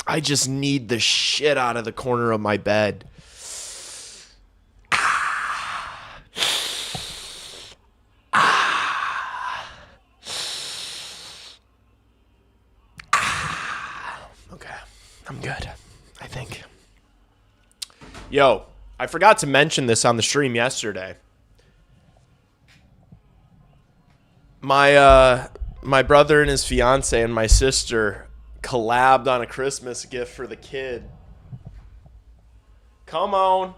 I just need the shit out of the corner of my bed. Okay, I'm good, I think. Yo, I forgot to mention this on the stream yesterday. My brother and his fiance and my sister collabed on a Christmas gift for the kid. Come on.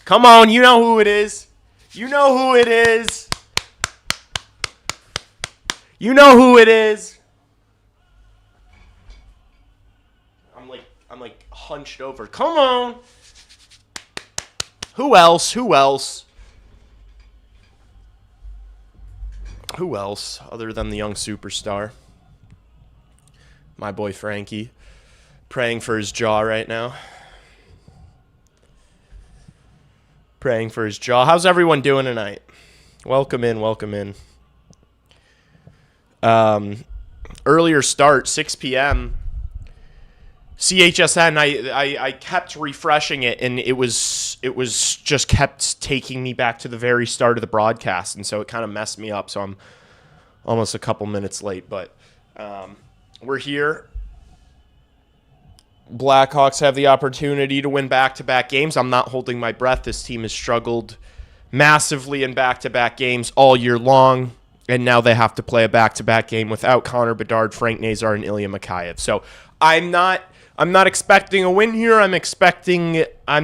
Come on, you know who it is. You know who it is. You know who it is. I'm like hunched over. Come on. Who else? Who else? Who else other than the young superstar? My boy Frankie. Praying for his jaw right now. Praying for his jaw. How's everyone doing tonight? Welcome in, welcome in. Earlier start, 6 p.m. CHSN, I kept refreshing it, and it was just kept taking me back to the very start of the broadcast, and so it kind of messed me up, so I'm almost a couple minutes late, but we're here. Blackhawks have the opportunity to win back-to-back games. I'm not holding my breath. This team has struggled massively in back-to-back games all year long, and now they have to play a back-to-back game without Connor Bedard, Frank Nazar, and Ilya Mikheyev. So I'm not expecting a win here. I'm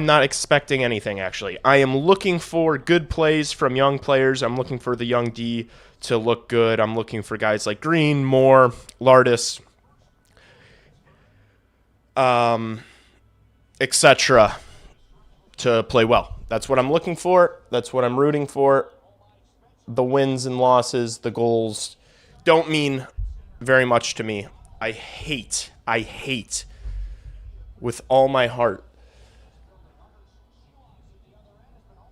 not expecting anything, actually. I am looking for good plays from young players. I'm looking for the young D to look good. I'm looking for guys like Green, Moore, Lardis, etc. to play well. That's what I'm looking for. That's what I'm rooting for. The wins and losses, the goals don't mean very much to me. I hate with all my heart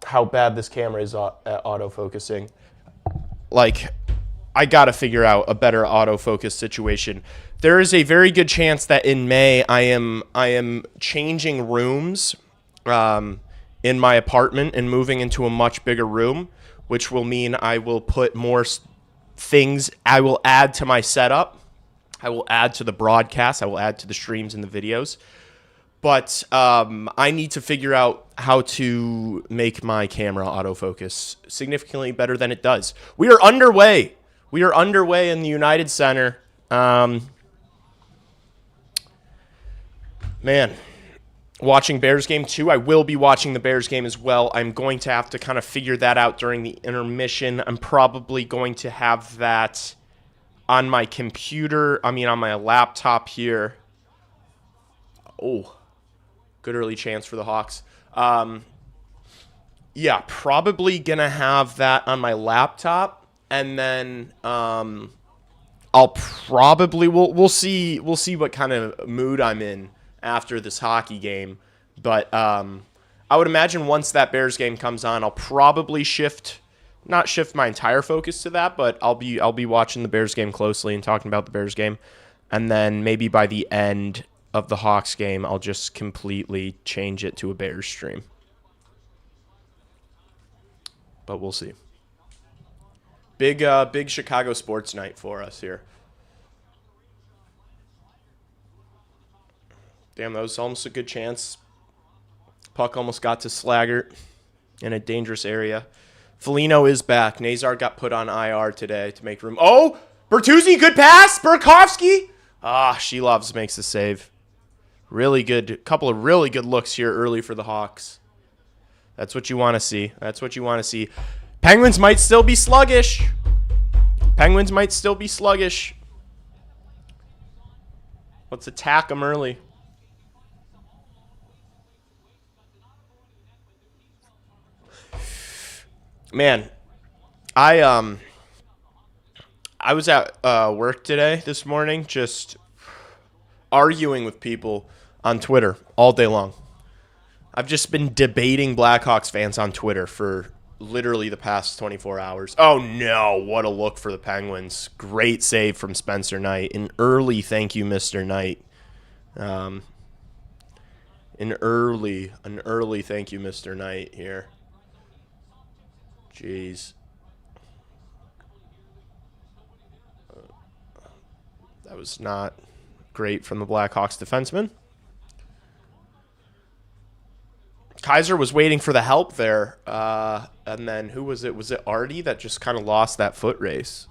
how bad this camera is at autofocusing. Like, I got to figure out a better autofocus situation. There is a very good chance that in May I am changing rooms in my apartment and moving into a much bigger room, which will mean I will put more things. I will add to my setup. I will add to the broadcast. I will add to the streams and the videos. But I need to figure out how to make my camera autofocus significantly better than it does. We are underway. We are underway in the United Center. Man, watching Bears game too. I will be watching the Bears game as well. I'm going to have to kind of figure that out during the intermission. I'm probably going to have that on my computer. I mean, on my laptop here. Oh, good early chance for the Hawks. Yeah, probably going to have that on my laptop. And then I'll probably we'll see what kind of mood I'm in after this hockey game. But I would imagine once that Bears game comes on, I'll probably not shift my entire focus to that, but I'll be watching the Bears game closely and talking about the Bears game. And then maybe by the end of the Hawks game, I'll just completely change it to a Bears stream. But we'll see. Big Chicago sports night for us here. Damn, that was almost a good chance. Puck almost got to Slaggert in a dangerous area. Foligno is back. Nazar got put on IR today to make room. Oh, Bertuzzi, good pass. Burakovsky. Shelovs makes the save. Really good. Couple of really good looks here early for the Hawks. That's what you want to see. That's what you want to see. Penguins might still be sluggish. Penguins might still be sluggish. Let's attack them early. Man, I was at work today this morning just arguing with people on Twitter all day long. I've just been debating Blackhawks fans on Twitter for literally the past 24 hours. Oh, no. What a look for the Penguins. Great save from Spencer Knight. An early thank you, Mr. Knight. An early thank you, Mr. Knight here. Jeez. That was not great from the Blackhawks defenseman. Kaiser was waiting for the help there. And then who was it? Was it Artie that just kind of lost that foot race?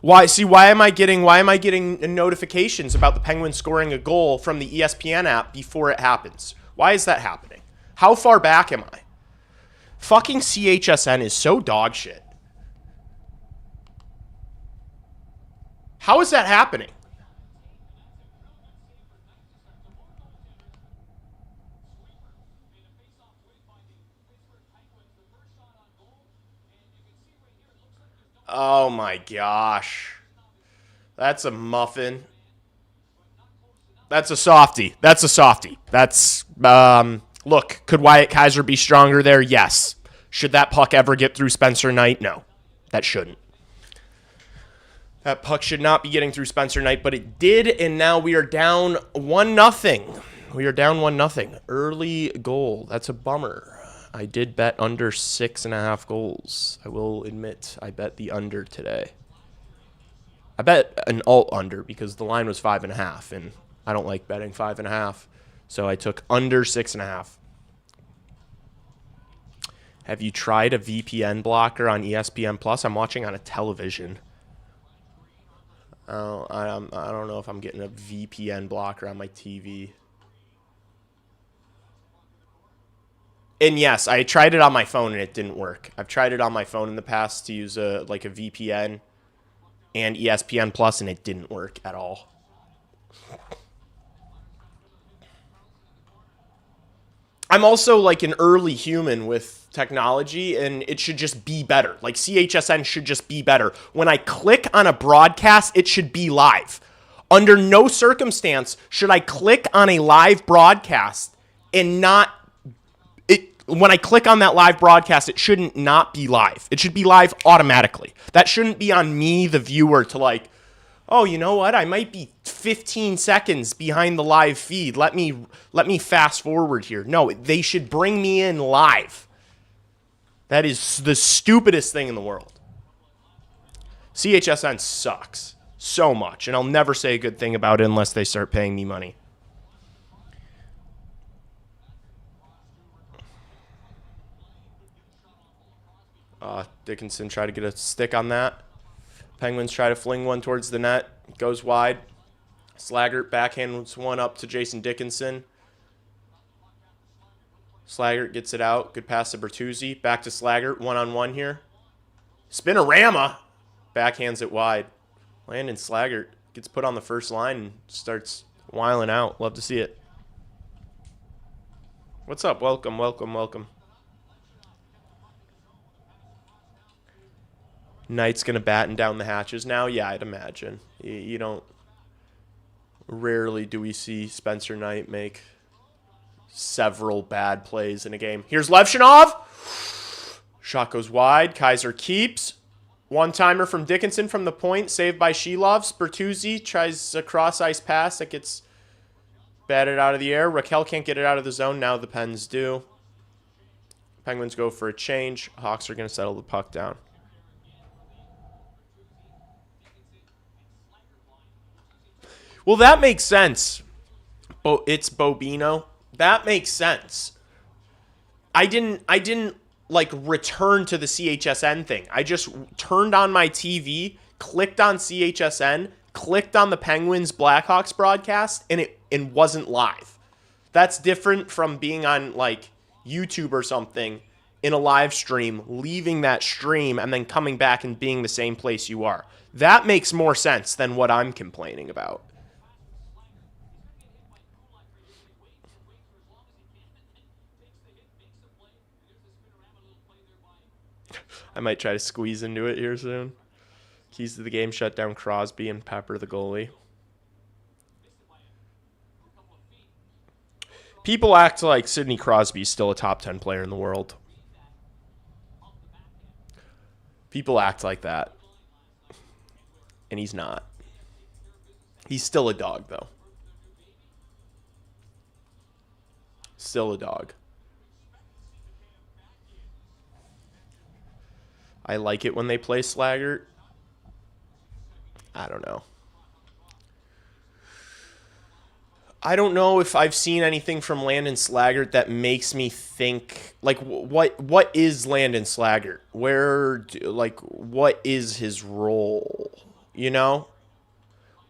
Why am I getting notifications about the Penguins scoring a goal from the ESPN app before it happens? Why is that happening? How far back am I? Fucking CHSN is so dog shit. How is that happening? Oh my gosh. That's a muffin. That's a softie. That's, look, could Wyatt Kaiser be stronger there? Yes. Should that puck ever get through Spencer Knight? No, that shouldn't. That puck should not be getting through Spencer Knight, but it did, and now we are down 1-0. We are down 1-0. Early goal. That's a bummer. I did bet under 6.5 goals. I will admit I bet the under today. I bet an alt under because the line was 5.5, and I don't like betting 5.5. So I took under 6.5. Have you tried a VPN blocker on ESPN Plus? I'm watching on a television. I don't know if I'm getting a VPN blocker on my TV. And yes, I tried it on my phone and it didn't work. I've tried it on my phone in the past to use a VPN and ESPN Plus, and it didn't work at all. I'm also like an early human with technology, and it should just be better. Like CHSN should just be better. When I click on a broadcast, it should be live. Under no circumstance should I click on a live broadcast and not it. When I click on that live broadcast, it shouldn't not be live. It should be live automatically. That shouldn't be on me, the viewer, to like, oh, you know what? I might be 15 seconds behind the live feed. Let me fast forward here. No, they should bring me in live. That is the stupidest thing in the world. CHSN sucks so much, and I'll never say a good thing about it unless they start paying me money. Dickinson tried to get a stick on that. Penguins try to fling one towards the net. Goes wide. Slaggert backhands one up to Jason Dickinson. Slaggert gets it out. Good pass to Bertuzzi. Back to Slaggert. One-on-one here. Spinorama. Backhands it wide. Landon Slaggert gets put on the first line and starts whiling out. Love to see it. What's up? Welcome, welcome, welcome. Knight's going to batten down the hatches now? Yeah, I'd imagine. You don't... Rarely do we see Spencer Knight make several bad plays in a game. Here's Levshinov. Shot goes wide. Kaiser keeps. One-timer from Dickinson from the point. Saved by Shelovs. Bertuzzi tries a cross-ice pass that gets batted out of the air. Raquel can't get it out of the zone. Now the Pens do. Penguins go for a change. Hawks are going to settle the puck down. Well, that makes sense. It's Bobino. That makes sense. I didn't like return to the CHSN thing. I just turned on my TV, clicked on CHSN, clicked on the Penguins Blackhawks broadcast, and it wasn't live. That's different from being on like YouTube or something in a live stream, leaving that stream and then coming back and being the same place you are. That makes more sense than what I'm complaining about. I might try to squeeze into it here soon. Keys to the game, shut down Crosby and pepper the goalie. People act like Sidney Crosby is still a top 10 player in the world. People act like that. And he's not. He's still a dog, though. Still a dog. I like it when they play Slaggert. I don't know. I don't know if I've seen anything from Landon Slaggert that makes me think, like, what is Landon Slaggert? What is his role? You know?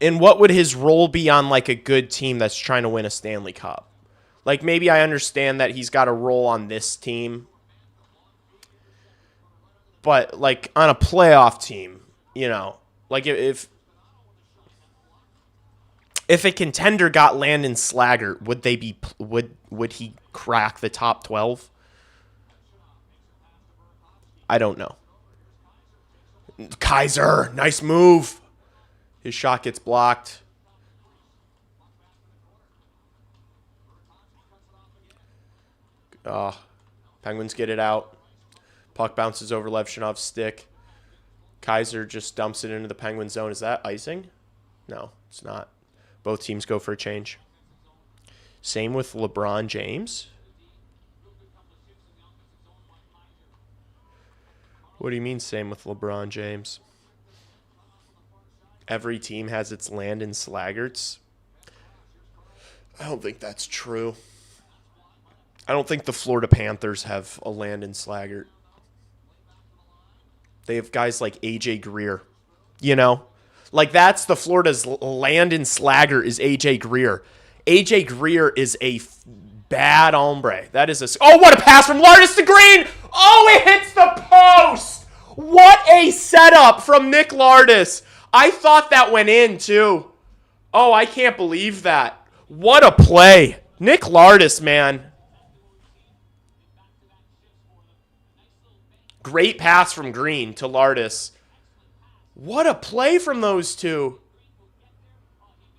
And what would his role be on, like, a good team that's trying to win a Stanley Cup? Like, maybe I understand that he's got a role on this team. But, like, on a playoff team, you know, like, if a contender got Landon Slaggert, would he crack the top 12? I don't know. Kaiser, nice move. His shot gets blocked. Penguins get it out. Puck bounces over Levshinov's stick. Kaiser just dumps it into the Penguin zone. Is that icing? No, it's not. Both teams go for a change. Same with LeBron James. What do you mean same with LeBron James? Every team has its Landon Slaggerts. I don't think that's true. I don't think the Florida Panthers have a Landon Slaggert. They have guys like AJ Greer, you know? Like, that's the Florida's Landon Slaggert is AJ Greer. AJ Greer is a bad hombre. That is a... Oh, what a pass from Lardis to Green! Oh, it hits the post! What a setup from Nick Lardis. I thought that went in, too. Oh, I can't believe that. What a play. Nick Lardis, man. Great pass from Green to Lardis. What a play from those two.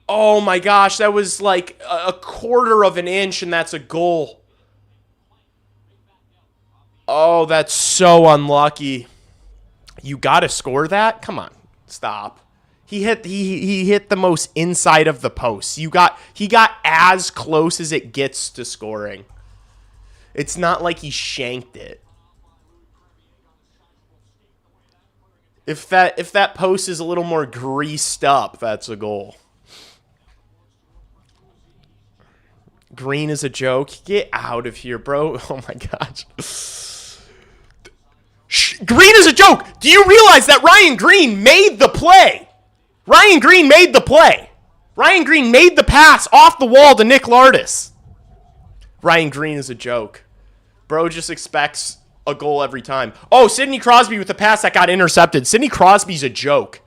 Oh my gosh, that was like a quarter of an inch, and that's a goal. Oh, that's so unlucky. You got to score that? Come on, stop. He hit the most inside of the post. He got as close as it gets to scoring. It's not like he shanked it. If that post is a little more greased up, that's a goal. Green is a joke. Get out of here, bro. Oh my gosh. Green is a joke. Do you realize that Ryan Green made the play? Ryan Green made the play. Ryan Green made the pass off the wall to Nick Lardis. Ryan Green is a joke. Bro just expects a goal every time. Oh, Sidney Crosby with the pass that got intercepted. Sidney Crosby's a joke.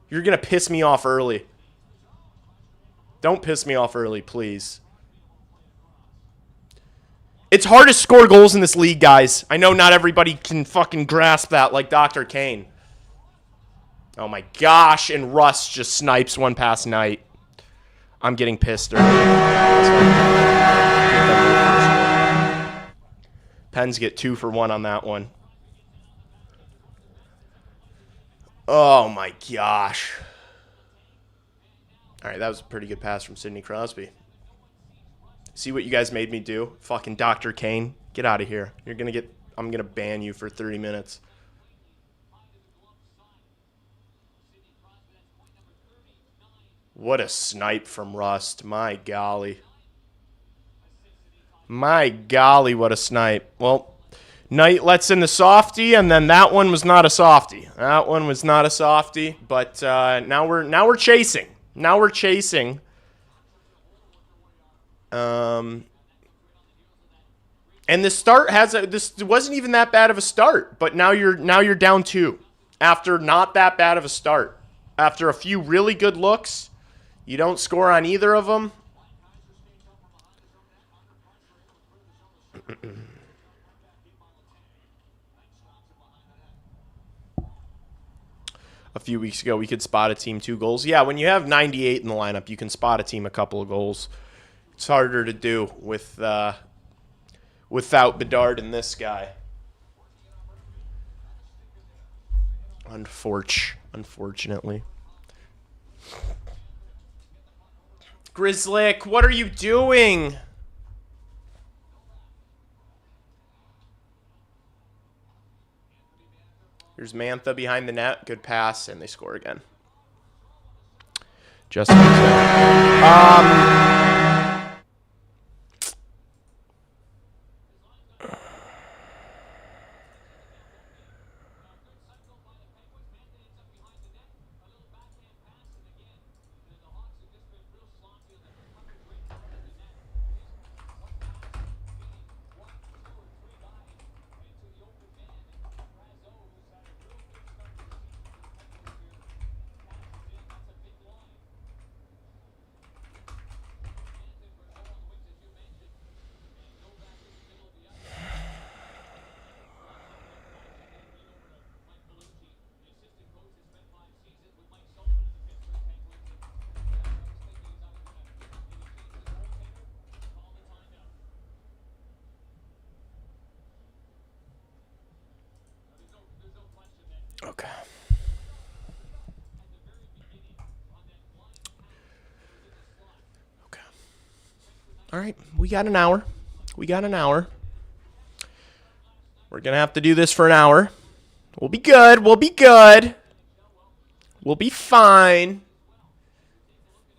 You're going to piss me off early. Don't piss me off early, please. It's hard to score goals in this league, guys. I know not everybody can fucking grasp that like Dr. Kane. Oh my gosh, and Russ just snipes one past Knight. I'm getting pissed early. Pens get 2 for 1 on that one. Oh my gosh. All right, that was a pretty good pass from Sidney Crosby. See what you guys made me do? Fucking Dr. Kane. Get out of here. I'm going to ban you for 30 minutes. What a snipe from Rust. My golly. My golly, what a snipe. Well, Knight lets in the softie, and then that one was not a softie. That one was not a softie, but now we're chasing. Now we're chasing. And the start this wasn't even that bad of a start, but now you're down 2 after not that bad of a start. After a few really good looks, you don't score on either of them. A few weeks ago, we could spot a team 2 goals. Yeah, when you have 98 in the lineup, you can spot a team a couple of goals. It's harder to do without Bedard and this guy. Unfortunately. Grizzlick, what are you doing? Here's Mantha behind the net. Good pass, and they score again. Just okay. Okay. All right, we got an hour. We're going to have to do this for an hour. We'll be good. We'll be fine.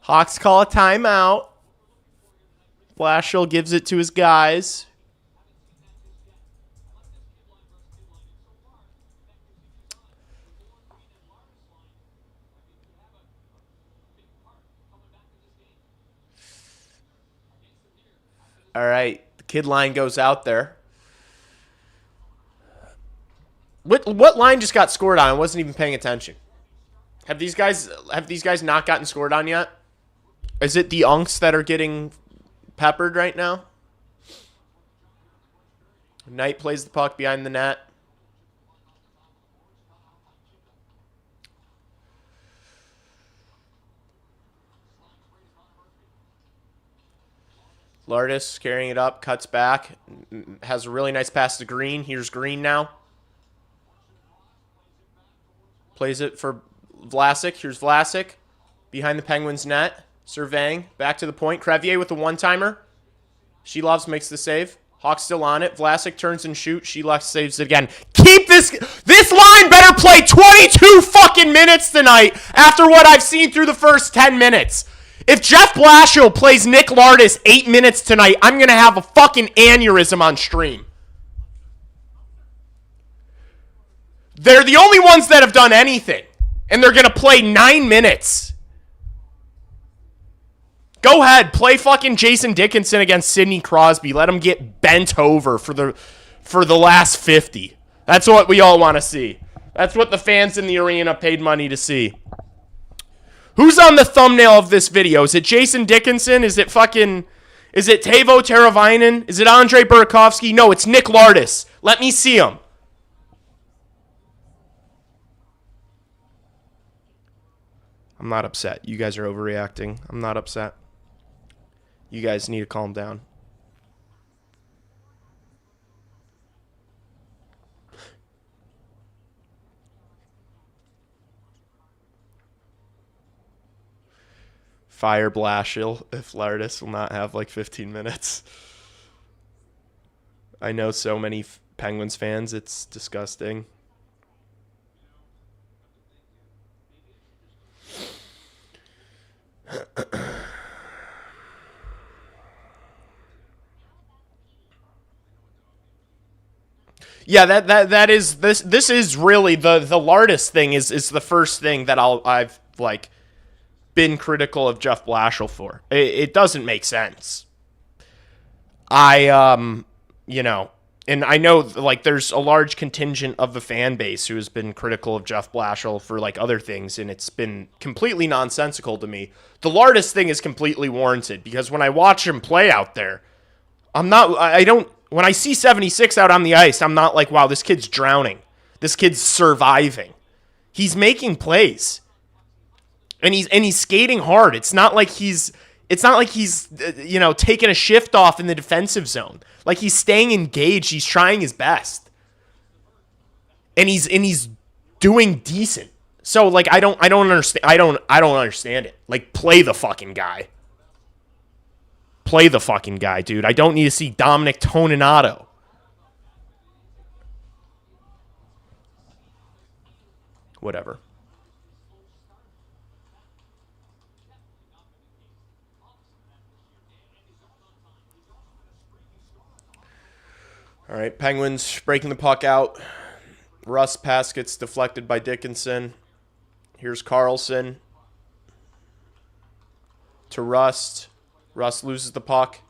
Hawks call a timeout. Blashill gives it to his guys. All right, the kid line goes out there. What line just got scored on? I wasn't even paying attention. Have these guys not gotten scored on yet? Is it the Unks that are getting peppered right now? Knight plays the puck behind the net. Lardis carrying it up, cuts back, has a really nice pass to Green. Here's Green now. Plays it for Vlasic. Here's Vlasic behind the Penguins net. Surveying. Back to the point. Crevier with the one-timer. Sheloves makes the save. Hawks still on it. Vlasic turns and shoots. Sheloves saves it again. Keep this line better play 22 fucking minutes tonight after what I've seen through the first 10 minutes. If Jeff Blashill plays Nick Lardis 8 minutes tonight, I'm going to have a fucking aneurysm on stream. They're the only ones that have done anything. And they're going to play 9 minutes. Go ahead. Play fucking Jason Dickinson against Sidney Crosby. Let him get bent over for the last 50. That's what we all want to see. That's what the fans in the arena paid money to see. Who's on the thumbnail of this video? Is it Jason Dickinson? Is it Teuvo Teravainen? Is it Andrei Burakovsky? No, it's Nick Lardis. Let me see him. I'm not upset. You guys are overreacting. I'm not upset. You guys need to calm down. Fire Blashill if Lardis will not have like 15 minutes. I know so many Penguins fans. It's disgusting. Yeah, that is this is really the Lardis thing is the first thing that I've like been critical of Jeff Blashill for. It doesn't make sense. And I know like there's a large contingent of the fan base who has been critical of Jeff Blashill for like other things, and it's been completely nonsensical to me. The Lardis thing is completely warranted because when I watch him play out there, when I see 76 out on the ice, I'm not like, wow, this kid's drowning. This kid's surviving. He's making plays. And he's skating hard. It's not like he's taking a shift off in the defensive zone. Like he's staying engaged. He's trying his best. And he's doing decent. So like I don't understand it. Like play the fucking guy. play the fucking guy, dude. I don't need to see Dominic Toninato. Whatever. All right, Penguins breaking the puck out. Rust pass gets deflected by Dickinson. Here's Carlson to Rust. Rust loses the puck.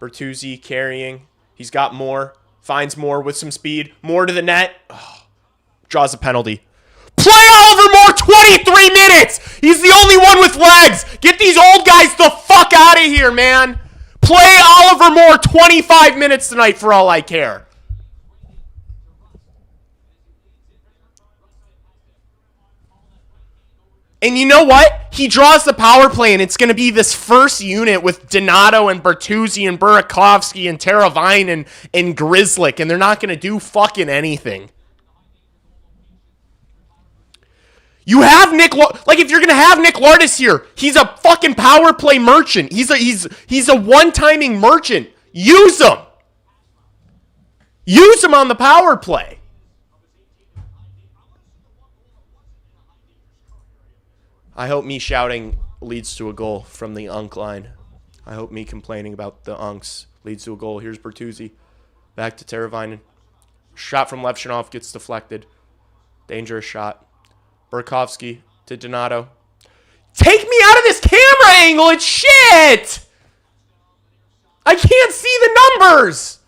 Bertuzzi carrying. He's got more. Finds more with some speed. More to the net. Oh, draws a penalty. Play Oliver Moore 23 minutes! He's the only one with legs! Get these old guys the fuck out of here, man! Play Oliver Moore 25 minutes tonight for all I care. And you know what? He draws the power play, and it's going to be this first unit with Donato and Bertuzzi and Burakovsky and Teravainen and Grzelcyk, and they're not going to do fucking anything. You have Nick, like if you're going to have Nick Lardis here, he's a fucking power play merchant. He's a one-timing merchant. Use him. Use him on the power play. I hope me shouting leads to a goal from the Unk line. I hope me complaining about the Unks leads to a goal. Here's Bertuzzi. Back to Teravainen. Shot from Levshunov gets deflected. Dangerous shot. Burakovsky to Donato. Take me out of this camera angle. It's shit. I can't see the numbers.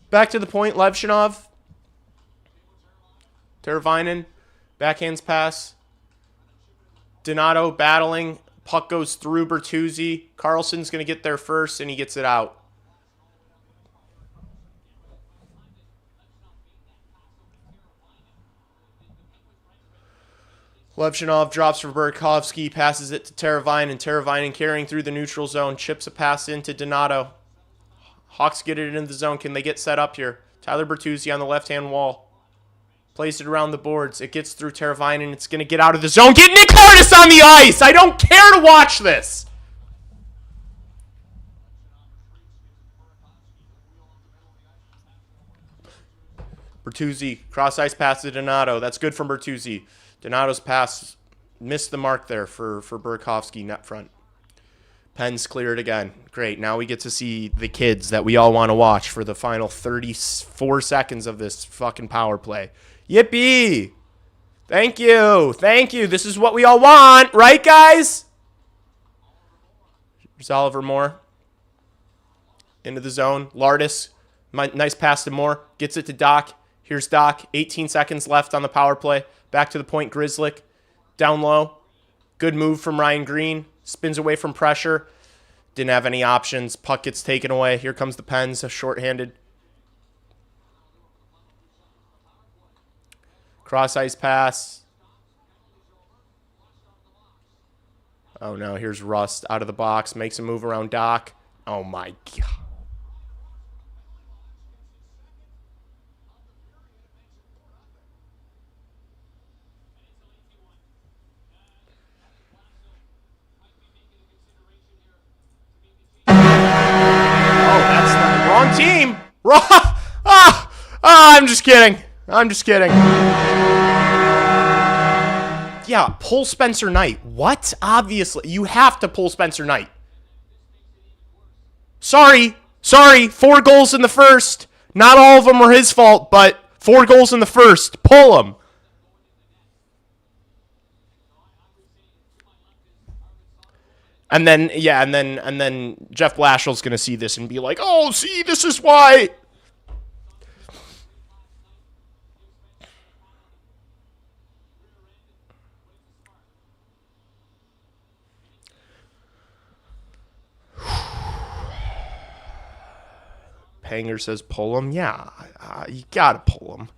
Back to the point. Levshunov. Teravainen. Backhands pass. Donato battling. Puck goes through Bertuzzi. Carlson's going to get there first, and he gets it out. Levshunov drops for Burakovsky, passes it to Teravainen, and Teravainen carrying through the neutral zone, chips a pass into Donato. Hawks get it into the zone. Can they get set up here? Tyler Bertuzzi on the left-hand wall. Plays it around the boards. It gets through Teravainen. It's going to get out of the zone. Get Nick Lardis on the ice! I don't care to watch this! Bertuzzi, cross-ice pass to Donato. That's good from Bertuzzi. Donato's pass missed the mark there for Burakovsky, net front. Penn's cleared again. Great. Now we get to see the kids that we all want to watch for the final 34 seconds of this fucking power play. Yippee! Thank you. Thank you. This is what we all want. Right, guys? Here's Oliver Moore. Into the zone. Lardis. Nice pass to Moore. Gets it to Doc. Here's Doc. 18 seconds left on the power play. Back to the point. Grzelcyk. Down low. Good move from Ryan Green. Spins away from pressure. Didn't have any options. Puck gets taken away. Here comes the Pens. A shorthanded. Cross-ice pass. Oh, no. Here's Rust out of the box. Makes a move around Doc. Oh, my God. Oh, that's the wrong team. I'm just kidding. I'm just kidding. Yeah, pull Spencer Knight. What? Obviously. You have to pull Spencer Knight. Sorry. 4 goals in the first. Not all of them were his fault, but 4 goals in the first. Pull him. And then, yeah, and then Jeff Blashill's going to see this and be like, oh, see, this is why. Panger says pull him. Yeah, you got to pull him.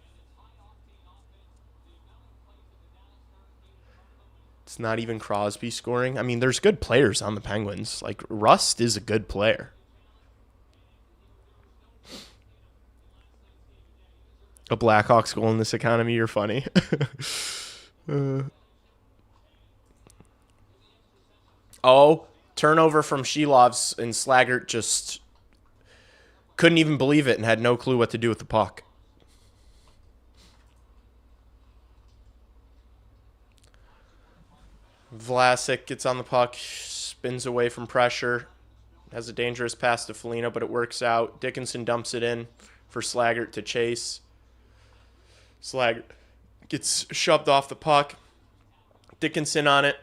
It's not even Crosby scoring. I mean, there's good players on the Penguins. Like, Rust is a good player. A Blackhawks goal in this economy, you're funny. Oh, Turnover from Shilovs, and Slaggert just couldn't even believe it and had no clue what to do with the puck. Vlasic gets on the puck, spins away from pressure, has a dangerous pass to Foligno, but it works out. Dickinson dumps it in for Slaggert to chase. Slaggert gets shoved off the puck. Dickinson on it,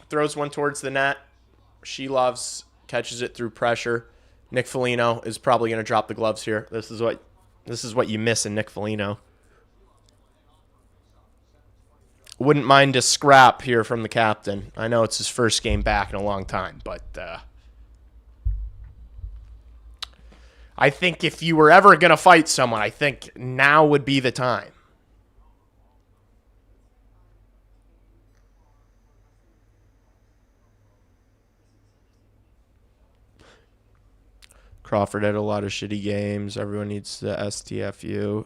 throws one towards the net. Shilovs catches it through pressure. Nick Foligno is probably going to drop the gloves here. This is what you miss in Nick Foligno. Wouldn't mind a scrap here from the captain. I know it's his first game back in a long time, but I think if you were ever going to fight someone, I think now would be the time. Crawford had a lot of shitty games. Everyone needs the STFU.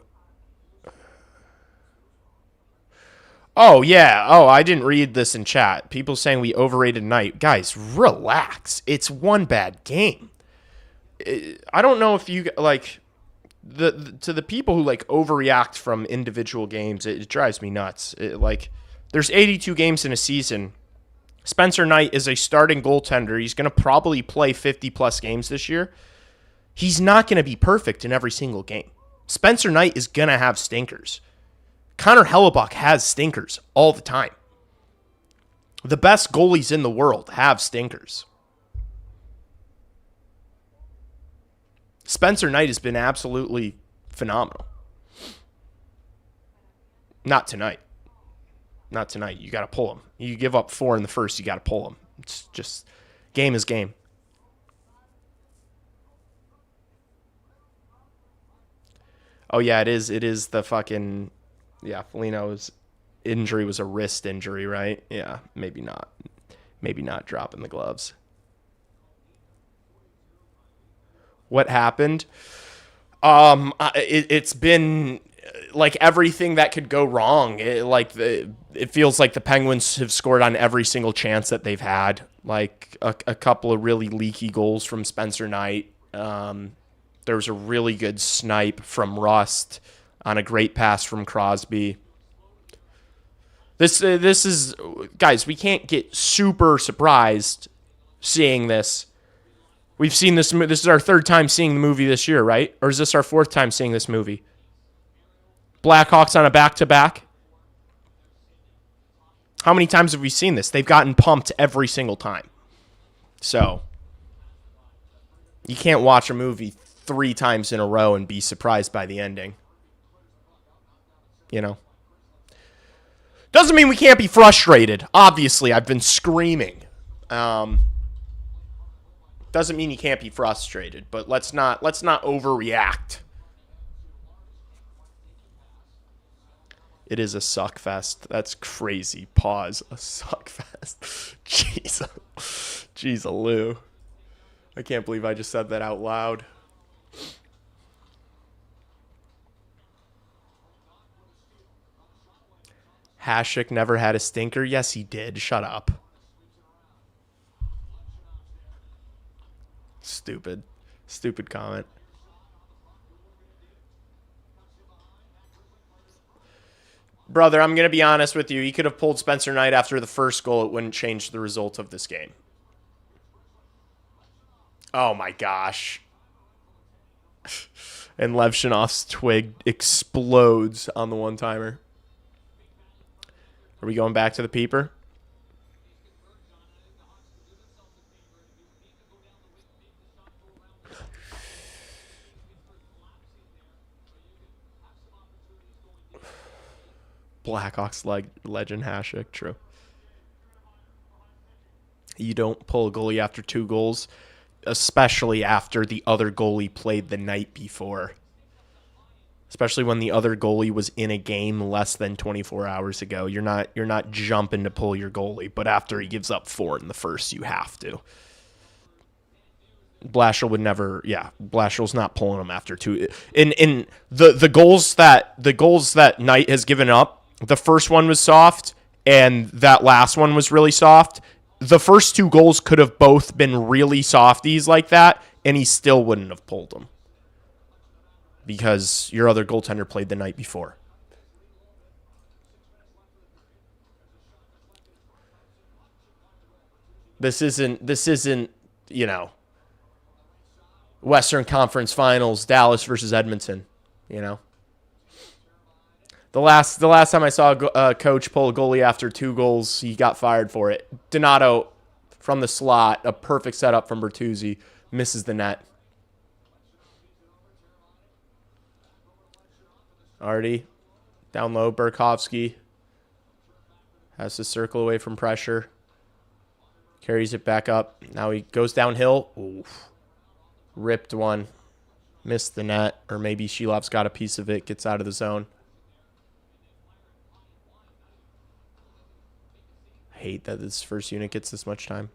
Oh, yeah. Oh, I didn't read this in chat. People saying we overrated Knight. Guys, relax. It's one bad game. I don't know if you, like, to the people who, like, overreact from individual games, it drives me nuts. There's 82 games in a season. Spencer Knight is a starting goaltender. He's going to probably play 50-plus games this year. He's not going to be perfect in every single game. Spencer Knight is going to have stinkers. Connor Hellebuck has stinkers all the time. The best goalies in the world have stinkers. Spencer Knight has been absolutely phenomenal. Not tonight. Not tonight. You got to pull him. You give up 4 in the first, you got to pull him. It's just, game is game. Oh, yeah, it is the fucking, yeah, Foligno's injury was a wrist injury, right? Yeah, maybe not. Maybe not dropping the gloves. What happened? It's been like everything that could go wrong. It feels like the Penguins have scored on every single chance that they've had. Like a couple of really leaky goals from Spencer Knight. There was a really good snipe from Rust on a great pass from Crosby. This is, guys, we can't get super surprised seeing this. We've seen this. This is our 3rd time seeing the movie this year, right? Or is this our 4th time seeing this movie? Blackhawks on a back-to-back. How many times have we seen this? They've gotten pumped every single time. So, you can't watch a movie 3 times in a row and be surprised by the ending. You know? Doesn't mean we can't be frustrated. Obviously, I've been screaming. Doesn't mean you can't be frustrated, but let's not overreact. It is a suck fest. That's crazy. Pause. A suck fest. Jeez, Lou. I can't believe I just said that out loud. Hasek never had a stinker. Yes, he did. Shut up. Stupid comment. Brother, I'm going to be honest with you. He could have pulled Spencer Knight after the first goal. It wouldn't change the result of this game. Oh, my gosh. And Levshinov's twig explodes on the one-timer. Are we going back to the peeper? Blackhawks legend Hasek, true. You don't pull a goalie after 2 goals, especially after the other goalie played the night before. Especially when the other goalie was in a game less than 24 hours ago. You're not jumping to pull your goalie, but after he gives up 4 in the first, you have to. Blashill would never, Blashill's not pulling him after 2. In the goals that Knight has given up, the first one was soft, and that last one was really soft. the first 2 goals could have both been really softies like that, and he still wouldn't have pulled them because your other goaltender played the night before. This isn't, you know, Western Conference Finals, Dallas versus Edmonton, you know. The last time I saw a coach pull a goalie after 2 goals, he got fired for it. Donato from the slot, a perfect setup from Bertuzzi, misses the net. Artie, down low, Burakovsky has to circle away from pressure. Carries it back up. Now he goes downhill. Oof. Ripped one. Missed the net. Or maybe Shilov's got a piece of it. Gets out of the zone. I hate that this first unit gets this much time.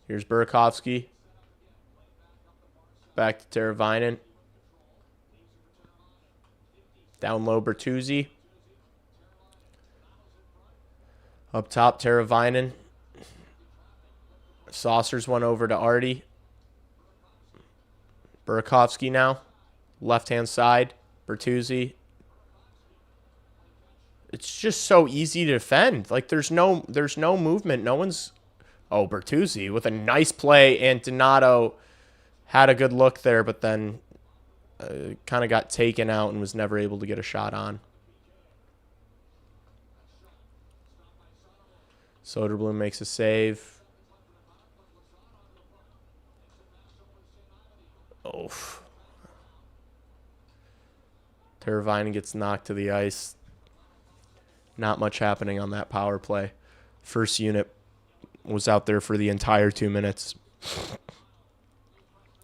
Here's Burakovsky. Back to Teravainen. Down low, Bertuzzi. Up top, Teravainen. Saucers one over to Artie. Burakovsky now. Left-hand side. Bertuzzi. It's just so easy to defend. Like, there's no movement. No one's... Oh, Bertuzzi with a nice play. And Donato had a good look there, but then kind of got taken out and was never able to get a shot on. Soderblom makes a save. Oof. Teravainen gets knocked to the ice. Not much happening on that power play. First unit was out there for the entire 2 minutes.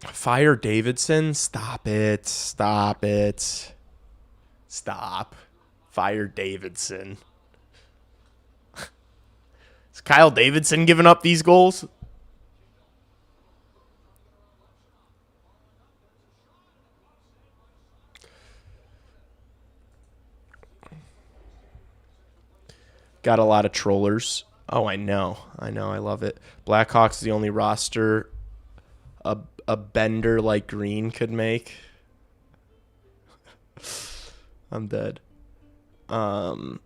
Fire Davidson? Stop it. Stop it. Stop. Fire Davidson. Is Kyle Davidson giving up these goals? Got a lot of trollers. Oh, I know. I love it. Blackhawks is the only roster a bender like Green could make. I'm dead. You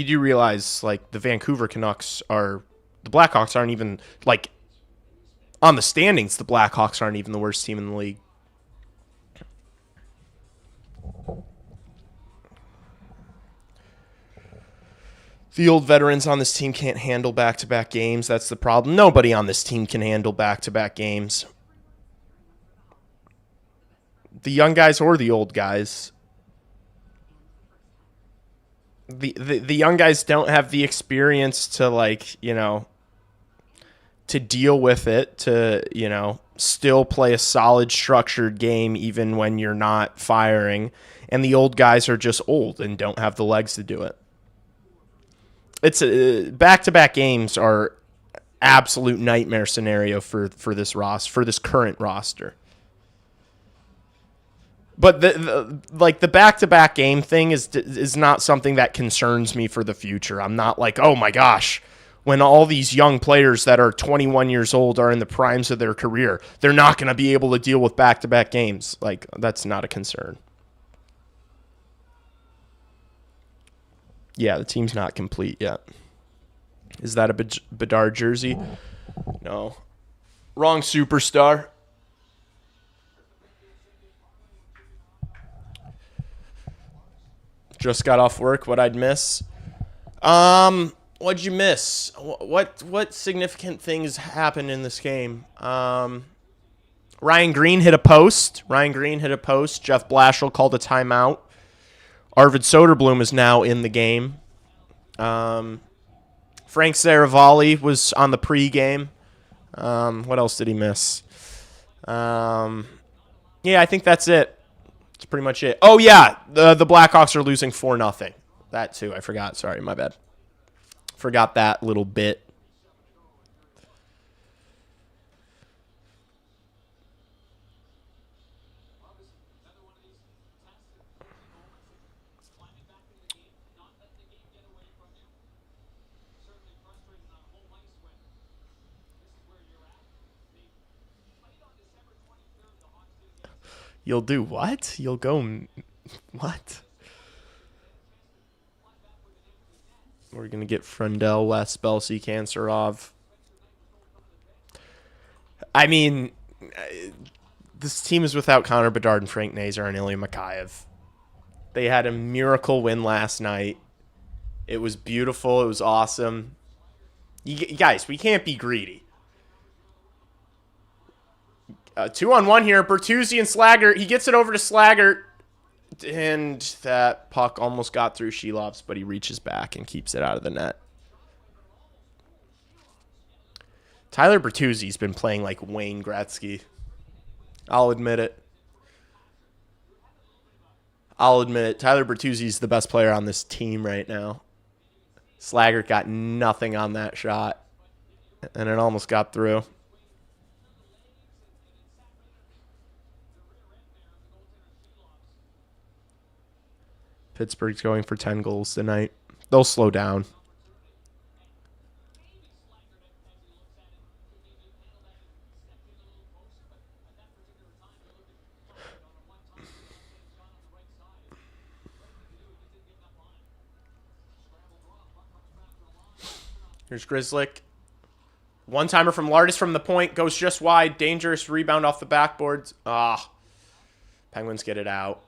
do realize, like, the Vancouver Canucks the Blackhawks aren't even, like, on the standings, the Blackhawks aren't even the worst team in the league. The old veterans on this team can't handle back-to-back games. That's the problem. Nobody on this team can handle back-to-back games. The young guys or the old guys. The young guys don't have the experience to, like, you know, to deal with it, to, you know, still play a solid, structured game even when you're not firing. And the old guys are just old and don't have the legs to do it. It's back-to-back games are absolute nightmare scenario for this roster, for this current roster. But the back-to-back game thing is not something that concerns me for the future. I'm not like, oh my gosh, when all these young players that are 21 years old are in the primes of their career, they're not going to be able to deal with back-to-back games. Like, that's not a concern. Yeah, the team's not complete yet. Is that a Bedard jersey? No. Wrong superstar. Just got off work. What I'd miss? What'd you miss? What significant things happened in this game? Ryan Green hit a post. Jeff Blashill called a timeout. Arvid Soderblom is now in the game. Frank Saravalli was on the pregame. What else did he miss? Yeah, I think that's it. That's pretty much it. Oh, yeah, the Blackhawks are losing 4-0. That, too, I forgot. Sorry, my bad. Forgot that little bit. You'll do what? You'll go... What? We're going to get Frundell, West, Belsey, Kanserov. I mean, this team is without Connor Bedard and Frank Nazar and Ilya Mikheyev. They had a miracle win last night. It was beautiful. It was awesome. You guys, we can't be greedy. 2-on-1 here. Bertuzzi and Slaggert. He gets it over to Slaggert. And that puck almost got through Shelov's, but he reaches back and keeps it out of the net. Tyler Bertuzzi's been playing like Wayne Gretzky. I'll admit it. Tyler Bertuzzi's the best player on this team right now. Slaggert got nothing on that shot, and it almost got through. Pittsburgh's going for 10 goals tonight. They'll slow down. Here's Grzelcyk. One-timer from Lardis from the point. Goes just wide. Dangerous rebound off the backboards. Penguins get it out.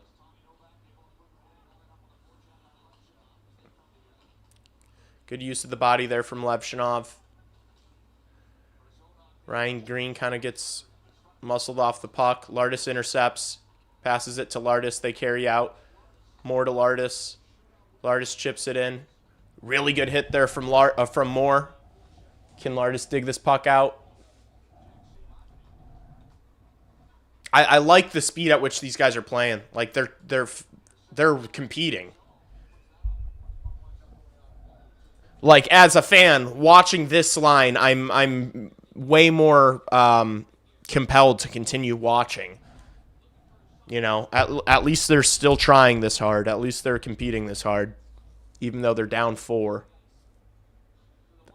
Good use of the body there from Levshinov. Ryan Green kind of gets muscled off the puck. Lardis intercepts. Passes it to Lardis. They carry out. More to Lardis. Lardis chips it in. Really good hit there from Moore. Can Lardis dig this puck out? I like the speed at which these guys are playing. Like they're competing. Like as a fan watching this line, I'm way more compelled to continue watching. You know, at least they're still trying this hard. At least they're competing this hard, even though they're down 4.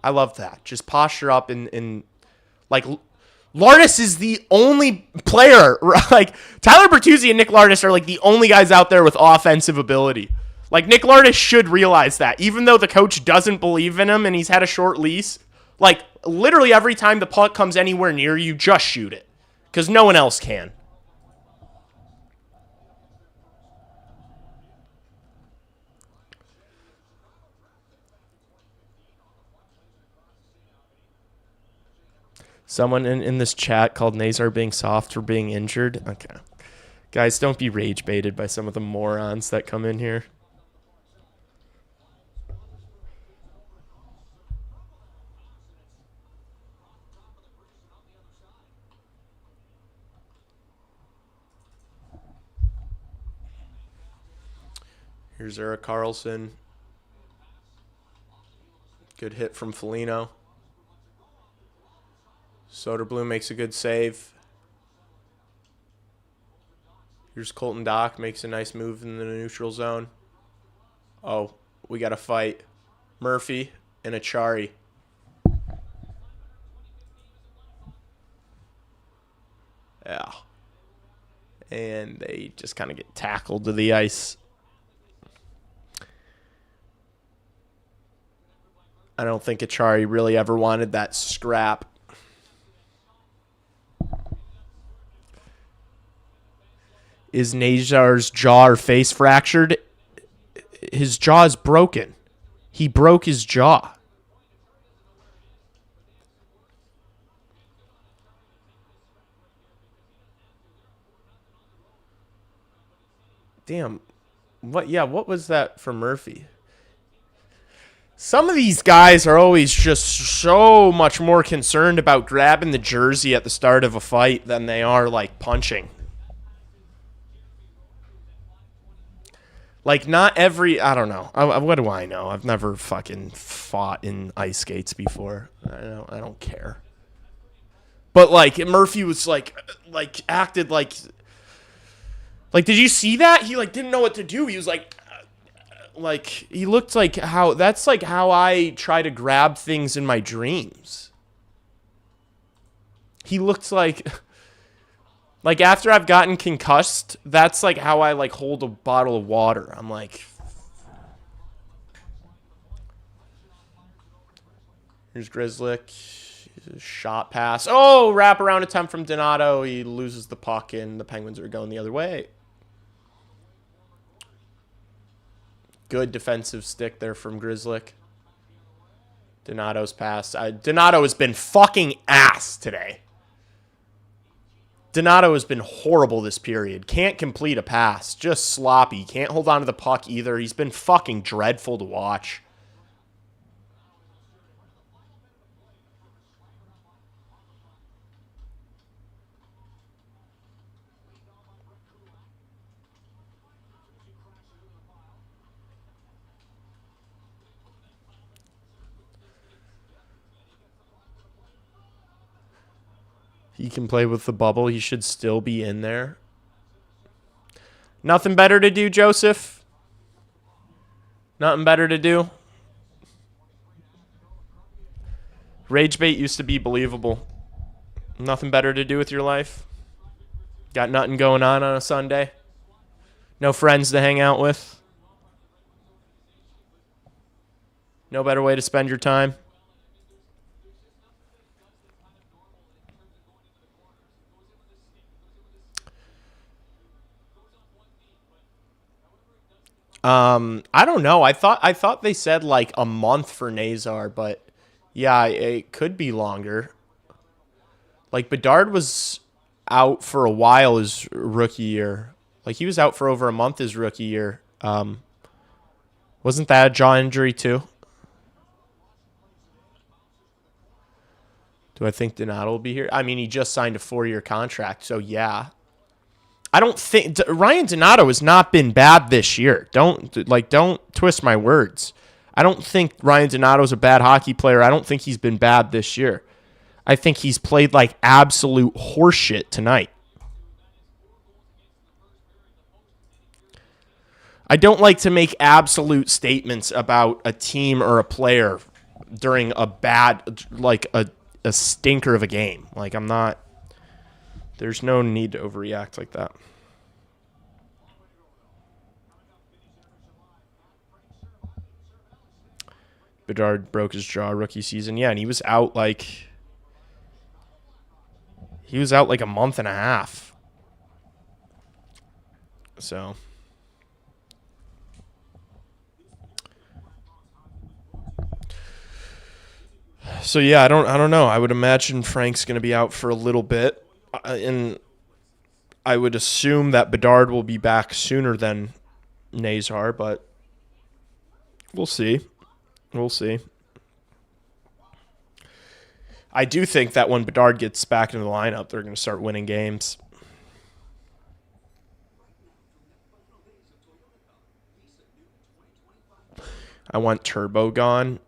I love that. Just posture up and like Lardis is the only player. Like Tyler Bertuzzi and Nick Lardis are like the only guys out there with offensive ability. Like Nick Lardis should realize that, even though the coach doesn't believe in him and he's had a short lease. Like literally every time the puck comes anywhere near you, just shoot it, because no one else can. Someone in this chat called Nazar being soft for being injured. Okay. Guys, don't be rage baited by some of the morons that come in here. Here's Erik Karlsson. Good hit from Foligno. Soderblom makes a good save. Here's Colton Dach, makes a nice move in the neutral zone. Oh, we got a fight. Murphy and Achari. Yeah. And they just kind of get tackled to the ice. I don't think Achari really ever wanted that scrap. Is Nazar's jaw or face fractured? His jaw is broken. He broke his jaw. Damn. What was that for Murphy? Some of these guys are always just so much more concerned about grabbing the jersey at the start of a fight than they are like punching. Like, not every... I don't know. What do I know? I've never fucking fought in ice skates before. I don't care. But, like, Murphy was, like acted like... Like, did you see that? He, like, didn't know what to do. He was, like, he looked like how... That's, like, how I try to grab things in my dreams. He looked like... Like, after I've gotten concussed, that's, like, how I, like, hold a bottle of water. I'm like... Here's Grizzlick. Shot pass. Oh, wraparound attempt from Donato. He loses the puck, and the Penguins are going the other way. Good defensive stick there from Grizzlick. Donato's pass. Donato has been fucking ass today. Donato has been horrible this period. Can't complete a pass. Just sloppy. Can't hold on to the puck either. He's been fucking dreadful to watch. He can play with the bubble. He should still be in there. Nothing better to do, Joseph? Nothing better to do? Rage bait used to be believable. Nothing better to do with your life? Got nothing going on a Sunday? No friends to hang out with? No better way to spend your time? I don't know. I thought they said like a month for Nazar, but yeah, it could be longer. Like Bedard was out for a while his rookie year. Like he was out for over a month his rookie year. Wasn't that a jaw injury too? Do I think Donato will be here? I mean, he just signed a 4-year contract, so yeah. I don't think Ryan Donato has not been bad this year. Don't twist my words. I don't think Ryan Donato is a bad hockey player. I don't think he's been bad this year. I think he's played like absolute horseshit tonight. I don't like to make absolute statements about a team or a player during a bad, like a stinker of a game. Like I'm not. There's no need to overreact like that. Bedard broke his jaw rookie season. Yeah, and he was out like a month and a half. So yeah, I don't know. I would imagine Frank's going to be out for a little bit. And I would assume that Bedard will be back sooner than Nazar, but we'll see. We'll see. I do think that when Bedard gets back into the lineup, they're going to start winning games. I want Turbo gone.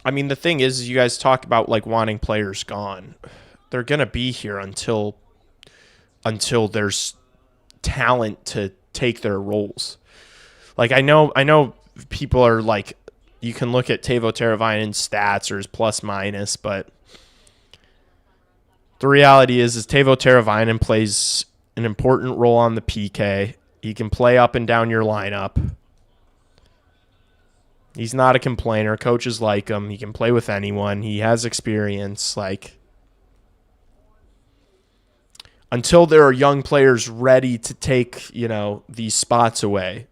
I mean, the thing is you guys talk about like wanting players gone. They're going to be here until there's talent to take their roles. Like I know people are like, you can look at Teuvo Teravainen's stats or his plus minus, but the reality is Teuvo Teravainen plays an important role on the PK. He can play up and down your lineup. He's not a complainer. Coaches like him. He can play with anyone. He has experience. Like, until there are young players ready to take, these spots away,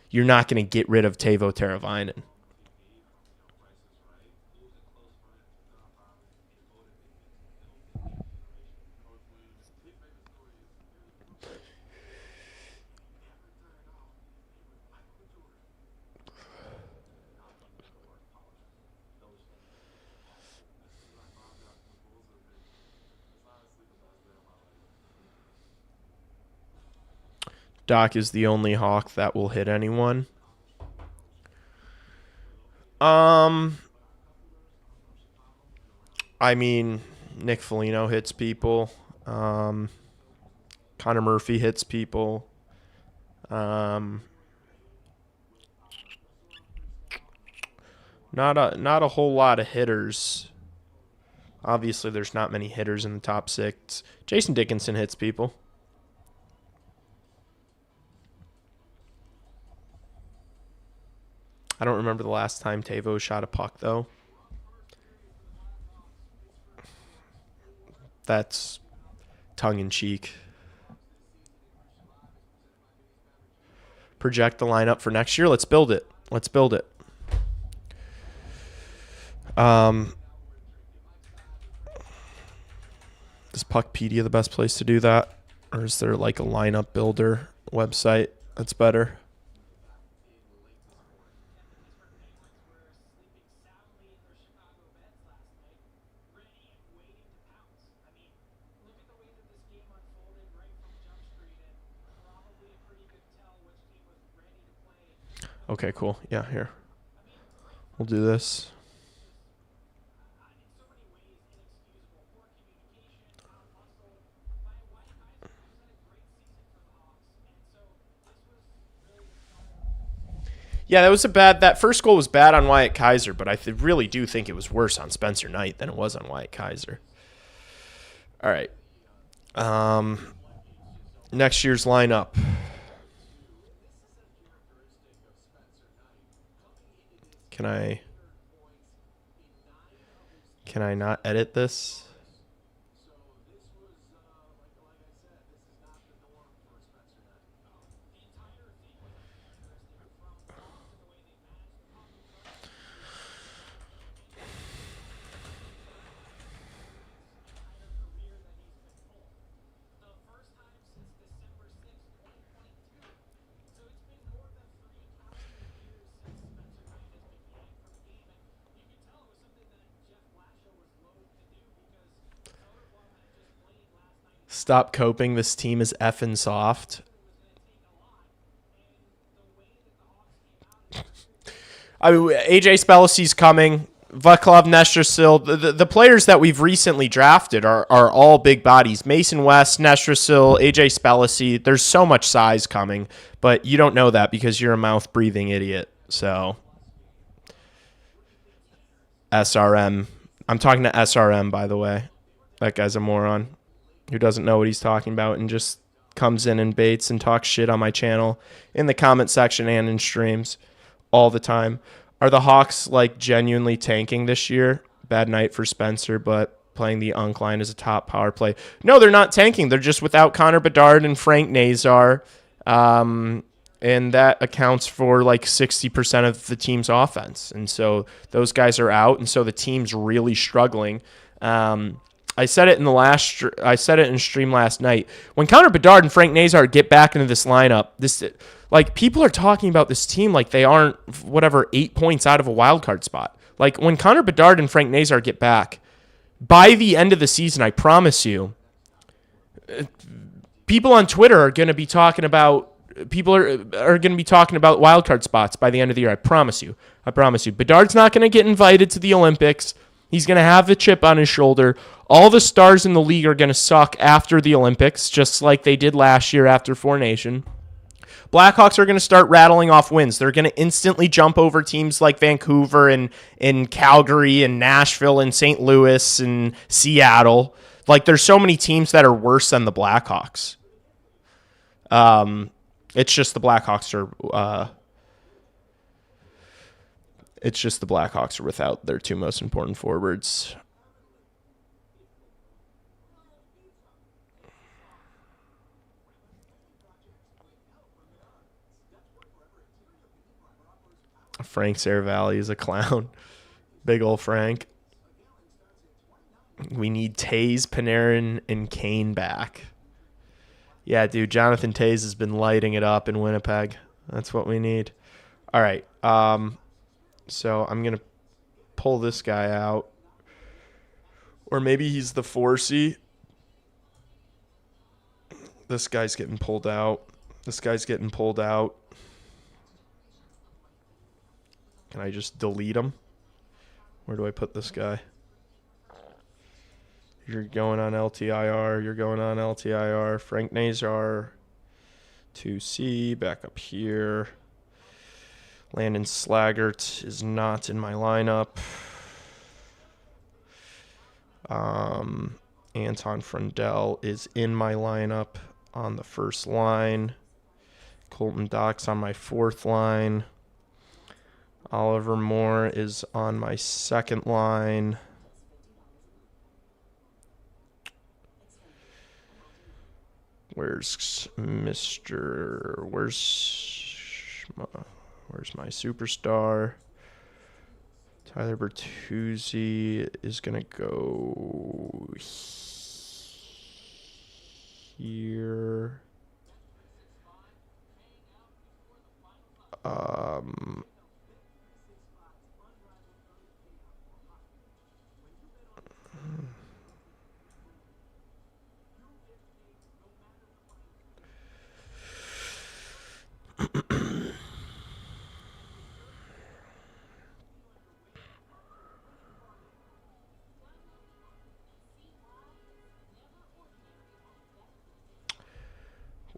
you're not going to get rid of Teuvo Teravainen. Doc is the only Hawk that will hit anyone. I mean, Nick Foligno hits people. Connor Murphy hits people. Not a whole lot of hitters. Obviously, there's not many hitters in the top 6. Jason Dickinson hits people. I don't remember the last time Tavo shot a puck, though. That's tongue-in-cheek. Project the lineup for next year. Let's build it. Let's build it. Is Puckpedia the best place to do that? Or is there like a lineup builder website that's better? Okay, cool. Yeah, here. We'll do this. Yeah, that first goal was bad on Wyatt Kaiser, but I really do think it was worse on Spencer Knight than it was on Wyatt Kaiser. All right. Next year's lineup. Can I not edit this? Stop coping. This team is effing soft. I mean, AJ Spellecy's coming. Vaclav Nestrasil. The players that we've recently drafted are all big bodies. Mason West, Nestrasil, AJ Spellecy. There's so much size coming, but you don't know that because you're a mouth-breathing idiot. So, SRM. I'm talking to SRM, by the way. That guy's a moron who doesn't know what he's talking about and just comes in and baits and talks shit on my channel in the comment section and in streams all the time. Are the Hawks like genuinely tanking this year? Bad night for Spencer, but playing the Unk line as a top power play. No, they're not tanking. They're just without Connor Bedard and Frank Nazar. And that accounts for like 60% of the team's offense. And so those guys are out, and so the team's really struggling. I said it in stream last night. When Connor Bedard and Frank Nazar get back into this lineup, people are talking about this team like they aren't 8 points out of a wild card spot. Like when Connor Bedard and Frank Nazar get back, by the end of the season, I promise you, people on Twitter are going to be talking about wild card spots by the end of the year. I promise you. Bedard's not going to get invited to the Olympics. He's going to have the chip on his shoulder. All the stars in the league are going to suck after the Olympics, just like they did last year after Four Nation. Blackhawks are going to start rattling off wins. They're going to instantly jump over teams like Vancouver and Calgary and Nashville and St. Louis and Seattle. Like, there's so many teams that are worse than the Blackhawks. It's just the Blackhawks are without their two most important forwards. Frank Saravalli is a clown. Big ol' Frank. We need Taze, Panarin, and Kane back. Yeah, dude, Jonathan Taze has been lighting it up in Winnipeg. That's what we need. All right. So I'm going to pull this guy out. Or maybe he's the 4C. This guy's getting pulled out. Can I just delete him? Where do I put this guy? You're going on LTIR. Frank Nazar. 2C. Back up here. Landon Slaggert is not in my lineup. Anton Frundell is in my lineup on the first line. Colton Dock's on my fourth line. Oliver Moore is on my second line. Where's Mr. Where's my superstar? Tyler Bertuzzi is going to go here.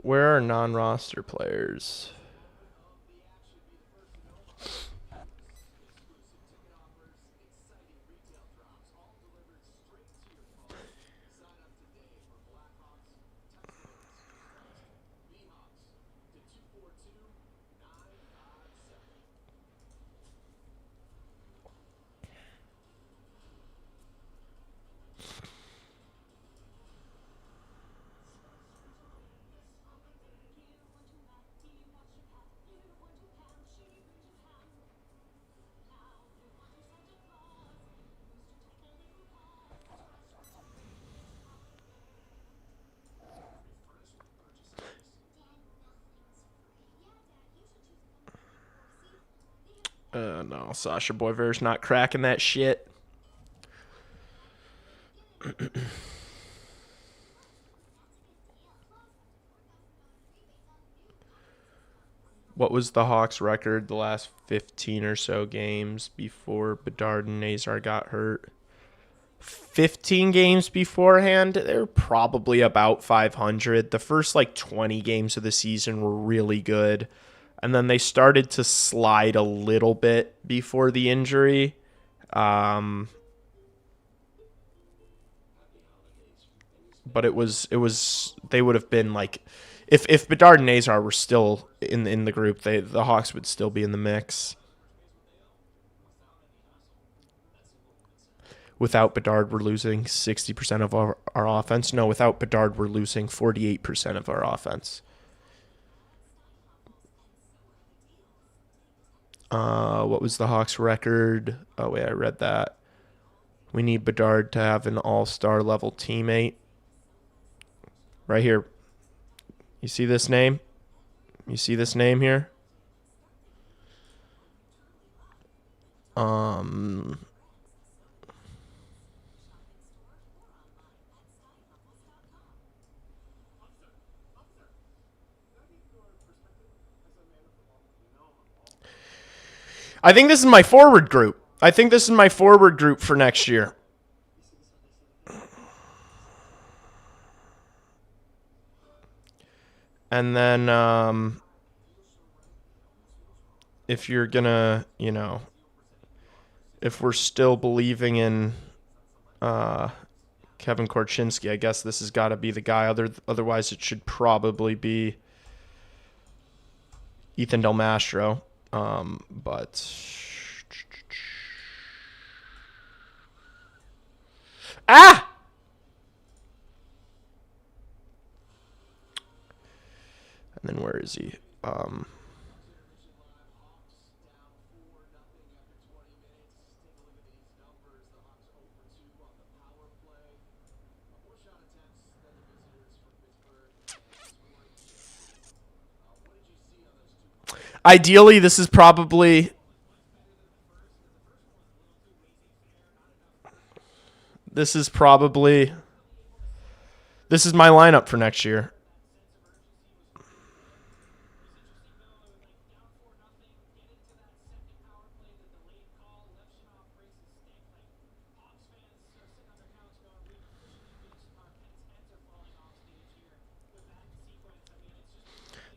Where are non-roster players? No, Sasha Boyver's not cracking that shit. What was the Hawks' record the last 15 or so games before Bedard and Nazar got hurt? 15 games beforehand, they're probably about 500. The first 20 games of the season were really good. And then they started to slide a little bit before the injury. But it was they would have been if Bedard and Nazar were still in the group, the Hawks would still be in the mix. Without Bedard, we're losing 60% of our offense. No, without Bedard, we're losing 48% of our offense. What was the Hawks' record? Oh, wait, I read that. We need Bedard to have an all-star level teammate. Right here. You see this name? You see this name here? I think this is my forward group. For next year. And then if you're going to, if we're still believing in Kevin Korchinski, I guess this has got to be the guy. Otherwise, it should probably be Ethan Del Mastro. But and then where is he? Ideally, this is probably this is my lineup for next year.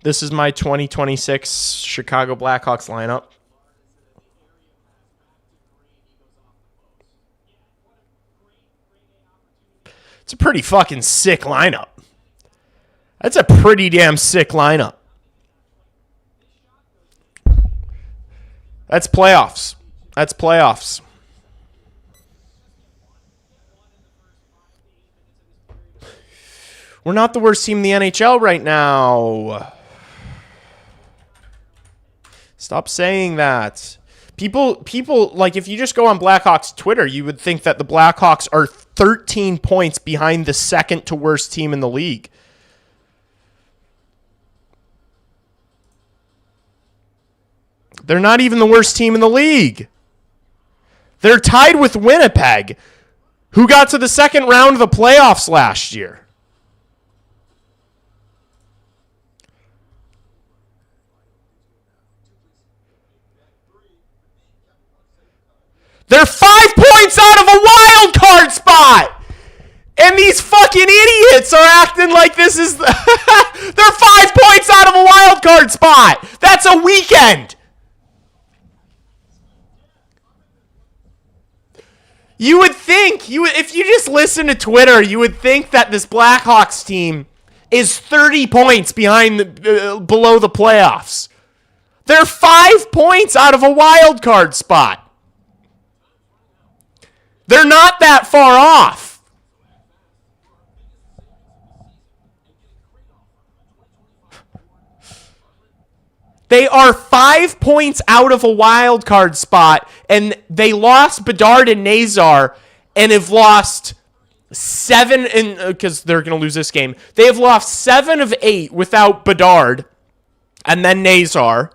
This is my 2026 Chicago Blackhawks lineup. It's a pretty fucking sick lineup. That's a pretty damn sick lineup. That's playoffs. That's playoffs. We're not the worst team in the NHL right now. Stop saying that. People, like, if you just go on Blackhawks Twitter, you would think that the Blackhawks are 13 points behind the second to worst team in the league. They're not even the worst team in the league. They're tied with Winnipeg, who got to the second round of the playoffs last year. They're 5 points out of a wild card spot. And these fucking idiots are acting like this is... They're 5 points out of a wild card spot. That's a weekend. You would think, if you just listen to Twitter, you would think that this Blackhawks team is 30 points behind below the playoffs. They're 5 points out of a wild card spot. They're not that far off. They are 5 points out of a wild card spot, and they lost Bedard and Nazar, and have lost 7, because they're going to lose this game. They have lost 7 of 8 without Bedard, and then Nazar.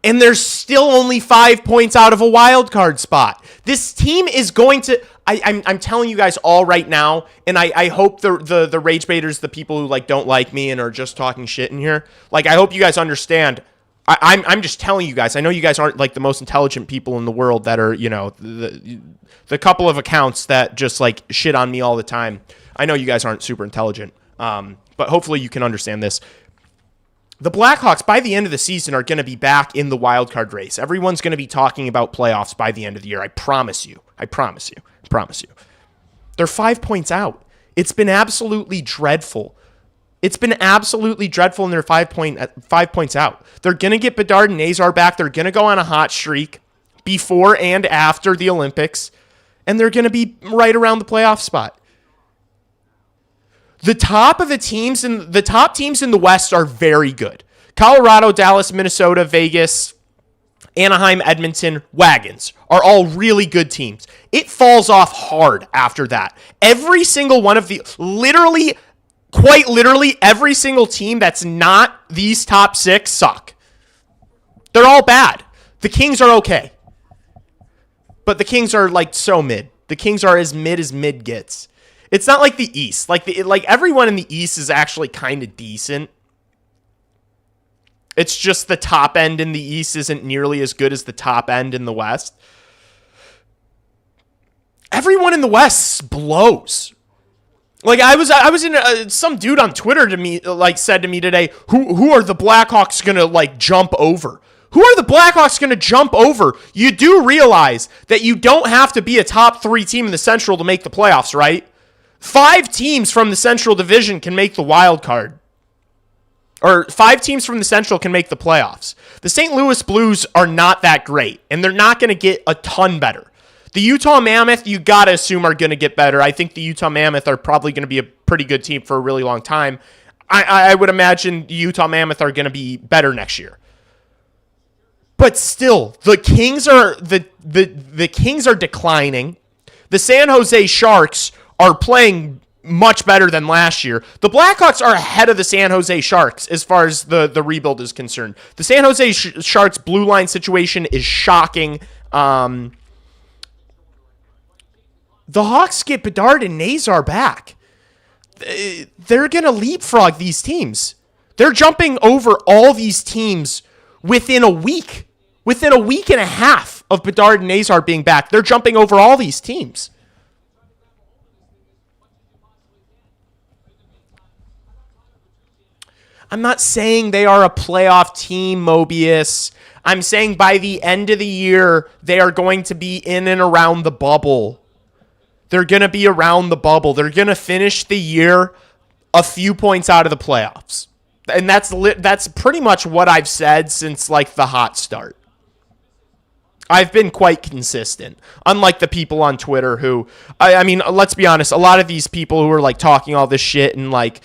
And they're still only 5 points out of a wild card spot. This team is going to... I'm telling you guys all right now, and I hope the rage baiters, the people who like don't like me and are just talking shit in here, like I hope you guys understand. I'm just telling you guys. I know you guys aren't like the most intelligent people in the world that are, you know, the couple of accounts that just like shit on me all the time. I know you guys aren't super intelligent, but hopefully you can understand this. The Blackhawks, by the end of the season, are going to be back in the wild card race. Everyone's going to be talking about playoffs by the end of the year. I promise you. I promise you. I promise you. They're 5 points out. It's been absolutely dreadful. It's been absolutely dreadful, and they're 5 points out. They're going to get Bedard and Nazar back. They're going to go on a hot streak before and after the Olympics, and they're going to be right around the playoff spot. The top teams in the West are very good. Colorado, Dallas, Minnesota, Vegas, Anaheim, Edmonton, Wagons are all really good teams. It falls off hard after that. Every single one of quite literally every single team that's not these top 6 suck. They're all bad. The Kings are okay. But the Kings are like so mid. The Kings are as mid gets. It's not like the East. Like everyone in the East is actually kind of decent. It's just the top end in the East isn't nearly as good as the top end in the West. Everyone in the West blows. Like I was in some dude on Twitter to me said to me today, who are the Blackhawks gonna like jump over? Who are the Blackhawks going to jump over? You do realize that you don't have to be a top 3 team in the Central to make the playoffs, right? 5 teams from the Central Division can make the wild card. Or 5 teams from the Central can make the playoffs. The St. Louis Blues are not that great, and they're not going to get a ton better. The Utah Mammoth, you got to assume, are going to get better. I think the Utah Mammoth are probably going to be a pretty good team for a really long time. I would imagine the Utah Mammoth are going to be better next year. But still, the Kings are the Kings are declining. The San Jose Sharks are playing much better than last year. The Blackhawks are ahead of the San Jose Sharks as far as the rebuild is concerned. The San Jose Sharks blue line situation is shocking. The Hawks get Bedard and Nazar back. They're going to leapfrog these teams. They're jumping over all these teams within a week. Within a week and a half of Bedard and Nazar being back, they're jumping over all these teams. I'm not saying they are a playoff team, Mobius. I'm saying by the end of the year, they are going to be in and around the bubble. They're going to be around the bubble. They're going to finish the year a few points out of the playoffs. And that's pretty much what I've said since like the hot start. I've been quite consistent, unlike the people on Twitter who, I mean, let's be honest, a lot of these people who are like talking all this shit and like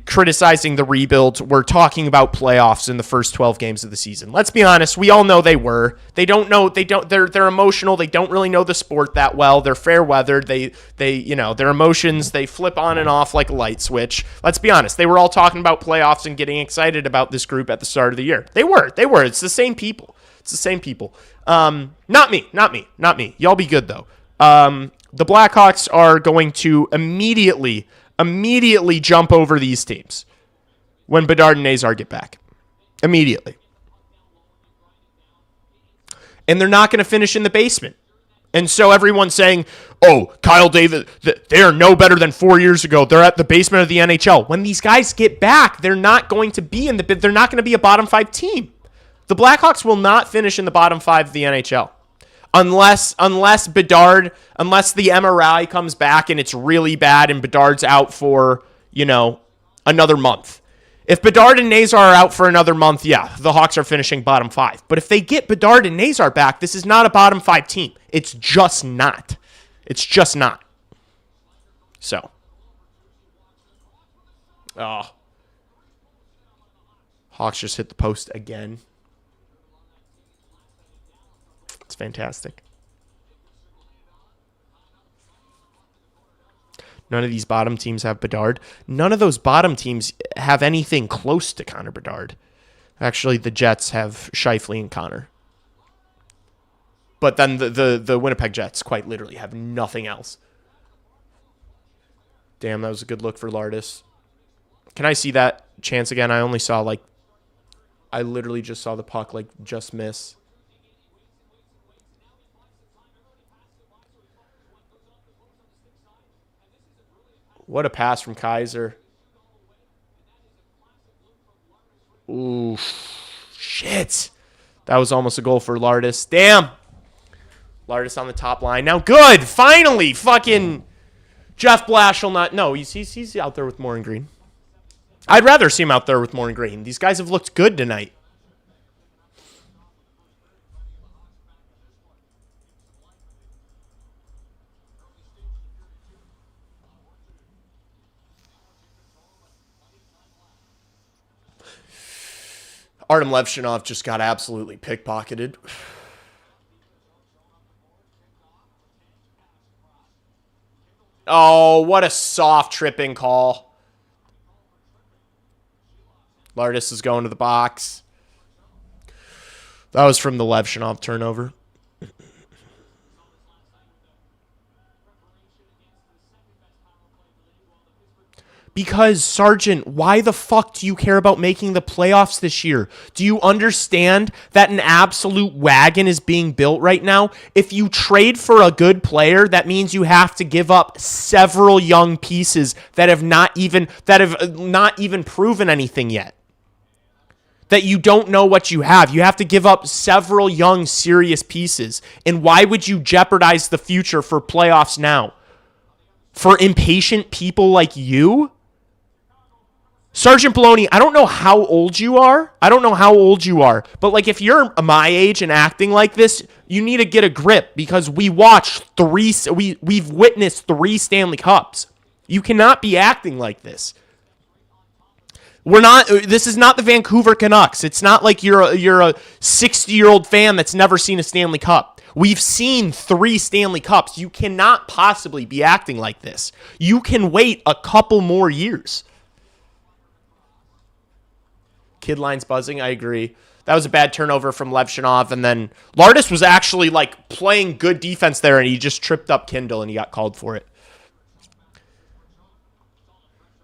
criticizing the rebuild were talking about playoffs in the first 12 games of the season. Let's be honest, we all know they were. They're emotional. They don't really know the sport that well. They're fair weathered. Their emotions, they flip on and off like a light switch. Let's be honest, they were all talking about playoffs and getting excited about this group at the start of the year. They were. It's the same people. Not me. Y'all be good, though. The Blackhawks are going to immediately jump over these teams when Bedard and Nazar get back. Immediately. And they're not going to finish in the basement. And so everyone's saying, oh, Kyle David, they are no better than 4 years ago. They're at the basement of the NHL. When these guys get back, they're not going to be they're not going to be a bottom 5 team. The Blackhawks will not finish in the bottom 5 of the NHL unless the MRI comes back and it's really bad and Bedard's out for, another month. If Bedard and Nazar are out for another month, yeah, the Hawks are finishing bottom 5. But if they get Bedard and Nazar back, this is not a bottom 5 team. It's just not. So. Oh. Hawks just hit the post again. It's fantastic. None of these bottom teams have Bedard. None of those bottom teams have anything close to Connor Bedard. Actually, the Jets have Scheifele and Connor. But then the Winnipeg Jets quite literally have nothing else. Damn, that was a good look for Lardis. Can I see that chance again? I literally just saw the puck just miss. What a pass from Kaiser. Ooh, shit. That was almost a goal for Lardis. Damn. Lardis on the top line. Now, good. Finally, fucking Jeff Blashill not. No, he's out there with Morin Green. I'd rather see him out there with Morin Green. These guys have looked good tonight. Artem Levshinov just got absolutely pickpocketed. Oh, what a soft tripping call. Lardis is going to the box. That was from the Levshinov turnover. Because, Sergeant, why the fuck do you care about making the playoffs this year? Do you understand that an absolute wagon is being built right now? If you trade for a good player, that means you have to give up several young pieces that have not even proven anything yet. That you don't know what you have. You have to give up several young, serious pieces. And why would you jeopardize the future for playoffs now? For impatient people like you? Sergeant Baloney, I don't know how old you are. But if you're my age and acting like this, you need to get a grip because we've witnessed 3 Stanley Cups. You cannot be acting like this. This is not the Vancouver Canucks. It's not like you're a 60-year-old fan that's never seen a Stanley Cup. We've seen 3 Stanley Cups. You cannot possibly be acting like this. You can wait a couple more years. Kid line's buzzing. I agree. That was a bad turnover from Levshinov, and then Lardis was actually playing good defense there, and he just tripped up Kindle, and he got called for it.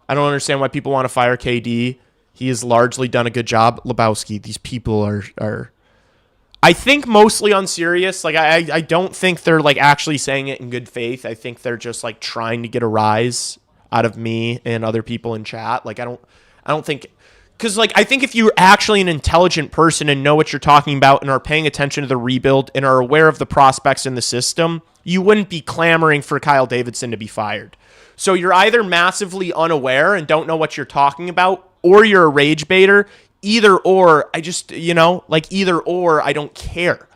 I don't understand why people want to fire KD. He has largely done a good job. Lebowski, these people are I think mostly unserious. I don't think they're actually saying it in good faith. I think they're just trying to get a rise out of me and other people in chat. I don't think. Because, I think if you're actually an intelligent person and know what you're talking about and are paying attention to the rebuild and are aware of the prospects in the system, you wouldn't be clamoring for Kyle Davidson to be fired. So you're either massively unaware and don't know what you're talking about, or you're a rage baiter. Either or, I just, like either or, I don't care.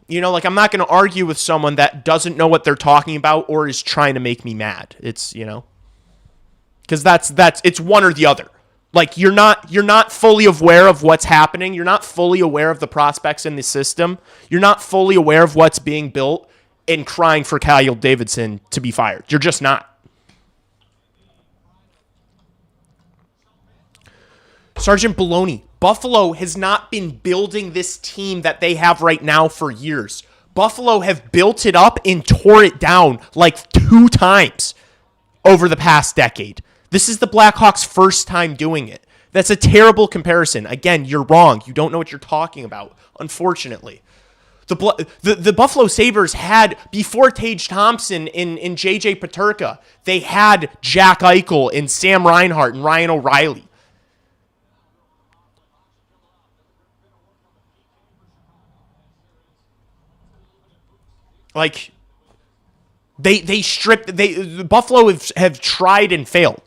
Like I'm not going to argue with someone that doesn't know what they're talking about or is trying to make me mad. It's, because it's one or the other. Like you're not fully aware of what's happening. You're not fully aware of the prospects in the system. You're not fully aware of what's being built and crying for Kyle Davidson to be fired. You're just not. Sergeant Baloney, Buffalo has not been building this team that they have right now for years. Buffalo have built it up and tore it down like 2 times over the past decade. This is the Blackhawks' first time doing it. That's a terrible comparison. Again, you're wrong. You don't know what you're talking about, unfortunately. The Buffalo Sabres had, before Tage Thompson and J.J. Peterka, they had Jack Eichel and Sam Reinhart and Ryan O'Reilly. Like, Buffalo have tried and failed.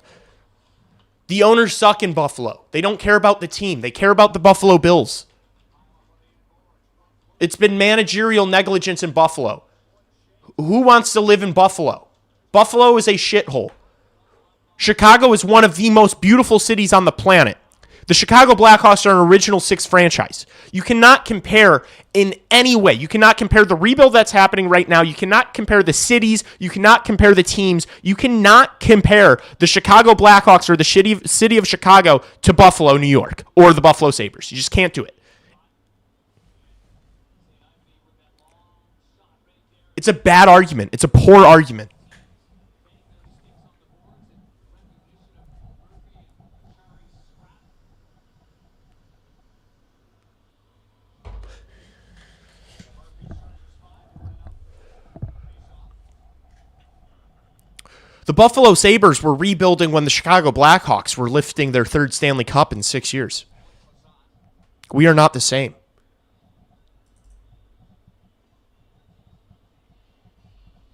The owners suck in Buffalo. They don't care about the team. They care about the Buffalo Bills. It's been managerial negligence in Buffalo. Who wants to live in Buffalo? Buffalo is a shithole. Chicago is one of the most beautiful cities on the planet. The Chicago Blackhawks are an original 6 franchise. You cannot compare in any way. You cannot compare the rebuild that's happening right now. You cannot compare the cities. You cannot compare the teams. You cannot compare the Chicago Blackhawks or the city of Chicago to Buffalo, New York, or the Buffalo Sabres. You just can't do it. It's a bad argument. It's a poor argument. The Buffalo Sabres were rebuilding when the Chicago Blackhawks were lifting their 3rd Stanley Cup in 6 years. We are not the same.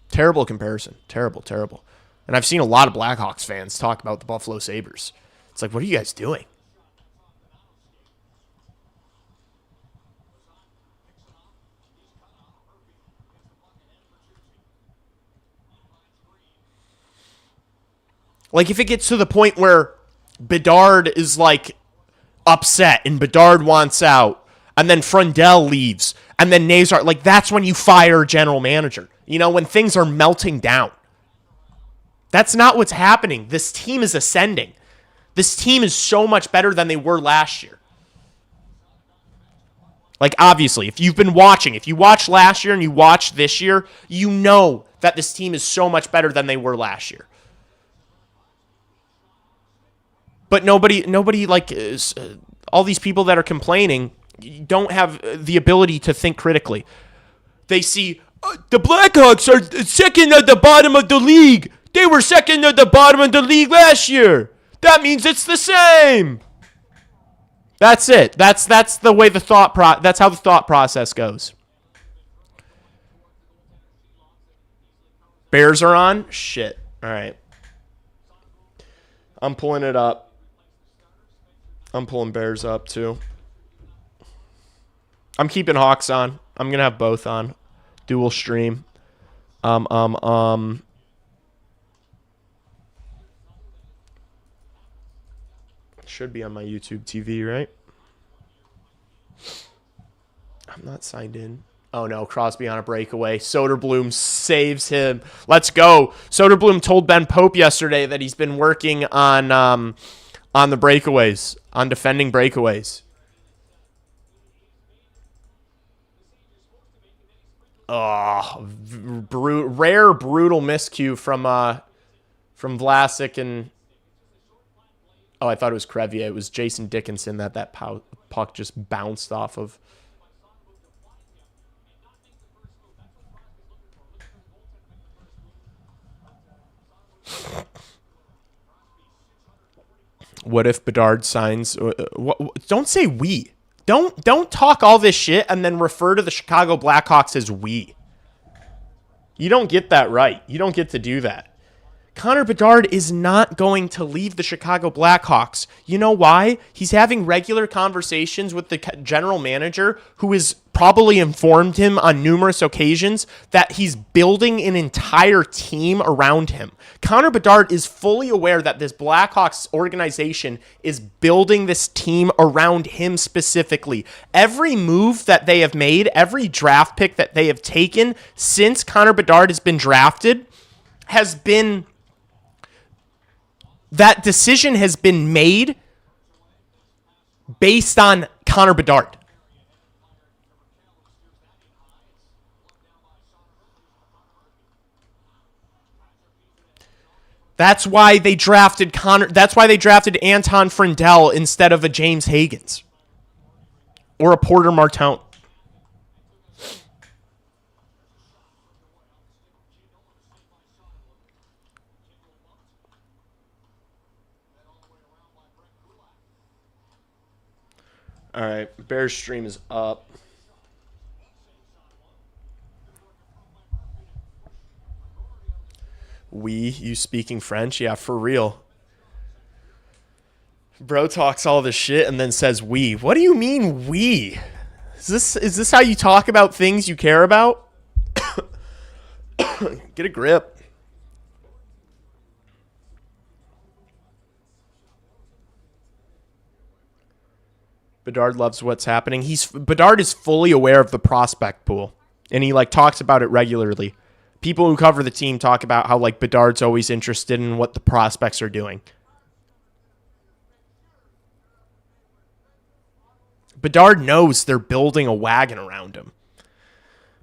Terrible comparison. Terrible, terrible. And I've seen a lot of Blackhawks fans talk about the Buffalo Sabres. It's like, what are you guys doing? Like, if it gets to the point where Bedard is, like, upset and Bedard wants out, and then Frundell leaves, and then Nazar, like, that's when you fire a general manager. When things are melting down. That's not what's happening. This team is ascending. This team is so much better than they were last year. Like, obviously, if you've been watching, if you watched last year and you watched this year, you know that this team is so much better than they were last year. But nobody like all these people that are complaining don't have the ability to think critically. They see the Blackhawks are second at the bottom of the league. They were second at the bottom of the league last year. That means it's the same. That's it. That's the way that's how the thought process goes. Bears are on? Shit. All right. I'm pulling it up. I'm pulling Bears up too. I'm keeping Hawks on. I'm going to have both on. Dual stream. Should be on my YouTube TV, right? I'm not signed in. Oh no, Crosby on a breakaway. Soderblom saves him. Let's go. Soderblom told Ben Pope yesterday that he's been working on the breakaways, on defending breakaways. Oh, rare brutal miscue from Vlasic and I thought it was Crevier. It was Jason Dickinson that puck just bounced off of. What if Bedard signs? Don't say we. Don't talk all this shit and then refer to the Chicago Blackhawks as we. You don't get that right. You don't get to do that. Connor Bedard is not going to leave the Chicago Blackhawks. You know why? He's having regular conversations with the general manager, who has probably informed him on numerous occasions that he's building an entire team around him. Connor Bedard is fully aware that this Blackhawks organization is building this team around him specifically. Every move that they have made, every draft pick that they have taken since Connor Bedard has been drafted, that decision has been made based on Connor Bedard. That's why they drafted That's why they drafted Anton Frindell instead of a James Higgins or a Porter Martone. All right, Bears stream is up. You speaking French? Yeah, for real. Bro talks all this shit and then says we. What do you mean we? Is this how you talk about things you care about? Get a grip. Bedard loves what's happening. Bedard is fully aware of the prospect pool, and he talks about it regularly. People who cover the team talk about how Bedard's always interested in what the prospects are doing. Bedard knows they're building a wagon around him.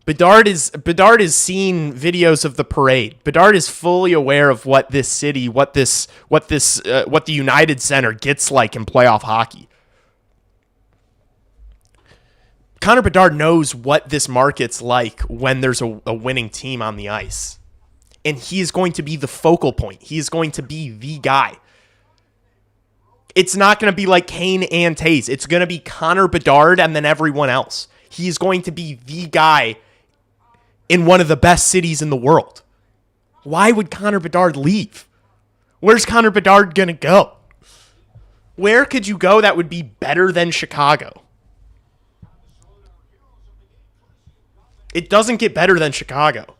Bedard is seeing videos of the parade. Bedard is fully aware of what this city, what the United Center gets like in playoff hockey. Connor Bedard knows what this market's like when there's a winning team on the ice. And he is going to be the focal point. He is going to be the guy. It's not going to be like Kane and Taze. It's going to be Connor Bedard and then everyone else. He's going to be the guy in one of the best cities in the world. Why would Connor Bedard leave? Where's Connor Bedard going to go? Where could you go that would be better than Chicago? It doesn't get better than Chicago.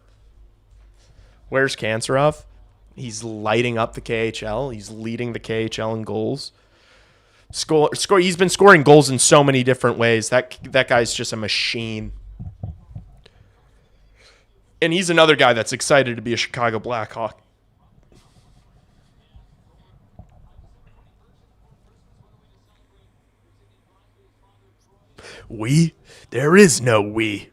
Where's Kanserov? He's lighting up the KHL. He's leading the KHL in goals. He's been scoring goals in so many different ways. That guy's just a machine. And he's another guy that's excited to be a Chicago Blackhawk. We? There is no we.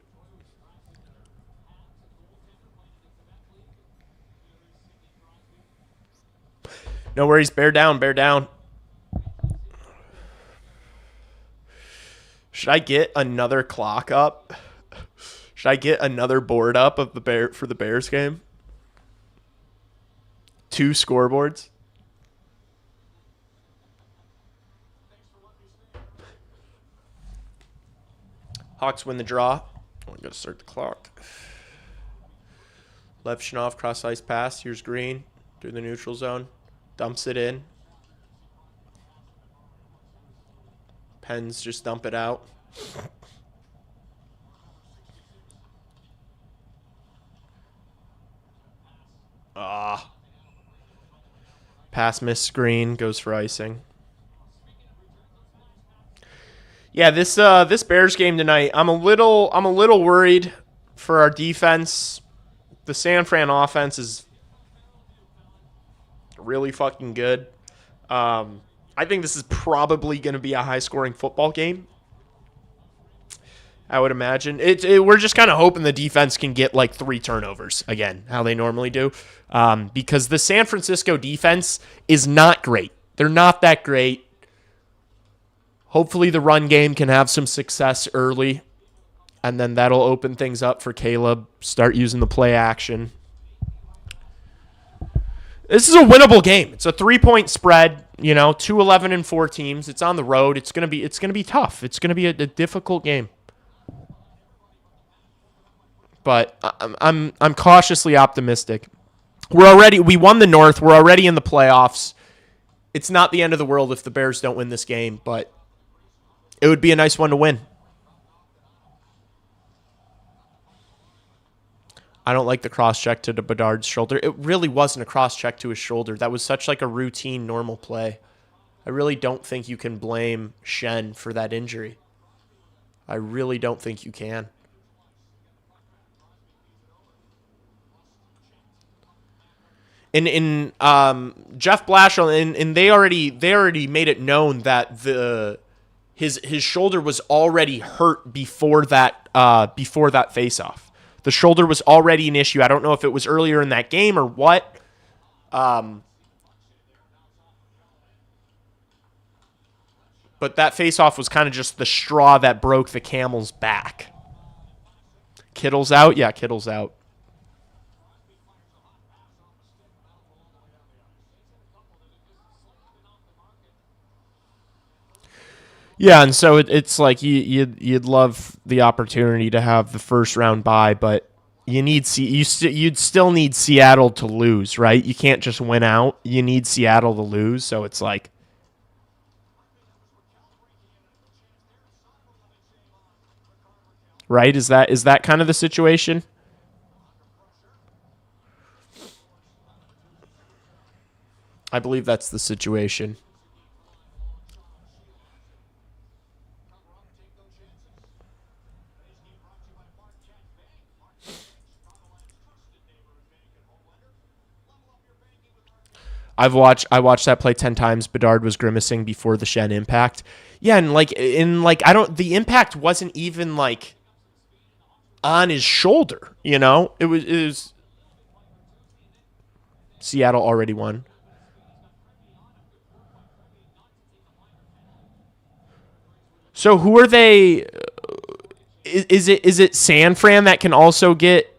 No worries. Bear down. Bear down. Should I get another clock up? Should I get another board up of for the Bears game? 2 scoreboards. Hawks win the draw. I'm going to start the clock. Levshunov cross ice pass. Here's Green through the neutral zone. Dumps it in. Pens just dump it out. Pass miss screen goes for icing. Yeah, this Bears game tonight, I'm a little worried for our defense. The San Fran offense is really fucking good. I think this is probably going to be a high-scoring football game. I would imagine. We're just kind of hoping the defense can get 3 turnovers again, how they normally do, because the San Francisco defense is not great. They're not that great. Hopefully the run game can have some success early, and then that'll open things up for Caleb. Start using the play action. This is a winnable game. It's a 3-point spread. 2 11-4 teams. It's on the road. It's gonna be tough. It's gonna be a difficult game. But I'm cautiously optimistic. We won the North. We're already in the playoffs. It's not the end of the world if the Bears don't win this game, but it would be a nice one to win. I don't like the cross-check to Bedard's shoulder. It really wasn't a cross-check to his shoulder. That was such like a routine, normal play. I really don't think you can blame Shen for that injury. I really don't think you can. In Jeff Blashill, and they already made it known that his shoulder was already hurt before that face-off. The shoulder was already an issue. I don't know if it was earlier in that game or what. But that face-off was kind of just the straw that broke the camel's back. Kittle's out? Yeah, Kittle's out. Yeah, and so it's like you'd love the opportunity to have the first round bye, but you'd still need Seattle to lose, right? You can't just win out. You need Seattle to lose, so it's like, right? Is that kind of the situation? I believe that's the situation. I watched that play 10 times. Bedard was grimacing before the Shen impact. Yeah, and the impact wasn't even like on his shoulder, you know? It was Seattle already won. So who are they? Is it San Fran that can also get,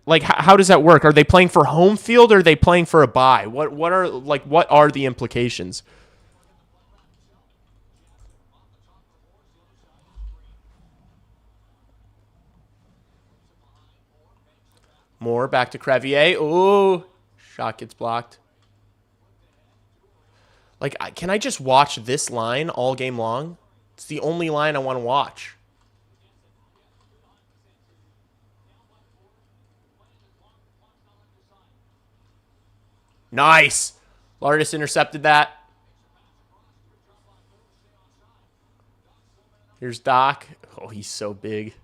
like, how does that work? Are they playing for home field or are they playing for a bye? What are the implications? More back to Crevier. Ooh, shot gets blocked. Like, can I just watch this line all game long? It's the only line I want to watch. Nice. Lardis intercepted that. Here's Doc. Oh, he's so big.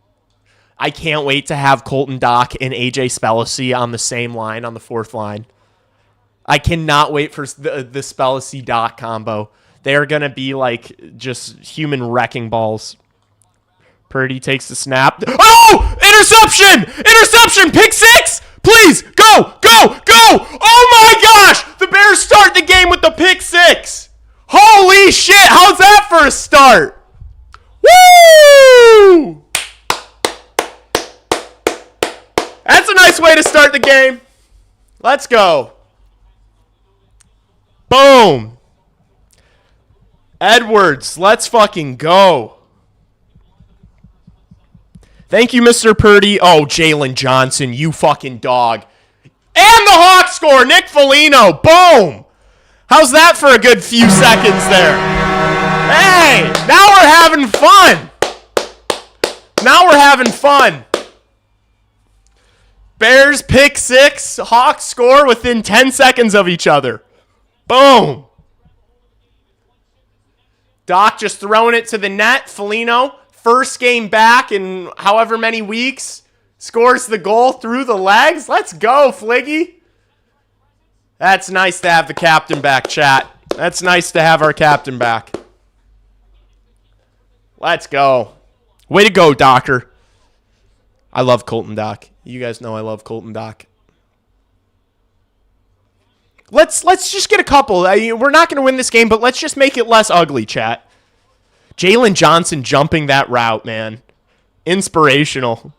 I can't wait to have Colton Doc and AJ Spellacy on the same line, on the fourth line. I cannot wait for the Spellacy Doc combo. They're going to be like just human wrecking balls. Purdy takes the snap. Oh! Interception! Interception! Pick six! Please! Go! Go! Go! Oh my gosh! The Bears start the game with the pick six! Holy shit! How's that for a start? Woo! That's a nice way to start the game. Let's go. Boom. Edwards, let's fucking go. Thank you, Mr. Purdy. Oh, Jalen Johnson, you fucking dog. And the Hawks score, Nick Foligno. Boom. How's that for a good few seconds there? Hey, now we're having fun. Now we're having fun. Bears pick six, Hawks score within 10 seconds of each other. Boom. Doc just throwing it to the net. Foligno, first game back in however many weeks, scores the goal through the legs. Let's go, Fliggy. That's nice to have the captain back, chat. That's nice to have our captain back. Let's go. Way to go, Docker. I love Colton Doc. You guys know I love Colton Doc. Let's just get a couple. We're not going to win this game, but let's just make it less ugly, chat. Jalen Johnson jumping that route, man. Inspirational.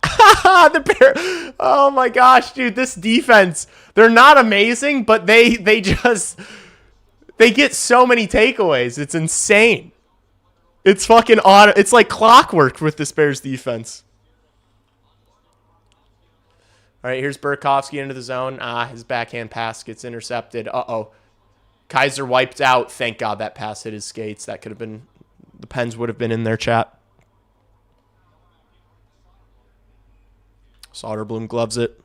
Oh my gosh, dude, this defense. They're not amazing, but they get so many takeaways. It's insane. It's fucking odd. It's like clockwork with this Bears defense. All right, here's Burakovsky into the zone. His backhand pass gets intercepted. Uh-oh. Kaiser wiped out. Thank God that pass hit his skates. That could have been... The Pens would have been in their chat. Soderblom gloves it.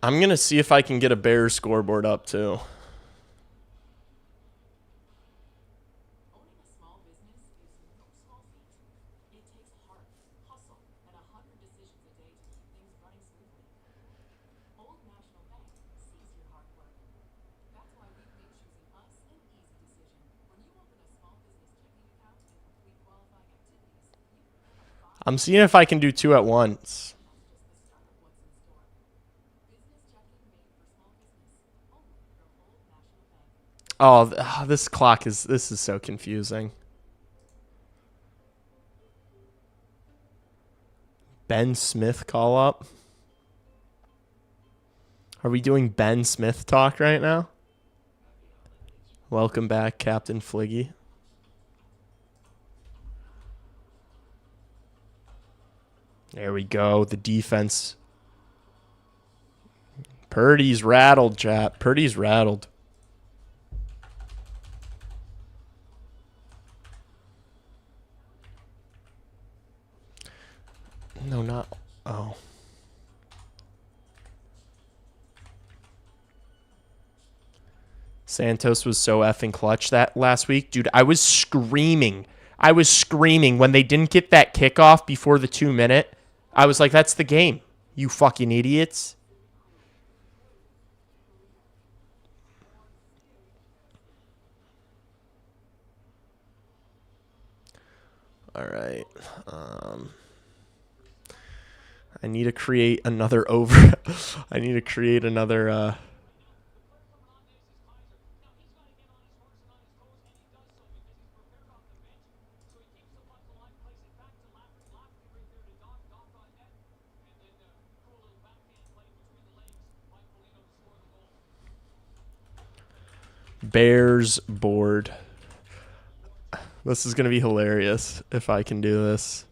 I'm going to see if I can get a Bears scoreboard up, too. I'm seeing if I can do two at once. Oh, this clock is... This is so confusing. Ben Smith call up. Are we doing Ben Smith talk right now? Welcome back, Captain Fliggy. There we go. The defense. Purdy's rattled, chat. Purdy's rattled. No, not... Oh. Santos was so effing clutch that last week. Dude, I was screaming. I was screaming when they didn't get that kickoff before the 2-minute. I was like, that's the game. You fucking idiots. All right. I need to create another over. I need to create another... Bears board. This is going to be hilarious if I can do this.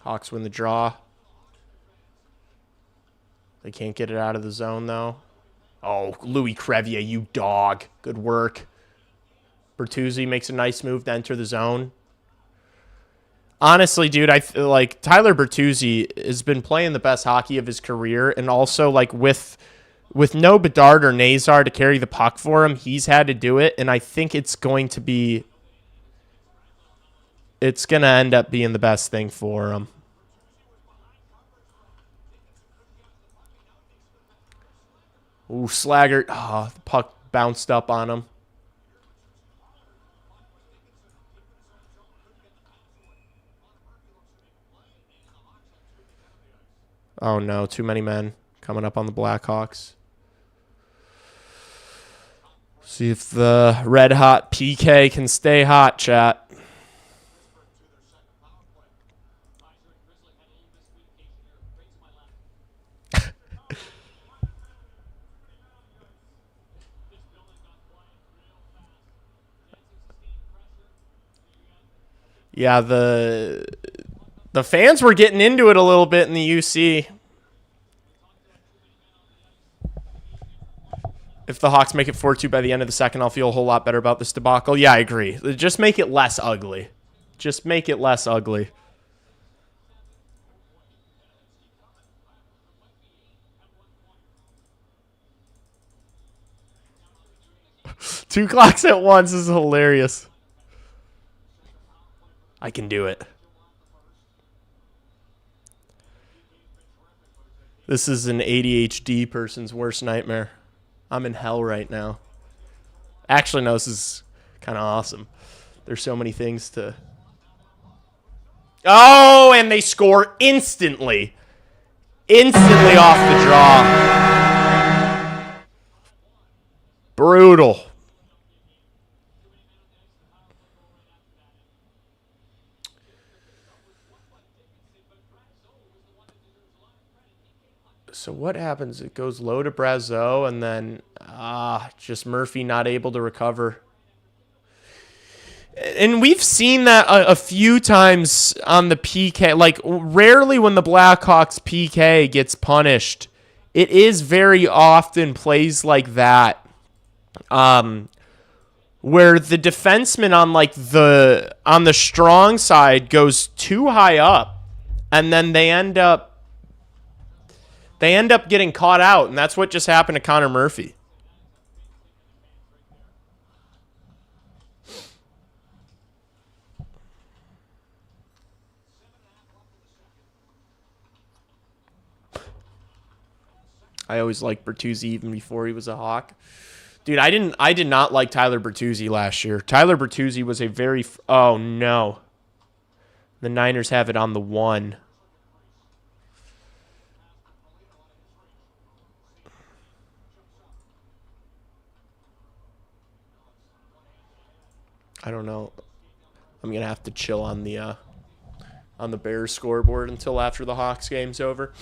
Hawks win the draw. They can't get it out of the zone, though. Oh, Louis Crevier, you dog. Good work. Bertuzzi makes a nice move to enter the zone. Honestly, dude, like Tyler Bertuzzi has been playing the best hockey of his career, and also like with no Bedard or Nazar to carry the puck for him, he's had to do it, and I think it's going to end up being the best thing for him. Ooh, Slaggert. Oh, the puck bounced up on him. Oh, no. Too many men coming up on the Blackhawks. See if the red-hot PK can stay hot, chat. Yeah, the fans were getting into it a little bit in the UC. If the Hawks make it 4-2 by the end of the second, I'll feel a whole lot better about this debacle. Yeah, I agree. Just make it less ugly. Just make it less ugly. Two clocks at once is hilarious. I can do it. This is an ADHD person's worst nightmare. I'm in hell right now. Actually, no, this is kind of awesome. There's so many things to... Oh, and they score instantly. Instantly off the draw. Brutal. what happens? It goes low to Brazeau, and then just Murphy not able to recover. And we've seen that a few times on the PK. Like, rarely when the Blackhawks PK gets punished, it is very often plays like that, where the defenseman on the strong side goes too high up, and then they end up getting caught out, and that's what just happened to Connor Murphy. I always liked Bertuzzi even before he was a Hawk. Dude, I did not like Tyler Bertuzzi last year. Tyler Bertuzzi was a very... Oh, no. The Niners have it on the 1. I don't know. I'm going to have to chill on the Bears scoreboard until after the Hawks game's over.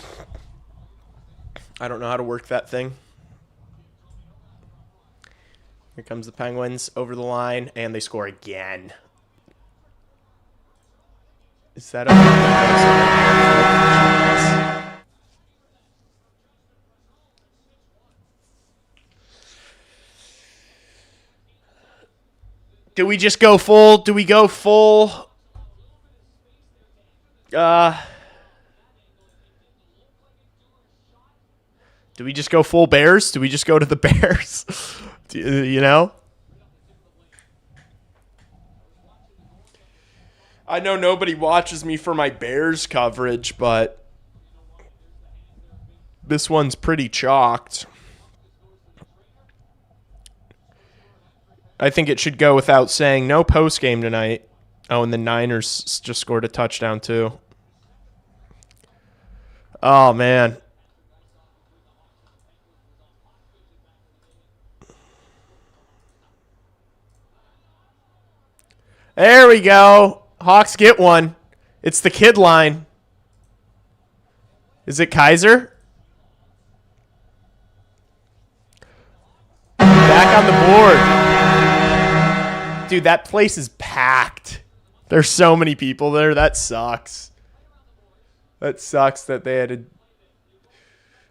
I don't know how to work that thing. Here comes the Penguins over the line, and they score again. Is that Do we just go full? Do we go full? Do we just go full Bears? Do we just go to the Bears? You know? I know nobody watches me for my Bears coverage, but this one's pretty chalked. I think it should go without saying. No post game tonight. Oh, and the Niners just scored a touchdown too. Oh, man. There we go. Hawks get one. It's the kid line. Is it Kaiser? Back on the board. Dude, that place is packed. There's so many people there. That sucks. That sucks that they had to...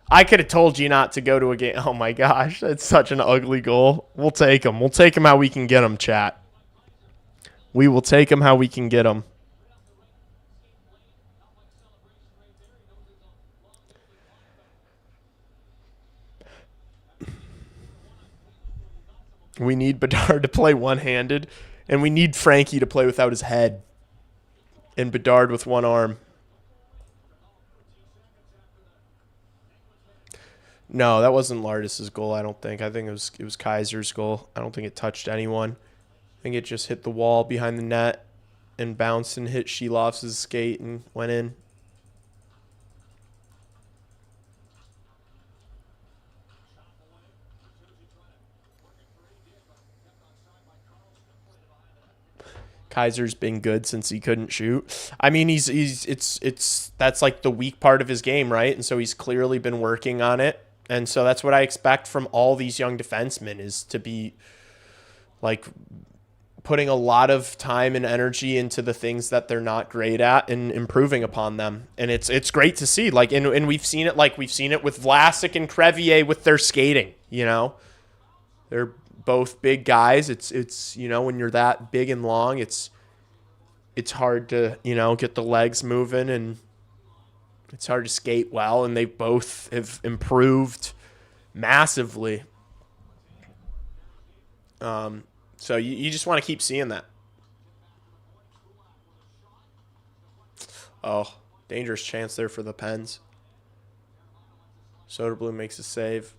I could have told you not to go to a game. Oh, my gosh. That's such an ugly goal. We'll take them. We'll take them how we can get them, chat. We will take them how we can get them. We need Bedard to play one-handed, and we need Frankie to play without his head, and Bedard with one arm. No, that wasn't Lardis's goal, I don't think. I think it was Kaiser's goal. I don't think it touched anyone. I think it just hit the wall behind the net and bounced and hit Shelov's skate and went in. Kaiser's been good since he couldn't shoot. I mean, that's like the weak part of his game, right? And so he's clearly been working on it. And so that's what I expect from all these young defensemen, is to be like putting a lot of time and energy into the things that they're not great at and improving upon them. And it's great to see. Like, and we've seen it with Vlasic and Crevier with their skating, you know. They're both big guys. It's you know, when you're that big and long, it's hard to, you know, get the legs moving, and it's hard to skate well, and they both have improved massively. So you just want to keep seeing that. Oh, dangerous chance there for the Pens. Soderblom makes a save.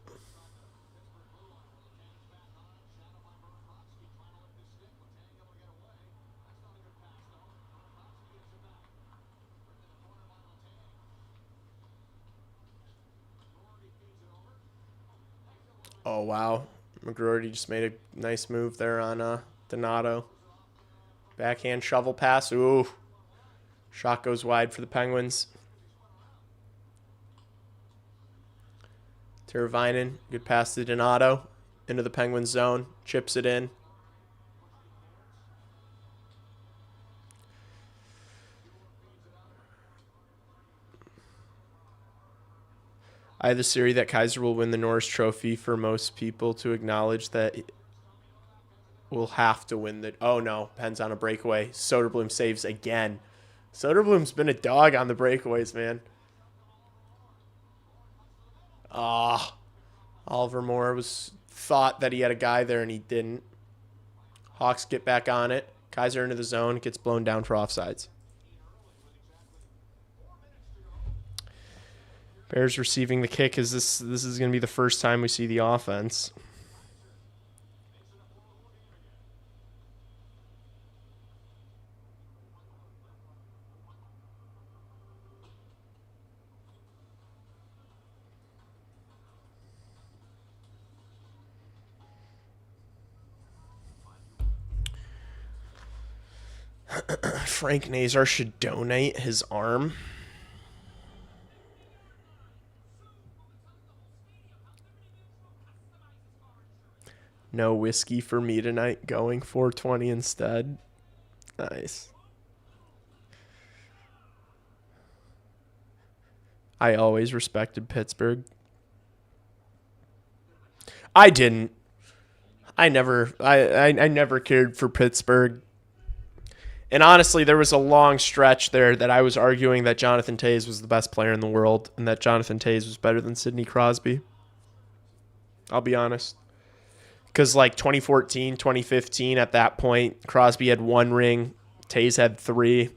Oh, wow. McGroarty just made a nice move there on Donato. Backhand shovel pass. Ooh. Shot goes wide for the Penguins. Teravainen, good pass to Donato. Into the Penguins zone. Chips it in. I have the theory that Kaiser will win the Norris Trophy for most people to acknowledge that we'll have to win the... Oh, no. Penn's on a breakaway. Soderblom saves again. Soderblom's been a dog on the breakaways, man. Oliver Moore thought that he had a guy there, and he didn't. Hawks get back on it. Kaiser into the zone. Gets blown down for offsides. Bears receiving the kick. This is going to be the first time we see the offense. Frank Nazar should donate his arm. No whiskey for me tonight. Going 420 instead. Nice. I always respected Pittsburgh. I didn't. I never cared for Pittsburgh. And honestly, there was a long stretch there that I was arguing that Jonathan Toews was the best player in the world and that Jonathan Toews was better than Sidney Crosby. I'll be honest. Because like 2014, 2015, at that point, Crosby had 1 ring. Toews had 3.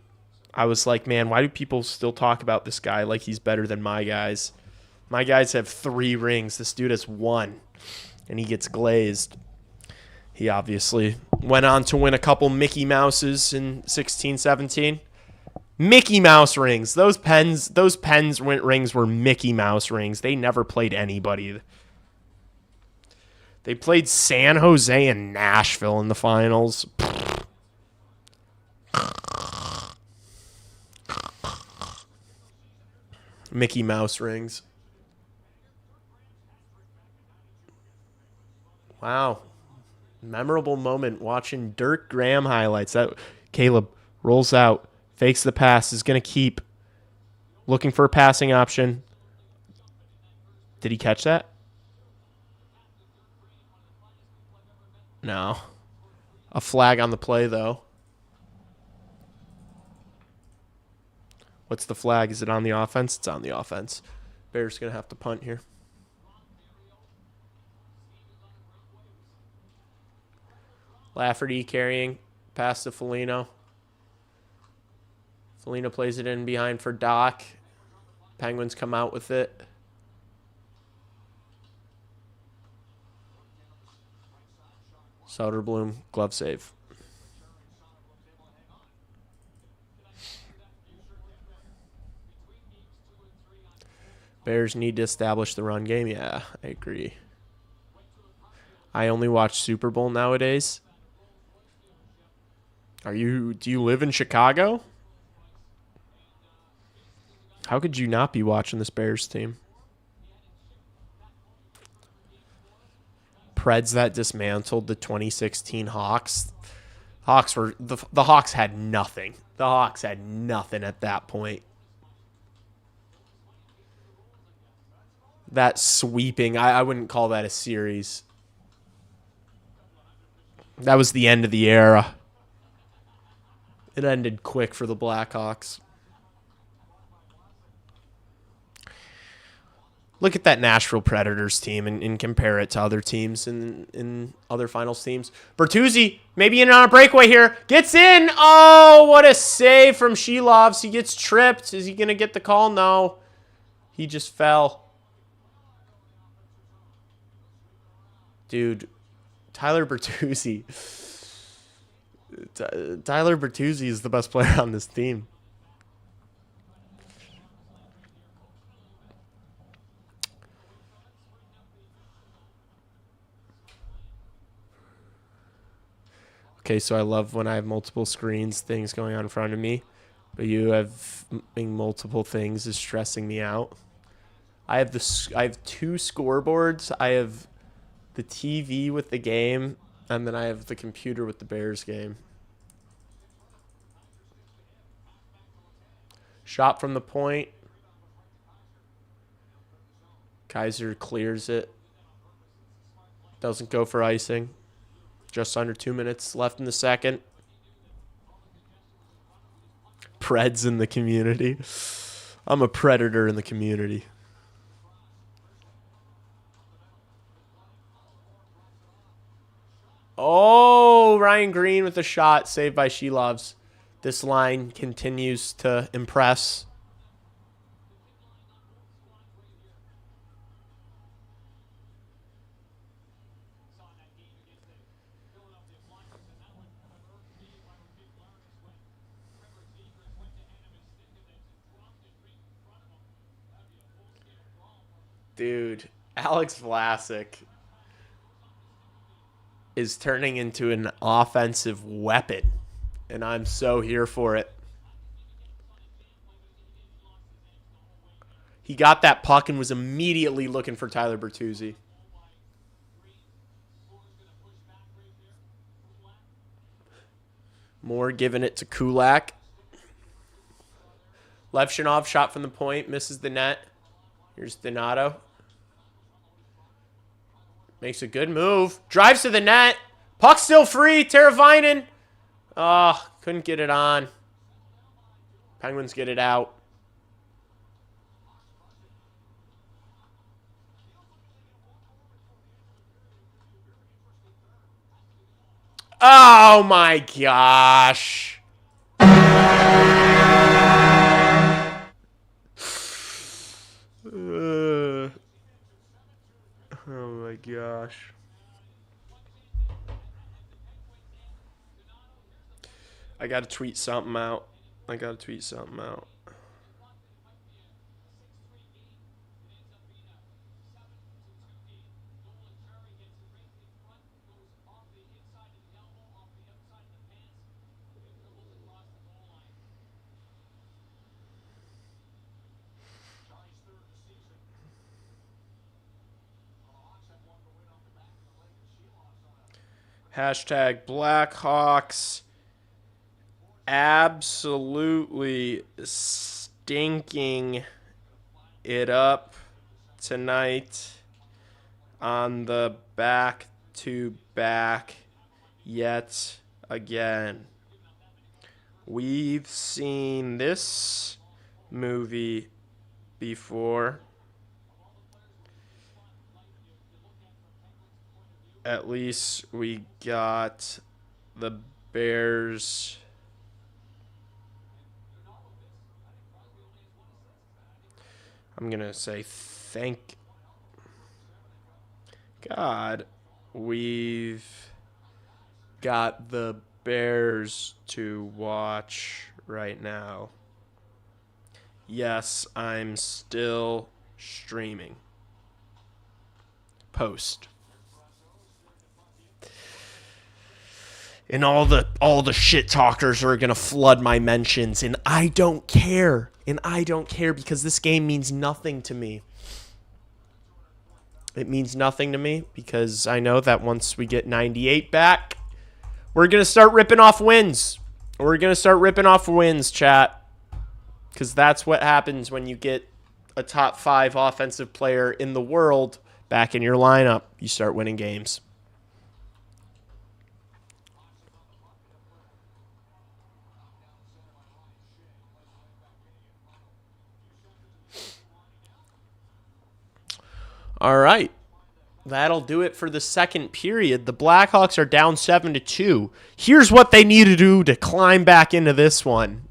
I was like, man, why do people still talk about this guy like he's better than my guys? My guys have 3 rings. This dude has 1. And he gets glazed. He obviously went on to win a couple Mickey Mouses in 16, 17. Mickey Mouse rings. Those Pens rings were Mickey Mouse rings. They never played anybody. They played San Jose and Nashville in the finals. Mickey Mouse rings. Wow. Memorable moment watching Dirk Graham highlights. That Caleb rolls out, fakes the pass, is going to keep looking for a passing option. Did he catch that? No. A flag on the play, though. What's the flag? Is it on the offense? It's on the offense. Bears going to have to punt here. Lafferty carrying, pass to Foligno. Foligno plays it in behind for Doc. Penguins come out with it. Soderblom, glove save. Bears need to establish the run game. Yeah, I agree. I only watch Super Bowl nowadays. Do you live in Chicago? How could you not be watching this Bears team? Preds that dismantled the 2016 Hawks. The Hawks had nothing. The Hawks had nothing at that point. That sweeping, I wouldn't call that a series. That was the end of the era. It ended quick for the Blackhawks. Look at that Nashville Predators team and compare it to other teams in other finals teams. Bertuzzi, maybe in on a breakaway here. Gets in. Oh, what a save from Shelovs. He gets tripped. Is he going to get the call? No. He just fell. Dude, Tyler Bertuzzi is the best player on this team. Okay, so I love when I have multiple screens, things going on in front of me, but you have multiple things is stressing me out. I have two scoreboards. I have the TV with the game, and then I have the computer with the Bears game. Shot from the point. Kaiser clears it. Doesn't go for icing. Just under 2 minutes left in the second. Preds in the community. I'm a predator in the community. Oh, Ryan Green with a shot saved by Shilovs. This line continues to impress. Dude, Alex Vlasic is turning into an offensive weapon, and I'm so here for it. He got that puck and was immediately looking for Tyler Bertuzzi. Moore giving it to Kulak. Levshinov shot from the point, misses the net. Here's Donato. Makes a good move. Drives to the net. Puck still free. Teravainen. Oh, couldn't get it on. Penguins get it out. Oh my gosh. Oh my gosh. I gotta tweet something out. Hashtag Blackhawks absolutely stinking it up tonight on the back-to-back yet again. We've seen this movie before. At least we got the Bears. I'm going to say thank God we've got the Bears to watch right now. Yes, I'm still streaming. Post. And all the shit talkers are going to flood my mentions, and I don't care. Because this game means nothing to me. It means nothing to me because I know that once we get 98 back, we're going to start ripping off wins. Chat. Because that's what happens when you get a top 5 offensive player in the world back in your lineup. You start winning games. All right. That'll do it for the second period. The Blackhawks are down 7-2. Here's what they need to do to climb back into this one.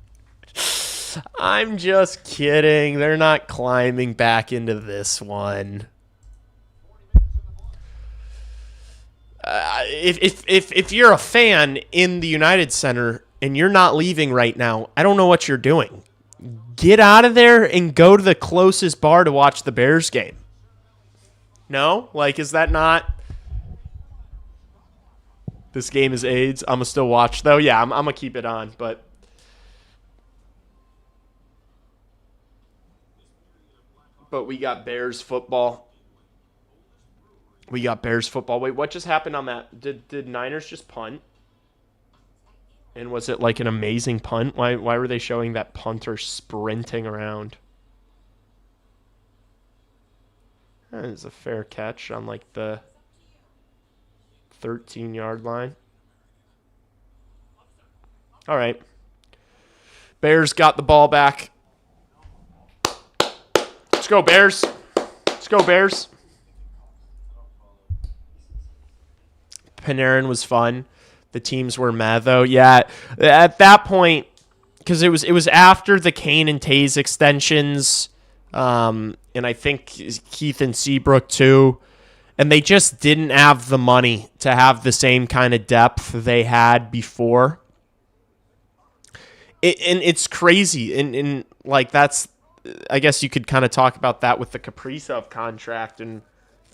I'm just kidding. They're not climbing back into this one. If you're a fan in the United Center and you're not leaving right now, I don't know what you're doing. Get out of there and go to the closest bar to watch the Bears game. No? Like, is that not... This game is AIDS. I'm going to still watch, though. Yeah, I'm going to keep it on, but... but we got Bears football. Wait, what just happened on that? Did Niners just punt? And was it like an amazing punt? Why were they showing that punter sprinting around? That is a fair catch on like the 13-yard line. All right. Bears got the ball back. Let's go, Bears. Let's go, Bears. Panarin was fun. The teams were mad, though. Yeah, at that point, because it was after the Kane and Taze extensions, and I think Keith and Seabrook, too. And they just didn't have the money to have the same kind of depth they had before. And it's crazy. And like, that's, I guess you could kind of talk about that with the Kaprizov contract. And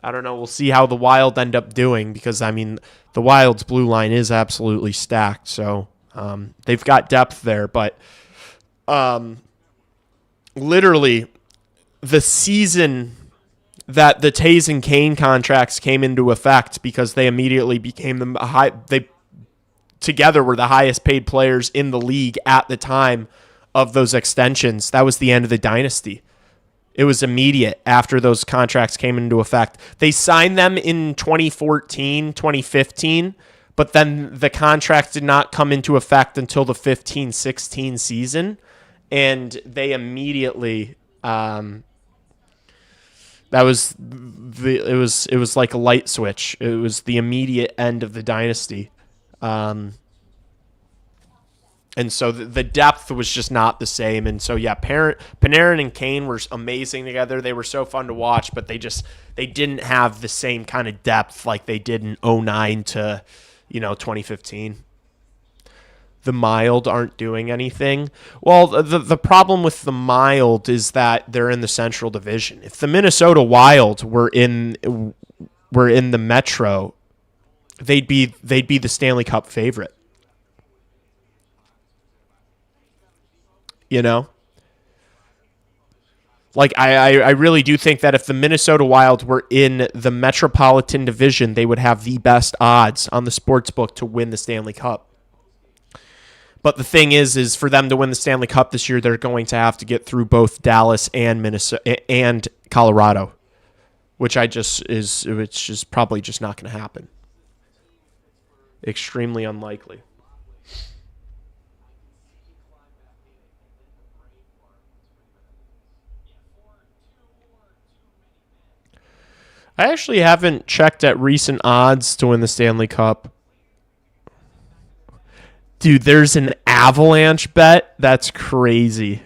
I don't know, we'll see how the Wild end up doing, because, I mean, the Wild's blue line is absolutely stacked. So they've got depth there. But literally, the season that the Taze and Kane contracts came into effect, because they immediately became they together were the highest paid players in the league at the time of those extensions. That was the end of the dynasty. It was immediate after those contracts came into effect. They signed them in 2014, 2015, but then the contract did not come into effect until the 15-16 season, and they immediately it was like a light switch. It was the immediate end of the dynasty. And so the depth was just not the same. And so, yeah, Panarin and Kane were amazing together. They were so fun to watch, but they didn't have the same kind of depth like they did in 2009 to 2015. The Mild aren't doing anything. Well, the problem with the Mild is that they're in the Central Division. If the Minnesota Wild were in the Metro, they'd be the Stanley Cup favorite. Like, I really do think that if the Minnesota Wild were in the Metropolitan Division, they would have the best odds on the sportsbook to win the Stanley Cup. But the thing is for them to win the Stanley Cup this year, they're going to have to get through both Dallas and Minnesota and Colorado, which is probably just not going to happen. Extremely unlikely. I actually haven't checked at recent odds to win the Stanley Cup. Dude, there's an Avalanche bet. That's crazy.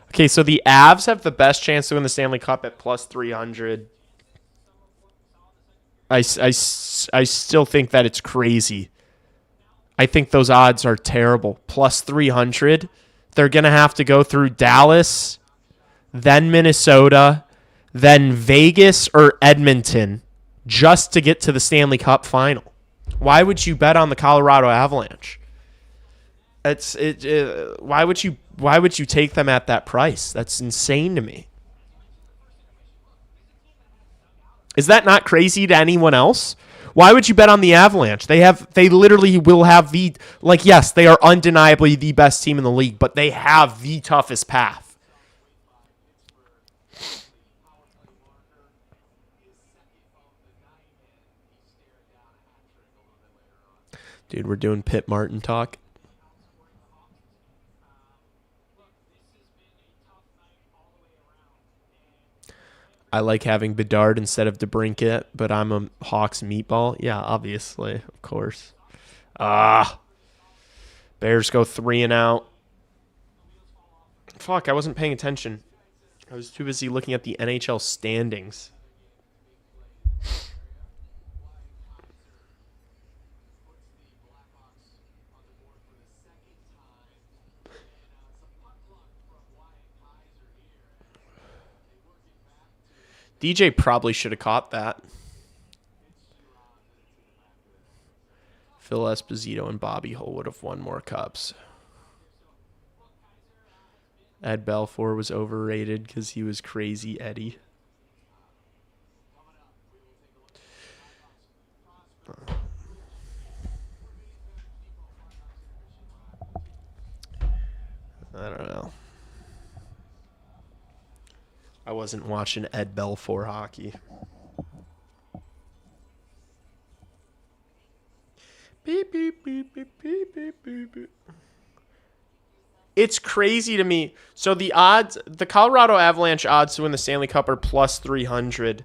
Okay, so the Avs have the best chance to win the Stanley Cup at plus 300. I still think that it's crazy. I think those odds are terrible. Plus 300. They're going to have to go through Dallas, then Minnesota, then Vegas or Edmonton just to get to the Stanley Cup final. Why would you bet on the Colorado Avalanche? Why would you take them at that price? That's insane to me. Is that not crazy to anyone else? Why would you bet on the Avalanche? They literally will have yes, they are undeniably the best team in the league, but they have the toughest path. Dude, we're doing Pitt Martin talk. I like having Bedard instead of DeBrincat, but I'm a Hawks meatball. Yeah, obviously, of course. Bears go 3-and-out. Fuck, I wasn't paying attention. I was too busy looking at the NHL standings. DJ probably should have caught that. Phil Esposito and Bobby Hull would have won more cups. Ed Belfour was overrated because he was crazy Eddie. I don't know. I wasn't watching Ed Belfour hockey. Beep, beep, beep, beep, beep, beep, beep, beep. It's crazy to me. So the odds, the Colorado Avalanche odds to win the Stanley Cup are plus 300.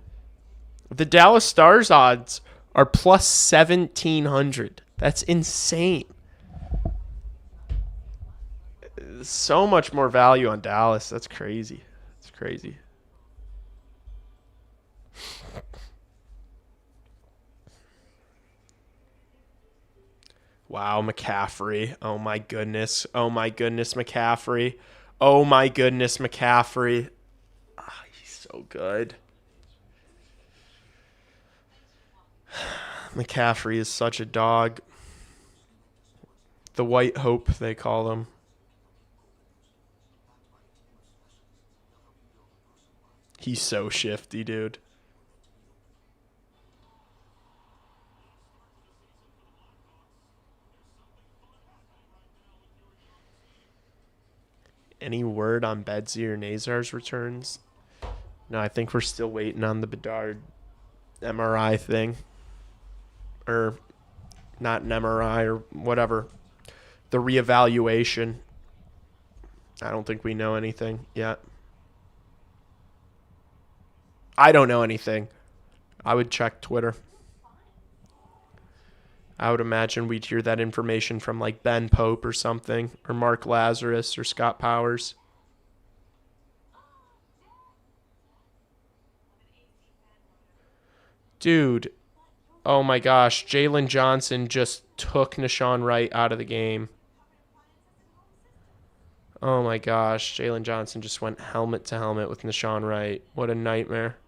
The Dallas Stars odds are plus 1,700. That's insane. So much more value on Dallas. That's crazy. It's crazy. Wow, McCaffrey. Oh my goodness. Oh my goodness, McCaffrey. Oh my goodness, McCaffrey. Oh, he's so good. McCaffrey is such a dog. The White Hope, they call him. He's so shifty, dude. Any word on Bedsy or Nazar's returns? No, I think we're still waiting on the Bedard MRI thing. Or not an MRI or whatever. The reevaluation. I don't think we know anything yet. I don't know anything. I would check Twitter. I would imagine we'd hear that information from like Ben Pope or something, or Mark Lazarus or Scott Powers. Dude, oh my gosh, Jalen Johnson just took Nishawn Wright out of the game. Oh my gosh, Jalen Johnson just went helmet to helmet with Nishawn Wright. What a nightmare.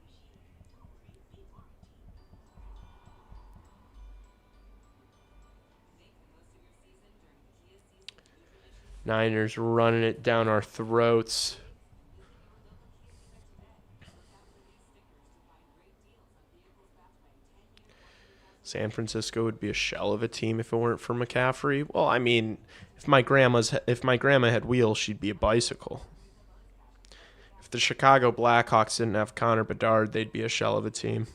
Niners running it down our throats. San Francisco would be a shell of a team if it weren't for McCaffrey. Well, I mean, if my grandma had wheels, she'd be a bicycle. If the Chicago Blackhawks didn't have Connor Bedard, they'd be a shell of a team.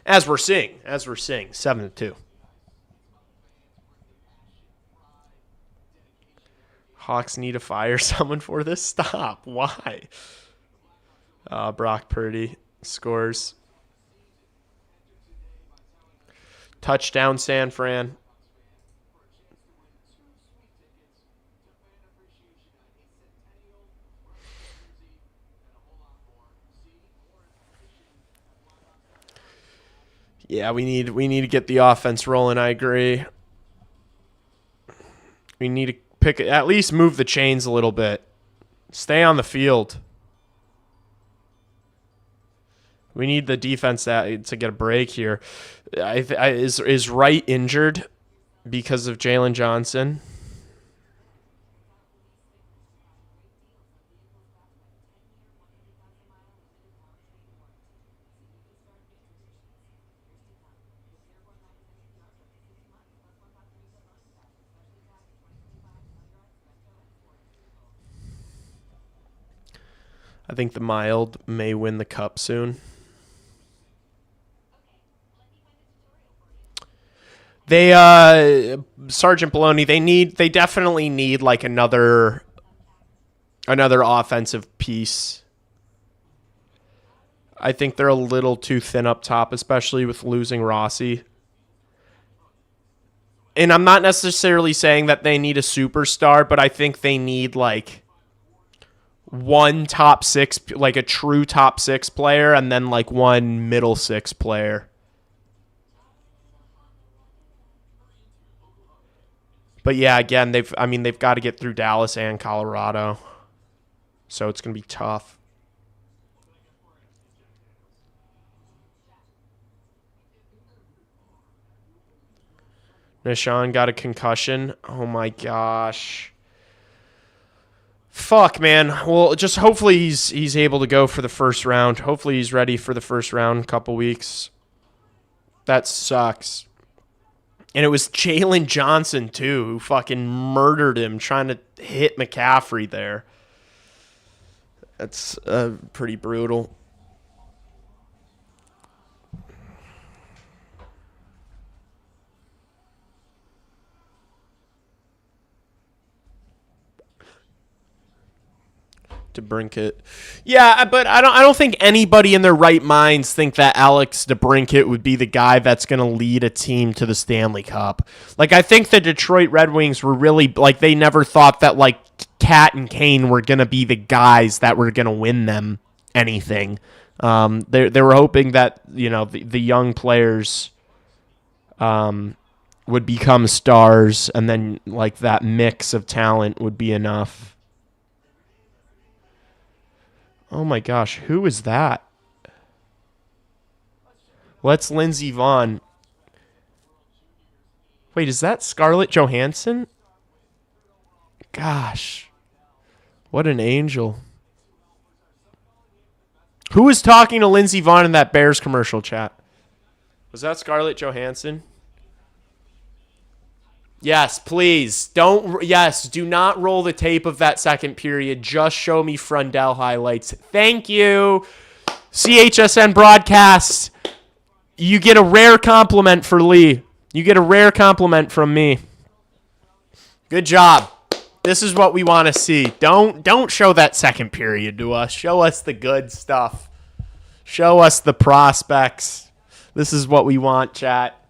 As we're seeing, 7-2. Hawks need to fire someone for this. Stop. Why? Brock Purdy scores. Touchdown, San Fran. Yeah, we need to get the offense rolling. I agree. We need to at least move the chains a little bit. Stay on the field. We need the defense to get a break here. Is Wright injured because of Jalen Johnson? I think the Mild may win the cup soon. They Sergeant Baloney, they definitely need like another offensive piece. I think they're a little too thin up top, especially with losing Rossi. And I'm not necessarily saying that they need a superstar, but I think they need like one top six, like a true top six player, and then like one middle six player. But yeah, again, they've got to get through Dallas and Colorado. So it's going to be tough. Nishawn got a concussion. Oh my gosh. Fuck, man. Well, just hopefully he's able to go for the first round. Hopefully he's ready for the first round. Couple weeks. That sucks. And it was Jalen Johnson too, who fucking murdered him trying to hit McCaffrey there. That's pretty brutal. DeBrincat. Yeah, but I don't think anybody in their right minds think that Alex DeBrincat would be the guy that's going to lead a team to the Stanley Cup. Like, I think the Detroit Red Wings were really, like, they never thought that, like, Cat and Kane were going to be the guys that were going to win them anything. They were hoping that, you know, the young players would become stars, and then, like, that mix of talent would be enough. Oh my gosh, who is that? Let's Lindsey Vonn. Wait, is that Scarlett Johansson? Gosh. What an angel. Who was talking to Lindsey Vonn in that Bears commercial chat? Was that Scarlett Johansson? Yes, please. Do not roll the tape of that second period. Just show me Frundell highlights. Thank you. CHSN broadcast. You get a rare compliment for Lee. You get a rare compliment from me. Good job. This is what we want to see. Don't show that second period to us. Show us the good stuff. Show us the prospects. This is what we want, chat.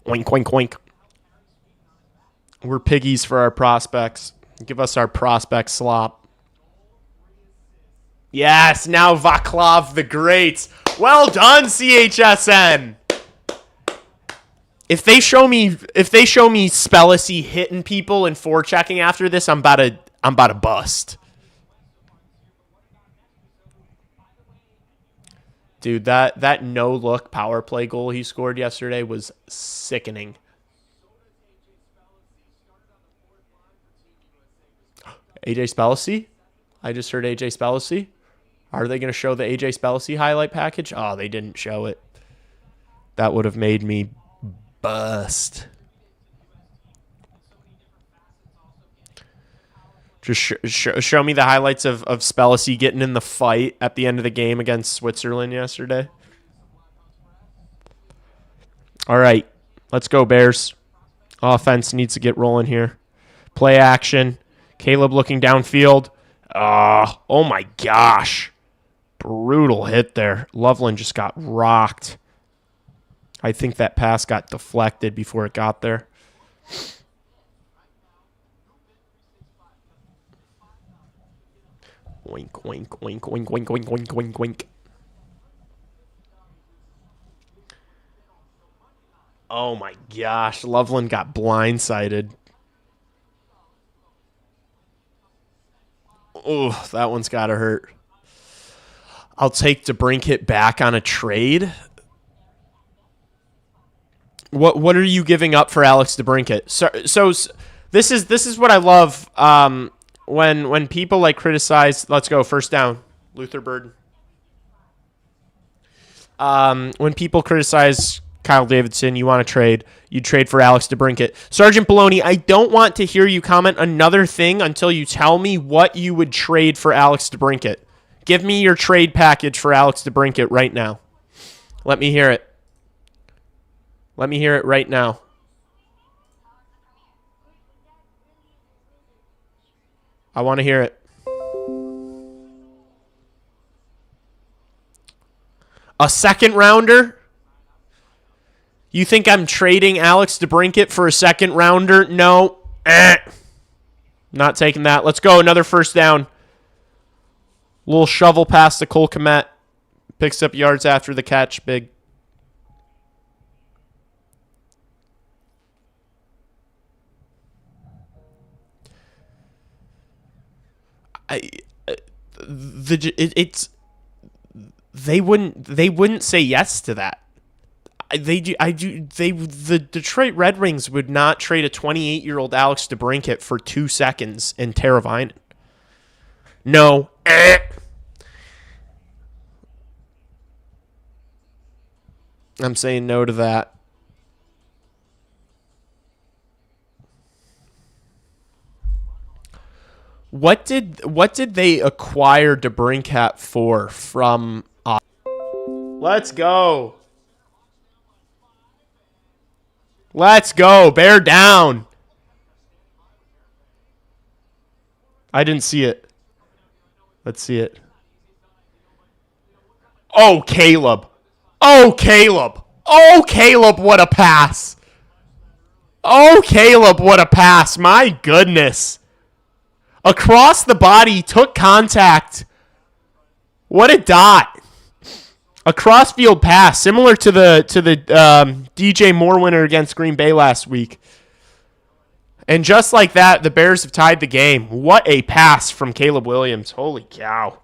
Oink, oink, oink. We're piggies for our prospects. Give us our prospect slop. Yes, now Vaclav the Great. Well done, CHSN. If they show me Spellacy hitting people and forechecking after this, I'm about to bust. Dude, that no-look power play goal he scored yesterday was sickening. AJ Spellacy? I just heard AJ Spellacy. Are they going to show the AJ Spellacy highlight package? Oh, they didn't show it. That would have made me bust. Just show me the highlights of Spellacy getting in the fight at the end of the game against Switzerland yesterday. All right, let's go, Bears. Offense needs to get rolling here. Play action. Caleb looking downfield. Oh my gosh. Brutal hit there. Loveland just got rocked. I think that pass got deflected before it got there. Oink, oink, oink, oink, oink, oink, oink, oink, oink. Oh my gosh. Loveland got blindsided. Oh, that one's got to hurt. I'll take DeBrincat back on a trade. What are you giving up for Alex DeBrincat? So this is what I love when people like criticize. Let's go first down, Luther Burden. When people criticize Kyle Davidson, you want to trade. You trade for Alex DeBrincat. Sergeant Baloney, I don't want to hear you comment another thing until you tell me what you would trade for Alex DeBrincat. Give me your trade package for Alex DeBrincat right now. Let me hear it. Let me hear it right now. I want to hear it. A second rounder? You think I'm trading Alex DeBrincat for a second rounder? No. Not taking that. Let's go. Another first down. Little shovel pass to Cole Kmet. Picks up yards after the catch. Big. They wouldn't say yes to that. The Detroit Red Wings would not trade a 28-year-old Alex DeBrincat for 2 seconds in Teravainen. No. I'm saying no to that. What did they acquire DeBrincat for from? Let's go. Let's go. Bear down. I didn't see it. Let's see it. Oh, Caleb. Oh, Caleb. Oh, Caleb, what a pass. Oh, Caleb, what a pass. My goodness. Across the body, took contact. What a dot. A crossfield pass, similar to the DJ Moore winner against Green Bay last week. And just like that, the Bears have tied the game. What a pass from Caleb Williams. Holy cow.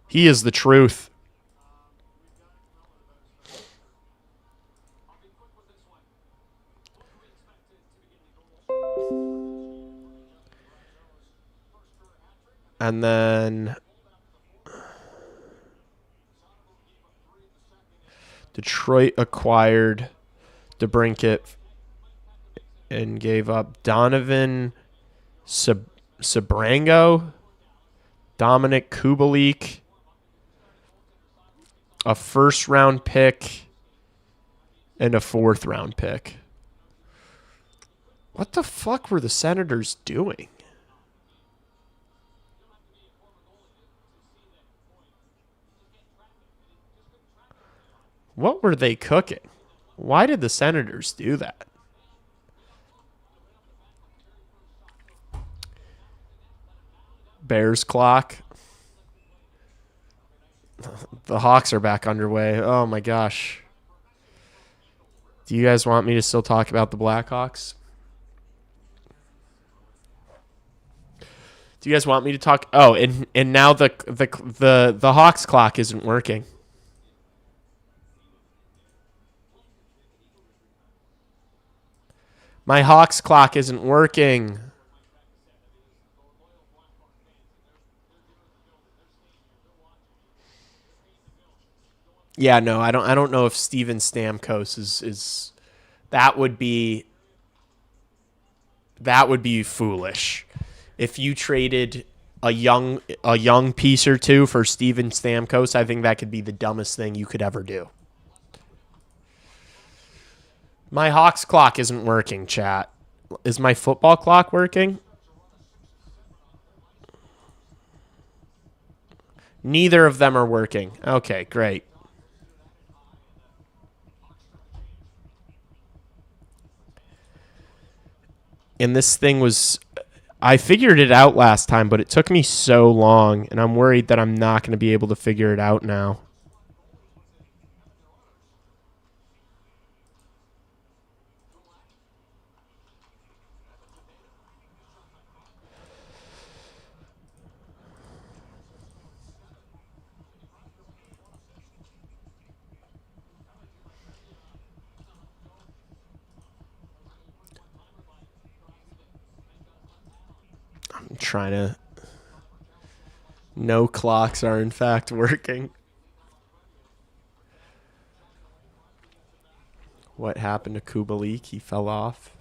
He is the truth. And then Detroit acquired DeBrincat and gave up Donovan Sabrango, Dominic Kubalik, a first-round pick, and a fourth-round pick. What the fuck were the Senators doing? What were they cooking? Why did the Senators do that? Bears clock. The Hawks are back underway. Oh my gosh. Do you guys want me to still talk about the Blackhawks? Do you guys want me to talk? Oh, and now the Hawks clock isn't working. My Hawks clock isn't working. Yeah, no, I don't know if Steven Stamkos is that would be foolish. If you traded a young piece or two for Steven Stamkos, I think that could be the dumbest thing you could ever do. My Hawks clock isn't working, chat. Is my football clock working? Neither of them are working. Okay, great. And this thing was... I figured it out last time, but it took me so long, and I'm worried that I'm not going to be able to figure it out now. I'm trying to... No clocks are in fact working. What happened to Kubalik? He fell off.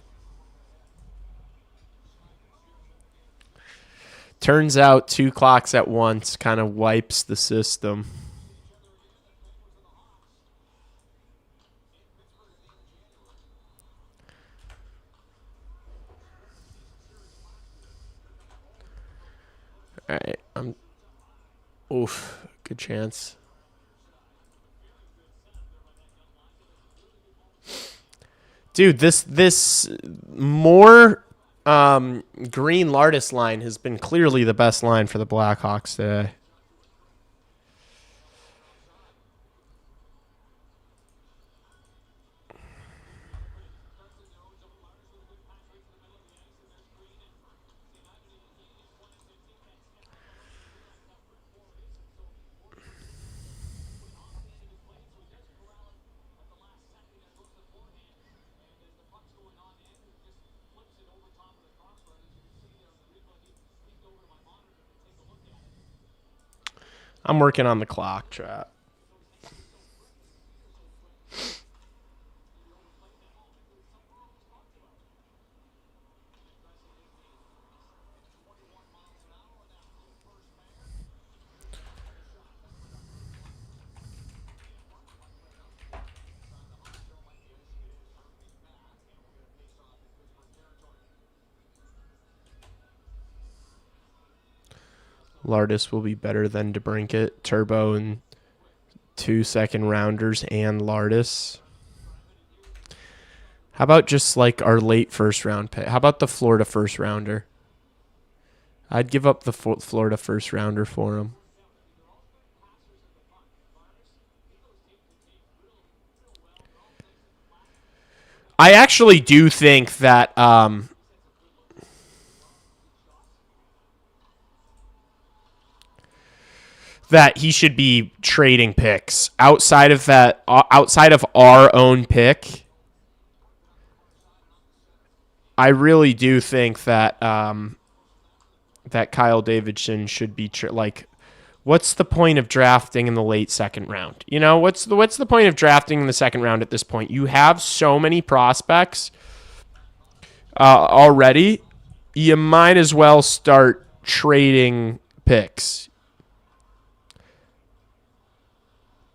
Turns out 2 clocks at once kind of wipes the system. All right, oof, good chance. Dude, this more Green Lardis line has been clearly the best line for the Blackhawks today. I'm working on the clock, chat. Lardis will be better than DeBrincat, Turbo, and 2 second-rounders and Lardis. How about just like our late first-round pick? How about the Florida first-rounder? I'd give up the Florida first-rounder for him. I actually do think that that he should be trading picks outside of that, outside of our own pick. I really do think that that Kyle Davidson should be like, what's the point of drafting in the late second round? You know, what's the point of drafting in the second round at this point? You have so many prospects already. You might as well start trading picks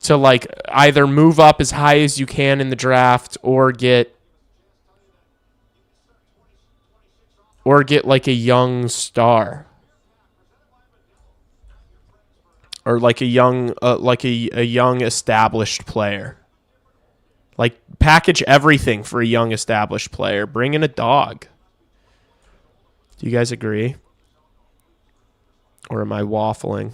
to like either move up as high as you can in the draft or get like a young star or like a young young established player. Like package everything for a young established player. Bring in a dog. Do you guys agree? Or am I waffling?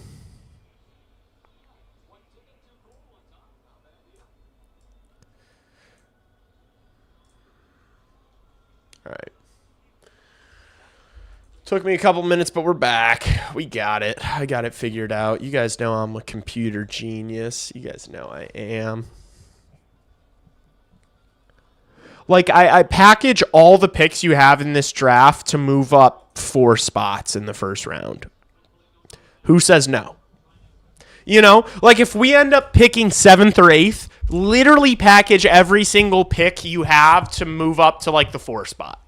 All right. Took me a couple minutes, but we're back. We got it. I got it figured out. You guys know I'm a computer genius. You guys know I am. Like, I package all the picks you have in this draft to move up 4 spots in the first round. Who says no? You know, like if we end up picking 7th or 8th, literally package every single pick you have to move up to like the 4 spot.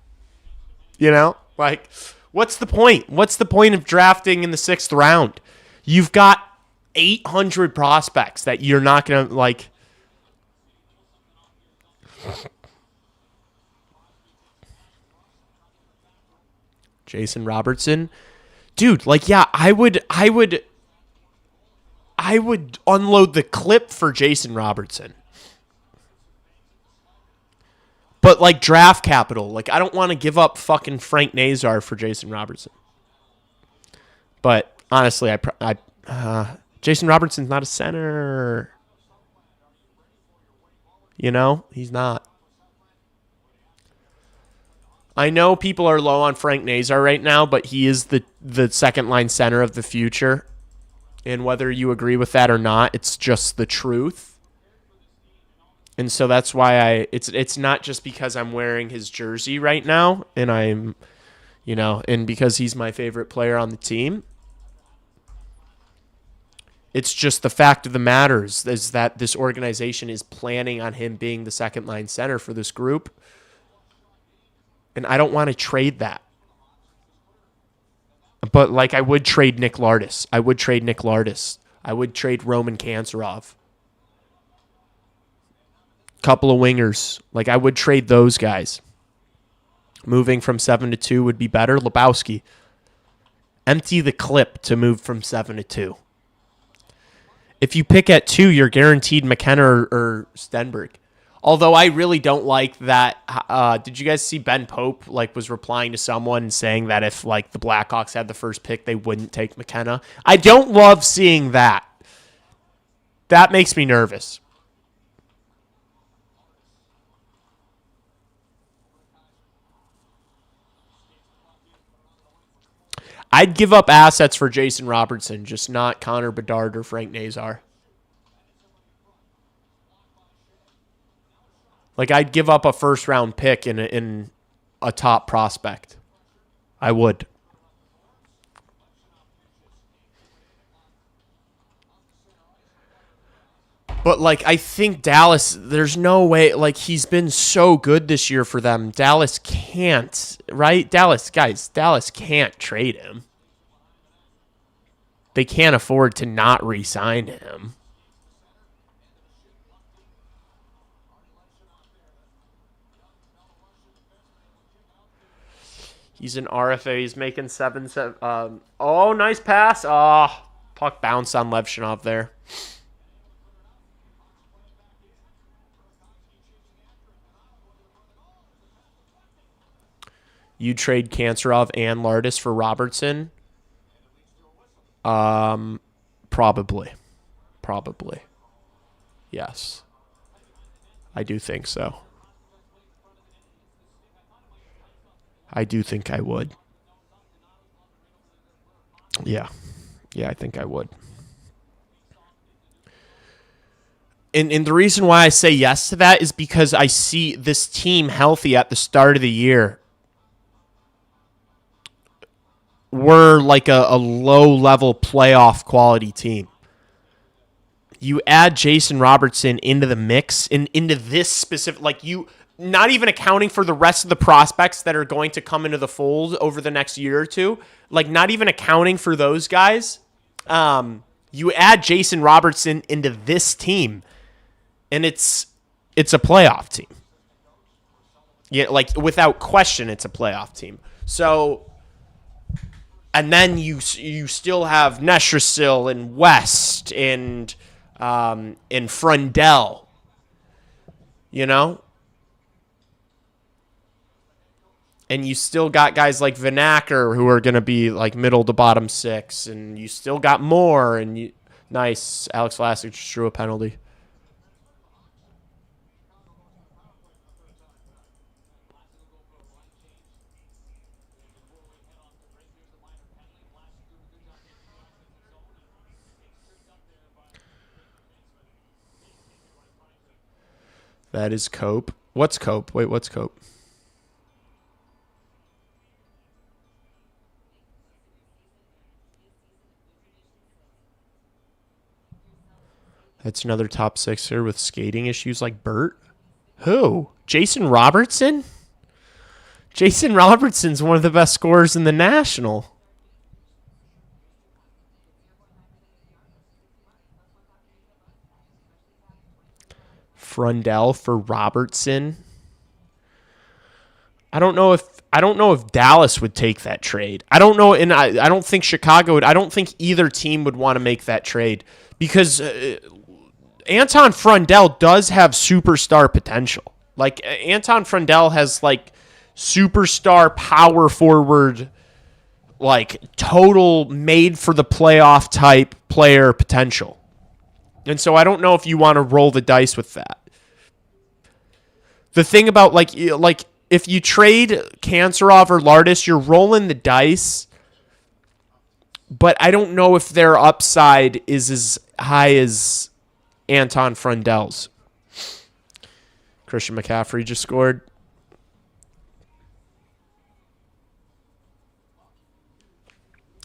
You know, like what's the point? What's the point of drafting in the 6th round? You've got 800 prospects that you're not going to like. Jason Robertson. Dude, like, yeah, I would unload the clip for Jason Robertson. But, like, draft capital. Like, I don't want to give up fucking Frank Nazar for Jason Robertson. But, honestly, Jason Robertson's not a center. You know? He's not. I know people are low on Frank Nazar right now, but he is the second-line center of the future. And whether you agree with that or not, it's just the truth. And so that's why it's not just because I'm wearing his jersey right now and I'm, you know, and because he's my favorite player on the team. It's just the fact of the matter is that this organization is planning on him being the second-line center for this group. And I don't want to trade that. But, like, I would trade Nick Lardis. I would trade Roman Kanserov. Couple of wingers. Like, I would trade those guys. Moving from 7 to 2 would be better. Lebowski. Empty the clip to move from 7 to 2. If you pick at 2, you're guaranteed McKenna or Stenberg. Although I really don't like that. Did you guys see Ben Pope was replying to someone saying that if like the Blackhawks had the first pick, they wouldn't take McKenna? I don't love seeing that. That makes me nervous. I'd give up assets for Jason Robertson, just not Connor Bedard or Frank Nazar. Like, I'd give up a first-round pick in a top prospect. I would. But, like, I think Dallas, there's no way, like, he's been so good this year for them. Dallas can't, right? Dallas can't trade him. They can't afford to not re-sign him. He's an RFA. He's making 7-7. Oh, nice pass. Oh, puck bounced on Levshinov there. You trade Kanserov and Lardis for Robertson? Probably. Yes. I do think so. I do think I would. Yeah. Yeah, I think I would. And the reason why I say yes to that is because I see this team healthy at the start of the year. We're like a low-level playoff quality team. You add Jason Robertson into the mix, and into this specific, like you, not even accounting for the rest of the prospects that are going to come into the fold over the next year or two, like not even accounting for those guys, you add Jason Robertson into this team, and it's a playoff team. Yeah, like without question, it's a playoff team. So. And then you still have Neshersil and West and Frundell, you know? And you still got guys like Vanacker who are going to be like middle to bottom six. And you still got more. And nice. Alex Vlasic just drew a penalty. That is Cope. What's Cope? Wait, what's Cope? That's another top sixer with skating issues like Bert. Who? Jason Robertson? Jason Robertson's one of the best scorers in the National. Frundell for Robertson. I don't know if Dallas would take that trade. I don't know, and I don't think Chicago would. I don't think either team would want to make that trade because Anton Frundell does have superstar potential. Like Anton Frundell has like superstar power forward, like total made for the playoff type player potential. And so I don't know if you want to roll the dice with that. The thing about like if you trade Kanserov or Lardis, you're rolling the dice. But I don't know if their upside is as high as Anton Frundell's. Christian McCaffrey just scored.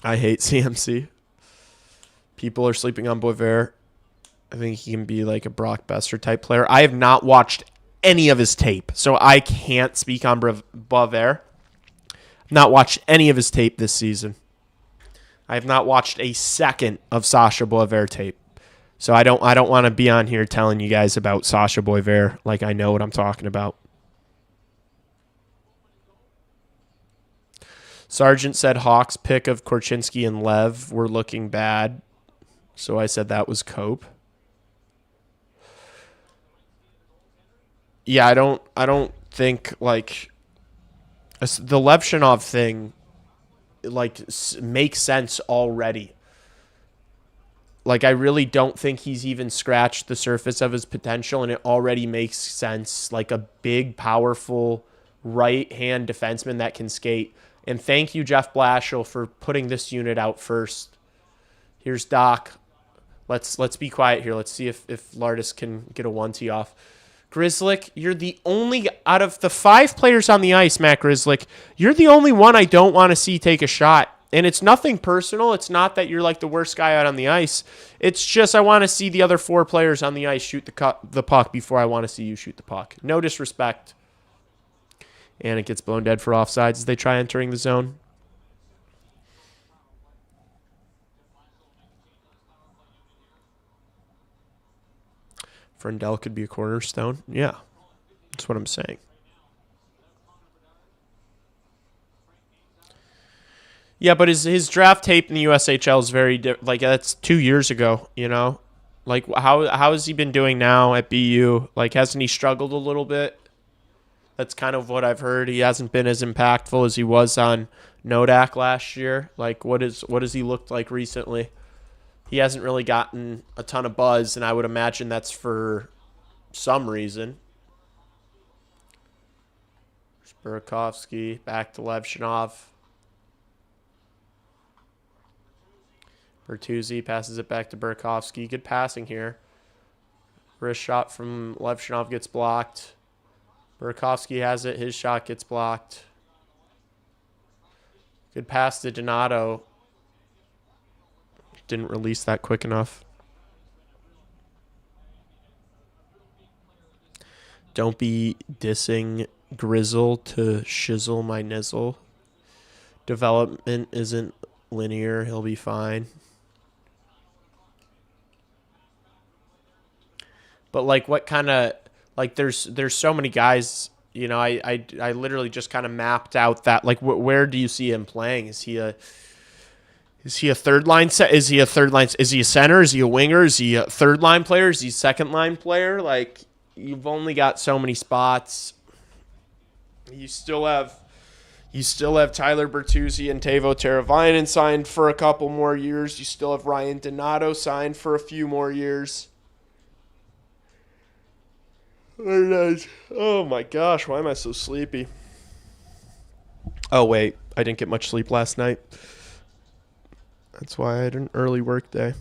I hate CMC. People are sleeping on Boisvert. I think he can be like a Brock Besser type player. I have not watched any of his tape, so I can't speak on Boisvert. Not watched any of his tape this season. I have not watched a second of Sasha Boisvert tape. So I don't want to be on here telling you guys about Sasha Boisvert like I know what I'm talking about. Sargent said Hawks' pick of Korchinski and Lev were looking bad. So I said that was Cope. Yeah, I don't think like the Levshinov thing like makes sense already. Like I really don't think he's even scratched the surface of his potential, and it already makes sense. Like a big, powerful right-hand defenseman that can skate. And thank you, Jeff Blashill, for putting this unit out first. Here's Doc. Let's be quiet here. Let's see if Lardis can get a 1-tee off. Grizzlick, you're the only, out of the 5 players on the ice, Matt Grizzlick, you're the only one I don't want to see take a shot And it's nothing personal. It's not that you're like the worst guy out on the ice. It's just I want to see the other 4 players on the ice shoot the puck before I want to see you shoot the puck. No disrespect. And it gets blown dead for offsides as they try entering the zone. Frendell could be a cornerstone. Yeah, that's what I'm saying. Yeah, but his draft tape in the USHL is very like that's 2 years ago. You know, like how has he been doing now at BU? Like hasn't he struggled a little bit? That's kind of what I've heard. He hasn't been as impactful as he was on Nodak last year. Like what has he looked like recently? He hasn't really gotten a ton of buzz, and I would imagine that's for some reason. Burakovsky back to Levshinov. Bertuzzi passes it back to Burakovsky. Good passing here. Wrist shot from Levshinov gets blocked. Burakovsky has it. His shot gets blocked. Good pass to Donato. Didn't release that quick enough. Don't be dissing Grizzle to shizzle my nizzle. Development isn't linear. He'll be fine. But like what kind of like there's so many guys, you know, I literally just kind of mapped out that like where do you see him playing? Is he a third line set? Is he a third line? Is he a center? Is he a winger? Is he a third line player? Is he a second line player? Like you've only got so many spots. You still have Tyler Bertuzzi and Teuvo Teravainen signed for a couple more years. You still have Ryan Donato signed for a few more years. Oh my gosh, why am I so sleepy? Oh wait, I didn't get much sleep last night. That's why I had an early work day.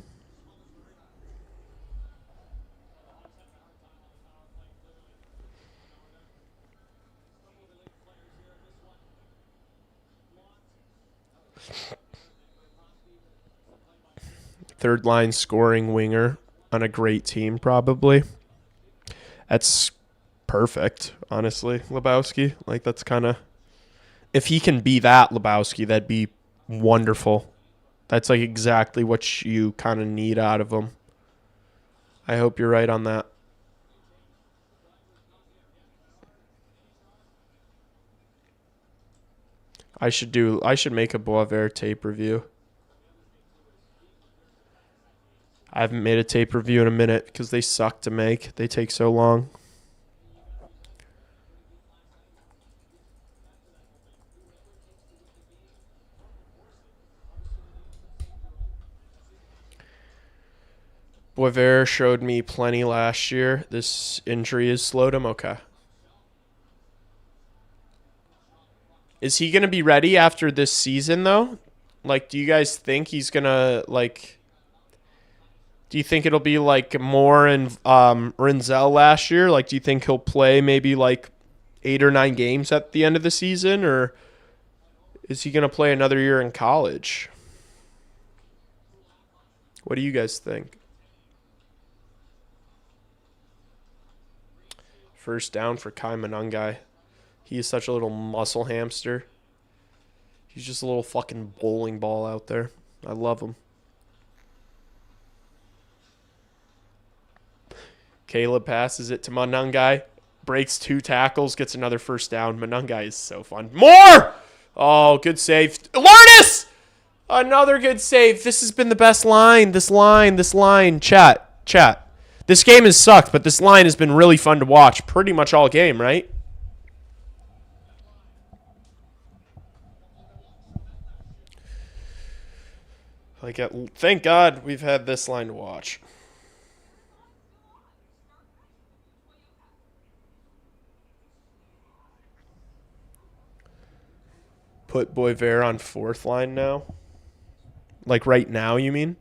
Third line scoring winger on a great team, probably. That's perfect, honestly, Lebowski. Like, that's kind of... If he can be that, Lebowski, that'd be wonderful. That's, like, exactly what you kind of need out of him. I hope you're right on that. I should make a Boisvert tape review. I haven't made a tape review in a minute because they suck to make. They take so long. Boisvert showed me plenty last year. This injury has slowed him. Okay. Is he going to be ready after this season, though? Like, do you guys think he's going to, like... Do you think it'll be like Moore and Rinzel last year? Like, do you think he'll play maybe like 8 or 9 games at the end of the season? Or is he going to play another year in college? What do you guys think? First down for Kai Manungai. He is such a little muscle hamster. He's just a little fucking bowling ball out there. I love him. Caleb passes it to Manungai. Breaks 2 tackles. Gets another first down. Manungai is so fun. More! Oh, good save. Lourdes! Another good save. This has been the best line. This line. Chat. This game has sucked, but this line has been really fun to watch pretty much all game, right? Like, thank God we've had this line to watch. Put Boisvert on 4th line now? Like right now, you mean?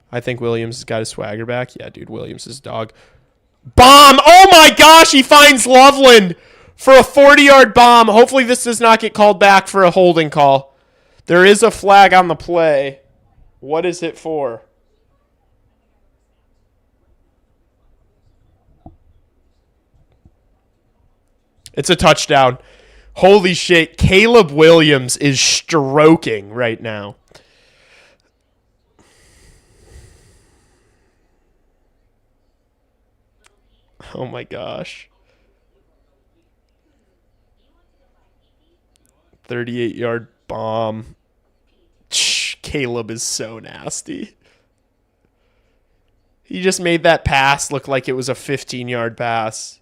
I think Williams has got his swagger back. Yeah, dude, Williams is dog. Bomb! Oh my gosh, he finds Loveland for a 40-yard bomb. Hopefully this does not get called back for a holding call. There is a flag on the play. What is it for? It's a touchdown. Holy shit. Caleb Williams is stroking right now. Oh my gosh. 38-yard bomb. Caleb is so nasty. He just made that pass look like it was a 15-yard pass.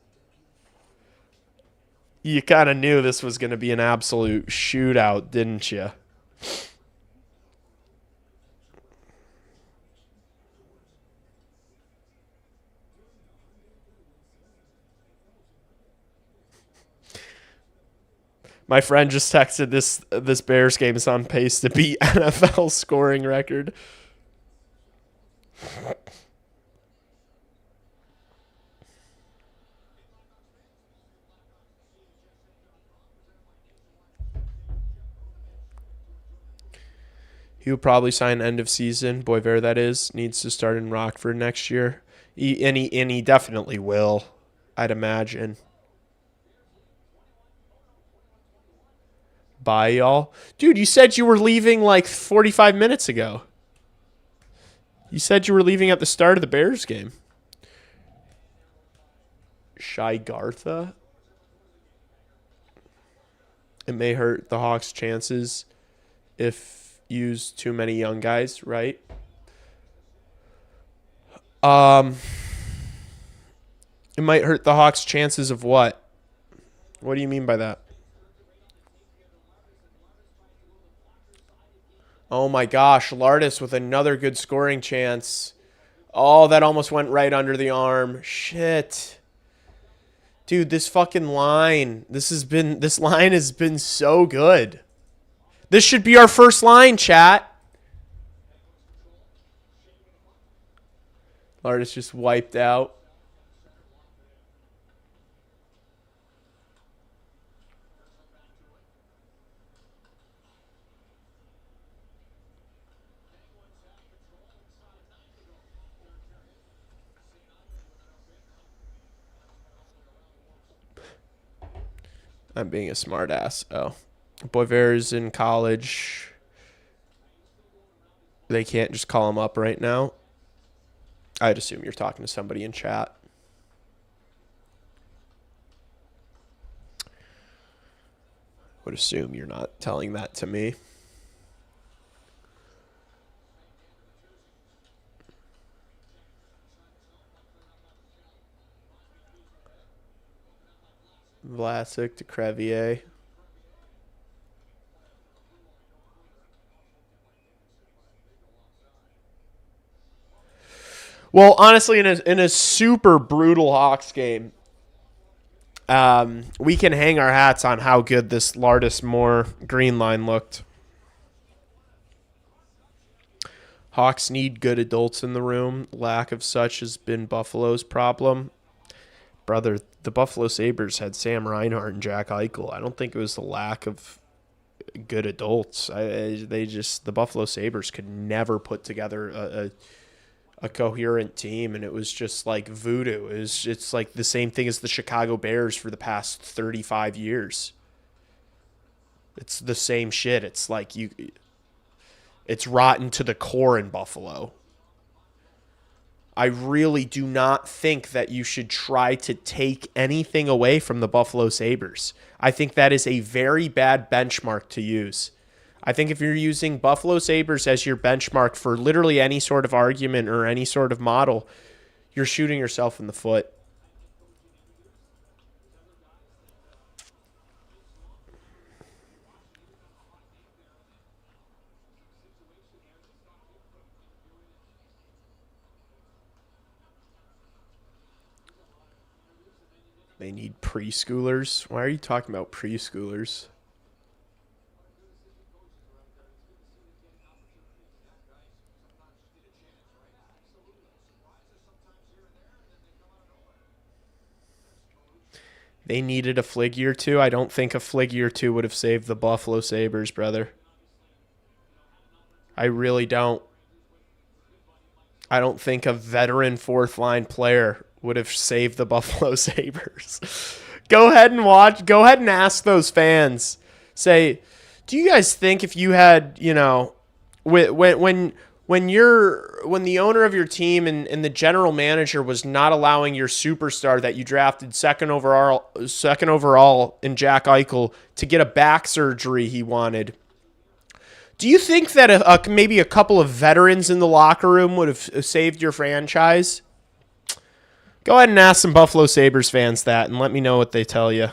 You kind of knew this was going to be an absolute shootout, didn't you? My friend just texted this Bears game is on pace to beat NFL scoring record. He'll probably sign end of season. Boyver, that is, needs to start in Rockford next year. He definitely will, I'd imagine. Bye, y'all. Dude, you said you were leaving like 45 minutes ago. You said you were leaving at the start of the Bears game. Shai Gartha? It may hurt the Hawks' chances if use too many young guys, right? It might hurt the Hawks' chances of what? What do you mean by that? Oh my gosh, Lardis with another good scoring chance. Oh, that almost went right under the arm. Shit. Dude, this fucking line. This line has been so good. This should be our first line, chat. Lardis just wiped out. I'm being a smartass. Oh. Boyver's in college. They can't just call him up right now. I'd assume you're talking to somebody in chat. Would assume you're not telling that to me. Vlasic to Crevier. Well, honestly, in a super brutal Hawks game, we can hang our hats on how good this Lardis Moore green line looked. Hawks need good adults in the room. Lack of such has been Buffalo's problem. Brother, the Buffalo Sabres had Sam Reinhart and Jack Eichel. I don't think it was the lack of good adults. The Buffalo Sabres could never put together a coherent team, and it was just like voodoo. It's like the same thing as the Chicago Bears for the past 35 years. It's the same shit. It's like it's rotten to the core in Buffalo. I really do not think that you should try to take anything away from the Buffalo Sabres. I think that is a very bad benchmark to use. I think if you're using Buffalo Sabres as your benchmark for literally any sort of argument or any sort of model, you're shooting yourself in the foot. They need preschoolers. Why are you talking about preschoolers? They needed a Fliggy or two. I don't think a Fliggy or two would have saved the Buffalo Sabres, brother. I really don't. I don't think a veteran fourth line player would have saved the Buffalo Sabres. Go ahead and watch. Go ahead and ask those fans. Say, do you guys think if you had, when the owner of your team and the general manager was not allowing your superstar that you drafted second overall in Jack Eichel to get a back surgery he wanted, do you think that maybe a couple of veterans in the locker room would have saved your franchise? Go ahead and ask some Buffalo Sabres fans that and let me know what they tell you.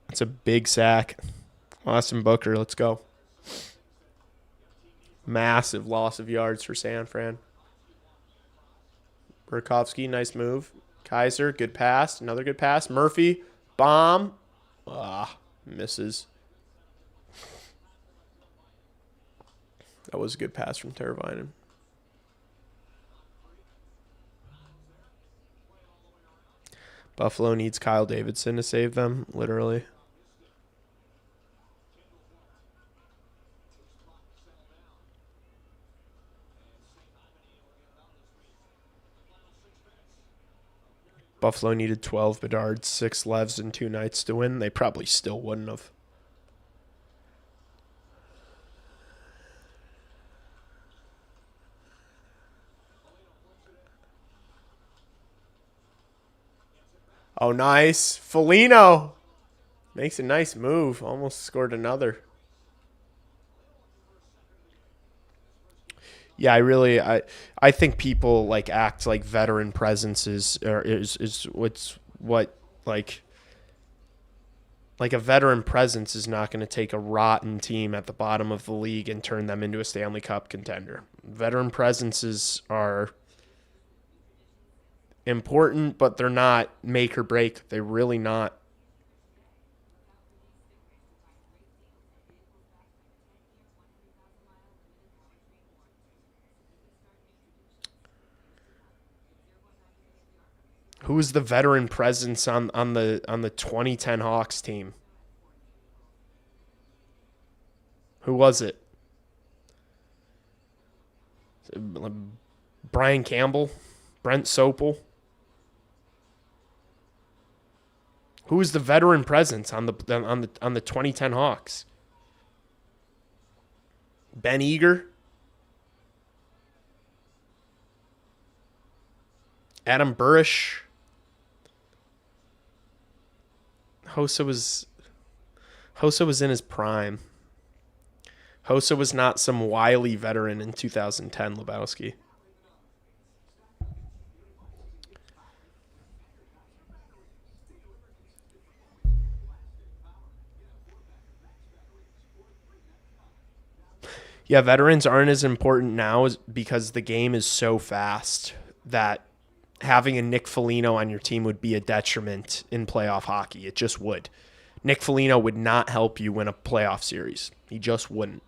It's a big sack. Austin Booker, let's go. Massive loss of yards for San Fran. Burakovsky, nice move. Kaiser, good pass. Another good pass. Murphy, bomb. Misses. That was a good pass from Teravainen. Buffalo needs Kyle Davidson to save them, literally. Buffalo needed 12 Bedards, 6 Levs, and 2 Knights to win. They probably still wouldn't have. Oh, nice. Foligno makes a nice move. Almost scored another. Yeah, I think people act like veteran presence is what a veteran presence is not going to take a rotten team at the bottom of the league and turn them into a Stanley Cup contender. Veteran presences are important, but they're not make or break. They're really not. Who was the veteran presence on the 2010 Hawks team? Who was it? Brian Campbell? Brent Sopel? Who was the veteran presence on the 2010 Hawks? Ben Eager? Adam Burish? Hossa was in his prime. Hossa was not some wily veteran in 2010, Lebowski. Yeah, veterans aren't as important now because the game is so fast that having a Nick Foligno on your team would be a detriment in playoff hockey. It just would. Nick Foligno would not help you win a playoff series. He just wouldn't.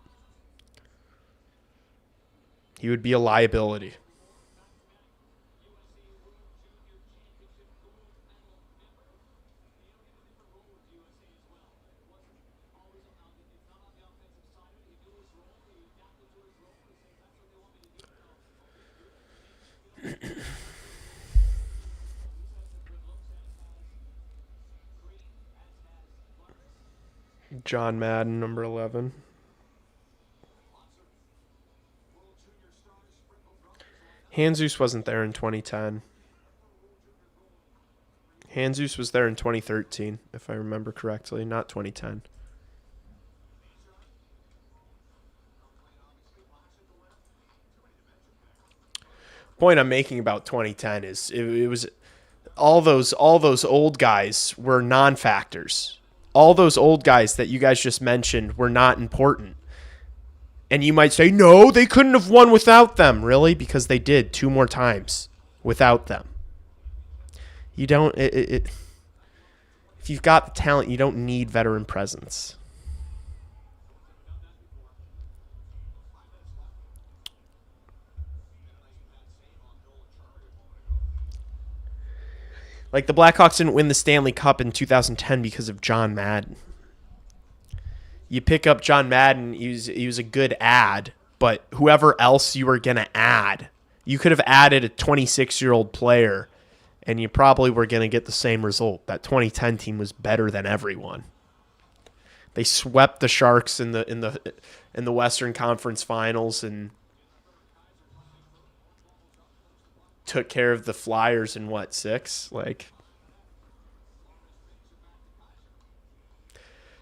He would be a liability. John Madden, number 11. Hanzus wasn't there in 2010. Hanzus was there in 2013, if I remember correctly, not 2010. Point I'm making about 2010 is it was all those old guys were non-factors. All those old guys that you guys just mentioned were not important. And you might say, no, they couldn't have won without them. Really? Because they did 2 more times without them. You don't... if you've got the talent, you don't need veteran presence. Like, the Blackhawks didn't win the Stanley Cup in 2010 because of John Madden. You pick up John Madden, he was a good ad, but whoever else you were going to add, you could have added a 26-year-old player, and you probably were going to get the same result. That 2010 team was better than everyone. They swept the Sharks in the Western Conference Finals and took care of the Flyers in what, 6? Like,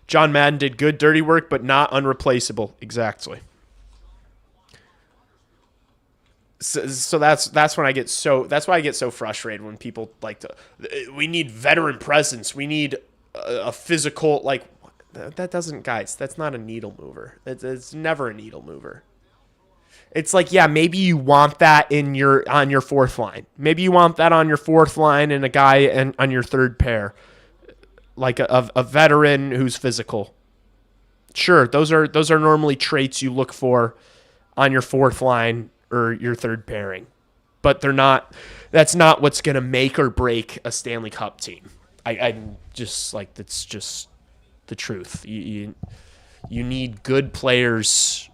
John Madden did good dirty work, but not unreplaceable. Exactly. So that's when I get that's why I get so frustrated when people like to. We need veteran presence. We need a physical, like, that doesn't, guys. That's not a needle mover. It's never a needle mover. It's like, yeah, maybe you want that on your fourth line. Maybe you want that on your fourth line and a guy on your third pair, like a veteran who's physical. Sure, those are normally traits you look for on your fourth line or your third pairing, but they're not. That's not what's going to make or break a Stanley Cup team. I'm just like, that's just the truth. You need good players.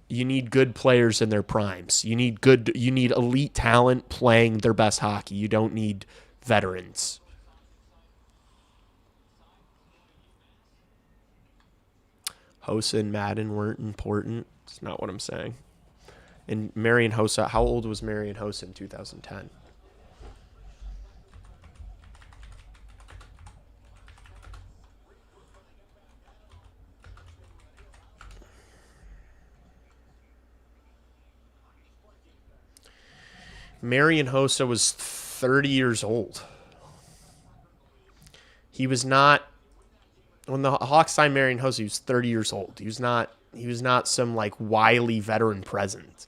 You need good players in their primes. You need elite talent playing their best hockey. You don't need veterans. Hossa and Madden weren't important. It's not what I'm saying. And Marian Hossa, how old was Marian Hossa in 2010? Marian Hossa was 30 years old. He was not, when the Hawks signed Marian Hossa, he was 30 years old. He was not some like wily veteran presence.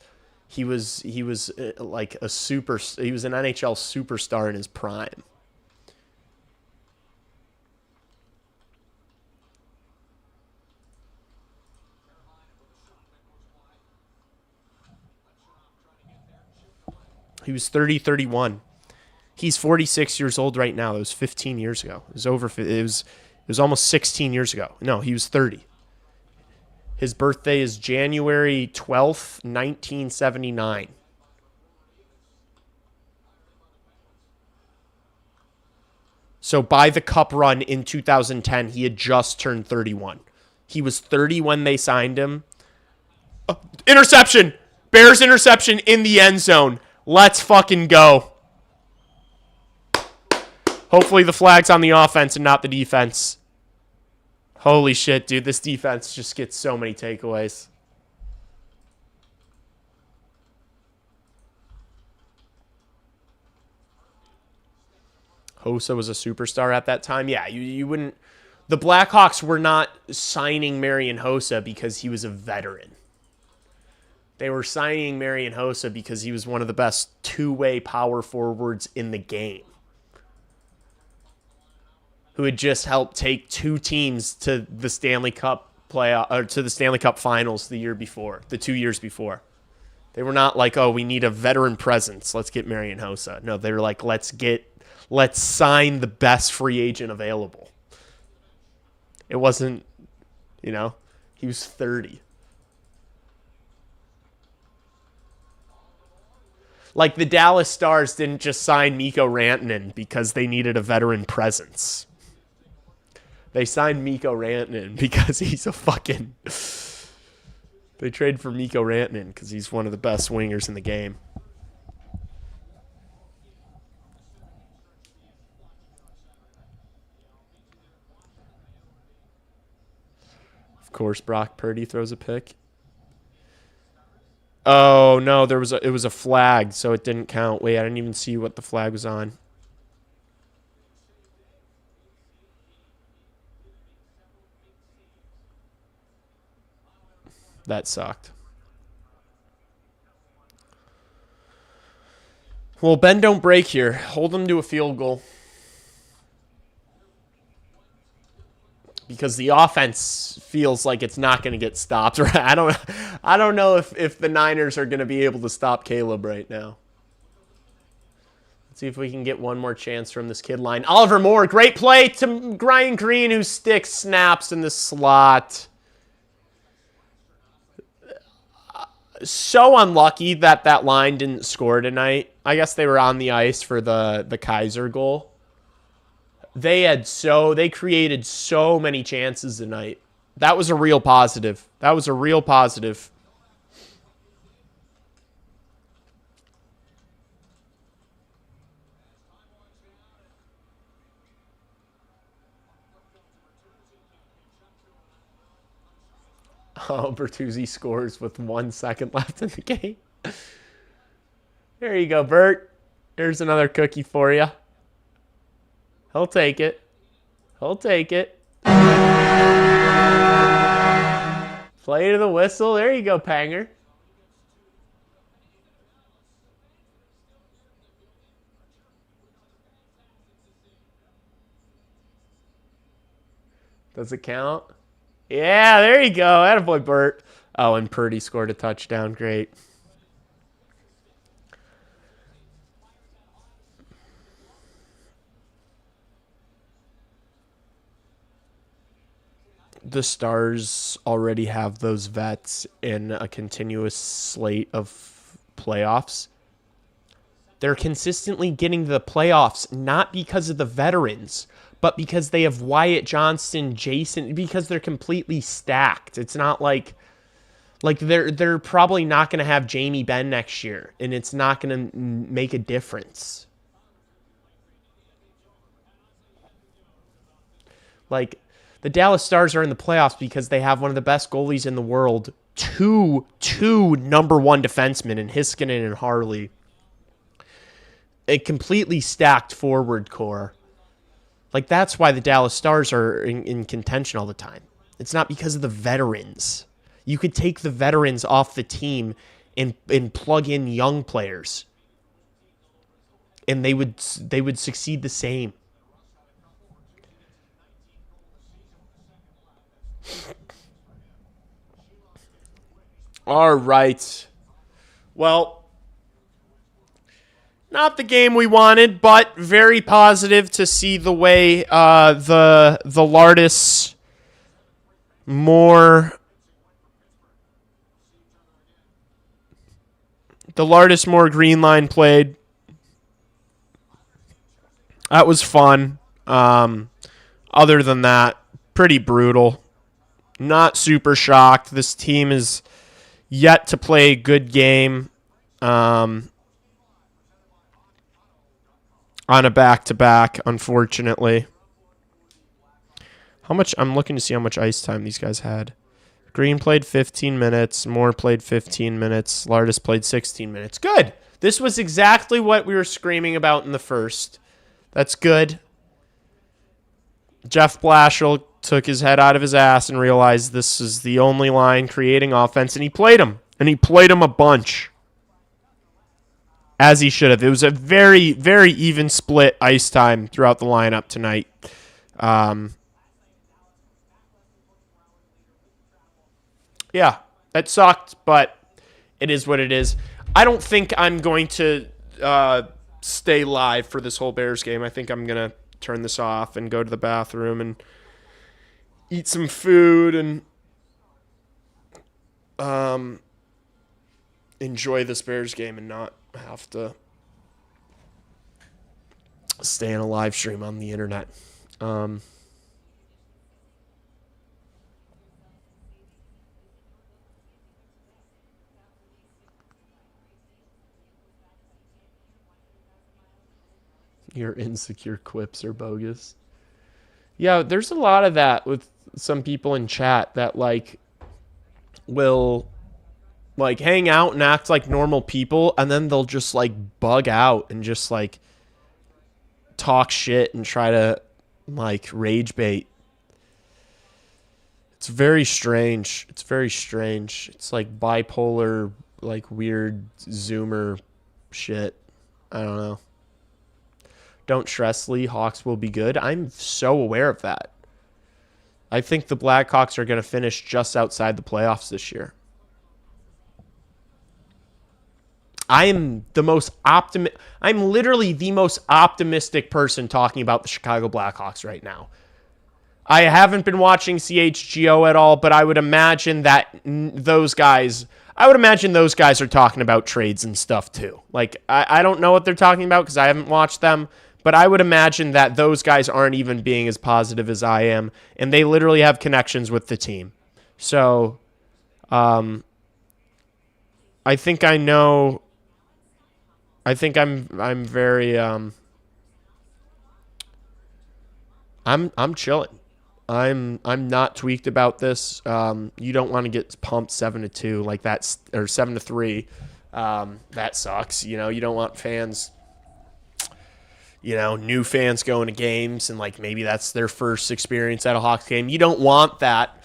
He was like he was an NHL superstar in his prime. He was 30, 31. He's 46 years old right now. It was 15 years ago. It was almost 16 years ago. No, he was 30. His birthday is January 12th, 1979. So by the Cup run in 2010, he had just turned 31. He was 30 when they signed him. Interception! Bears interception in the end zone. Let's fucking go. Hopefully the flag's on the offense and not the defense. Holy shit, dude. This defense just gets so many takeaways. Hossa was a superstar at that time. Yeah, you wouldn't... The Blackhawks were not signing Marian Hossa because he was a veteran. They were signing Marian Hossa because he was one of the best two-way power forwards in the game, who had just helped take two teams to the Stanley Cup playoff, or to the Stanley Cup Finals the 2 years before. They were not like, oh, we need a veteran presence. Let's get Marian Hossa. No, they were like, let's sign the best free agent available. It wasn't, he was 30. Like, the Dallas Stars didn't just sign Mikko Rantanen because they needed a veteran presence. They signed Mikko Rantanen because he's a fucking... They traded for Mikko Rantanen because he's one of the best wingers in the game. Of course, Brock Purdy throws a pick. Oh, no, it was a flag, so it didn't count. Wait, I didn't even see what the flag was on. That sucked. Well, bend don't break here. Hold them to a field goal. Because the offense feels like it's not going to get stopped. I don't know if the Niners are going to be able to stop Caleb right now. Let's see if we can get one more chance from this kid line. Oliver Moore, great play to Ryan Green, who snaps in the slot. So unlucky that that line didn't score tonight. I guess they were on the ice for the Kaiser goal. They created so many chances tonight. That was a real positive. That was a real positive. Oh, Bertuzzi scores with 1 second left in the game. There you go, Bert. Here's another cookie for you. He'll take it. He'll take it. Play to the whistle. There you go, Panger. Does it count? Yeah, there you go. Attaboy, Bert. Oh, and Purdy scored a touchdown. Great. The Stars already have those vets in a continuous slate of playoffs. They're consistently getting to the playoffs, not because of the veterans, but because they have Wyatt Johnston, Jason, because they're completely stacked. It's not like they're probably not going to have Jamie Benn next year, and it's not going to make a difference. Like, the Dallas Stars are in the playoffs because they have one of the best goalies in the world, two number one defensemen in Heiskanen and Harley, a completely stacked forward core. Like, that's why the Dallas Stars are in contention all the time. It's not because of the veterans. You could take the veterans off the team and plug in young players, and they would succeed the same. All right. Well, not the game we wanted, but very positive to see the way the Lardis more green line played. That was fun. Other than that, pretty brutal. Not super shocked. This team is yet to play a good game on a back-to-back, unfortunately. I'm looking to see how much ice time these guys had. Green played 15 minutes. Moore played 15 minutes. Lardis played 16 minutes. Good. This was exactly what we were screaming about in the first. That's good. Jeff Blashill took his head out of his ass and realized this is the only line creating offense, and he played him. And he played him a bunch. As he should have. It was a very, very even split ice time throughout the lineup tonight. Yeah, that sucked, but it is what it is. I don't think I'm going to stay live for this whole Bears game. I think I'm going to turn this off and go to the bathroom and eat some food and enjoy this Bears game and not have to stay in a live stream on the internet. Your insecure quips are bogus. Yeah, there's a lot of that with some people in chat that will hang out and act like normal people, and then they'll just bug out and just talk shit and try to rage bait. It's very strange. It's very strange. It's bipolar, weird Zoomer shit. I don't know. Don't stress, Lee. Hawks will be good. I'm so aware of that. I think the Blackhawks are going to finish just outside the playoffs this year. I'm literally the most optimistic person talking about the Chicago Blackhawks right now. I haven't been watching CHGO at all, but I would imagine that those guys, I would imagine those guys are talking about trades and stuff too. Like, I don't know what they're talking about because I haven't watched them, but I would imagine that those guys aren't even being as positive as I am, and they literally have connections with the team. So, I think I know. I think I'm very I'm chilling. I'm not tweaked about this. You don't want to get pumped 7-2 like that, or 7-3. That sucks. You know, you don't want fans, you know, new fans going to games and like maybe that's their first experience at a Hawks game. You don't want that.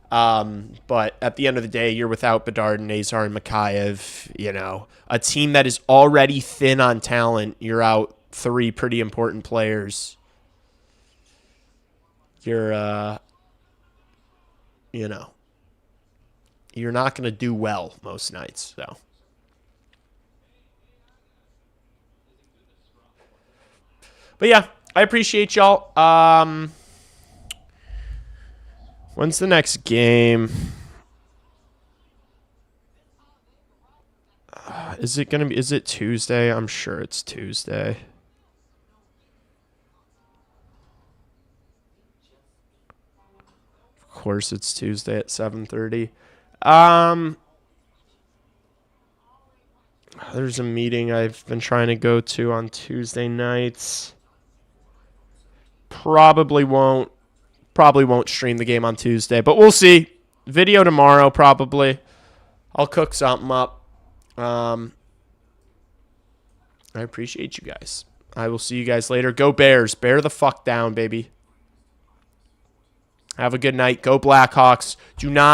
But at the end of the day, you're without Bedard and Nazar and Mikheyev, you know, a team that is already thin on talent. You're out 3 pretty important players. You're, you know, you're not going to do well most nights. So, but yeah, I appreciate y'all. When's the next game? Is it Tuesday? I'm sure it's Tuesday. Of course it's Tuesday at 7:30. There's a meeting I've been trying to go to on Tuesday nights. Probably won't stream the game on Tuesday, but we'll see. Video tomorrow probably. I'll cook something up. I appreciate you guys. I will see you guys later. Go Bears. Bear the fuck down, baby. Have a good night. Go Blackhawks. Do not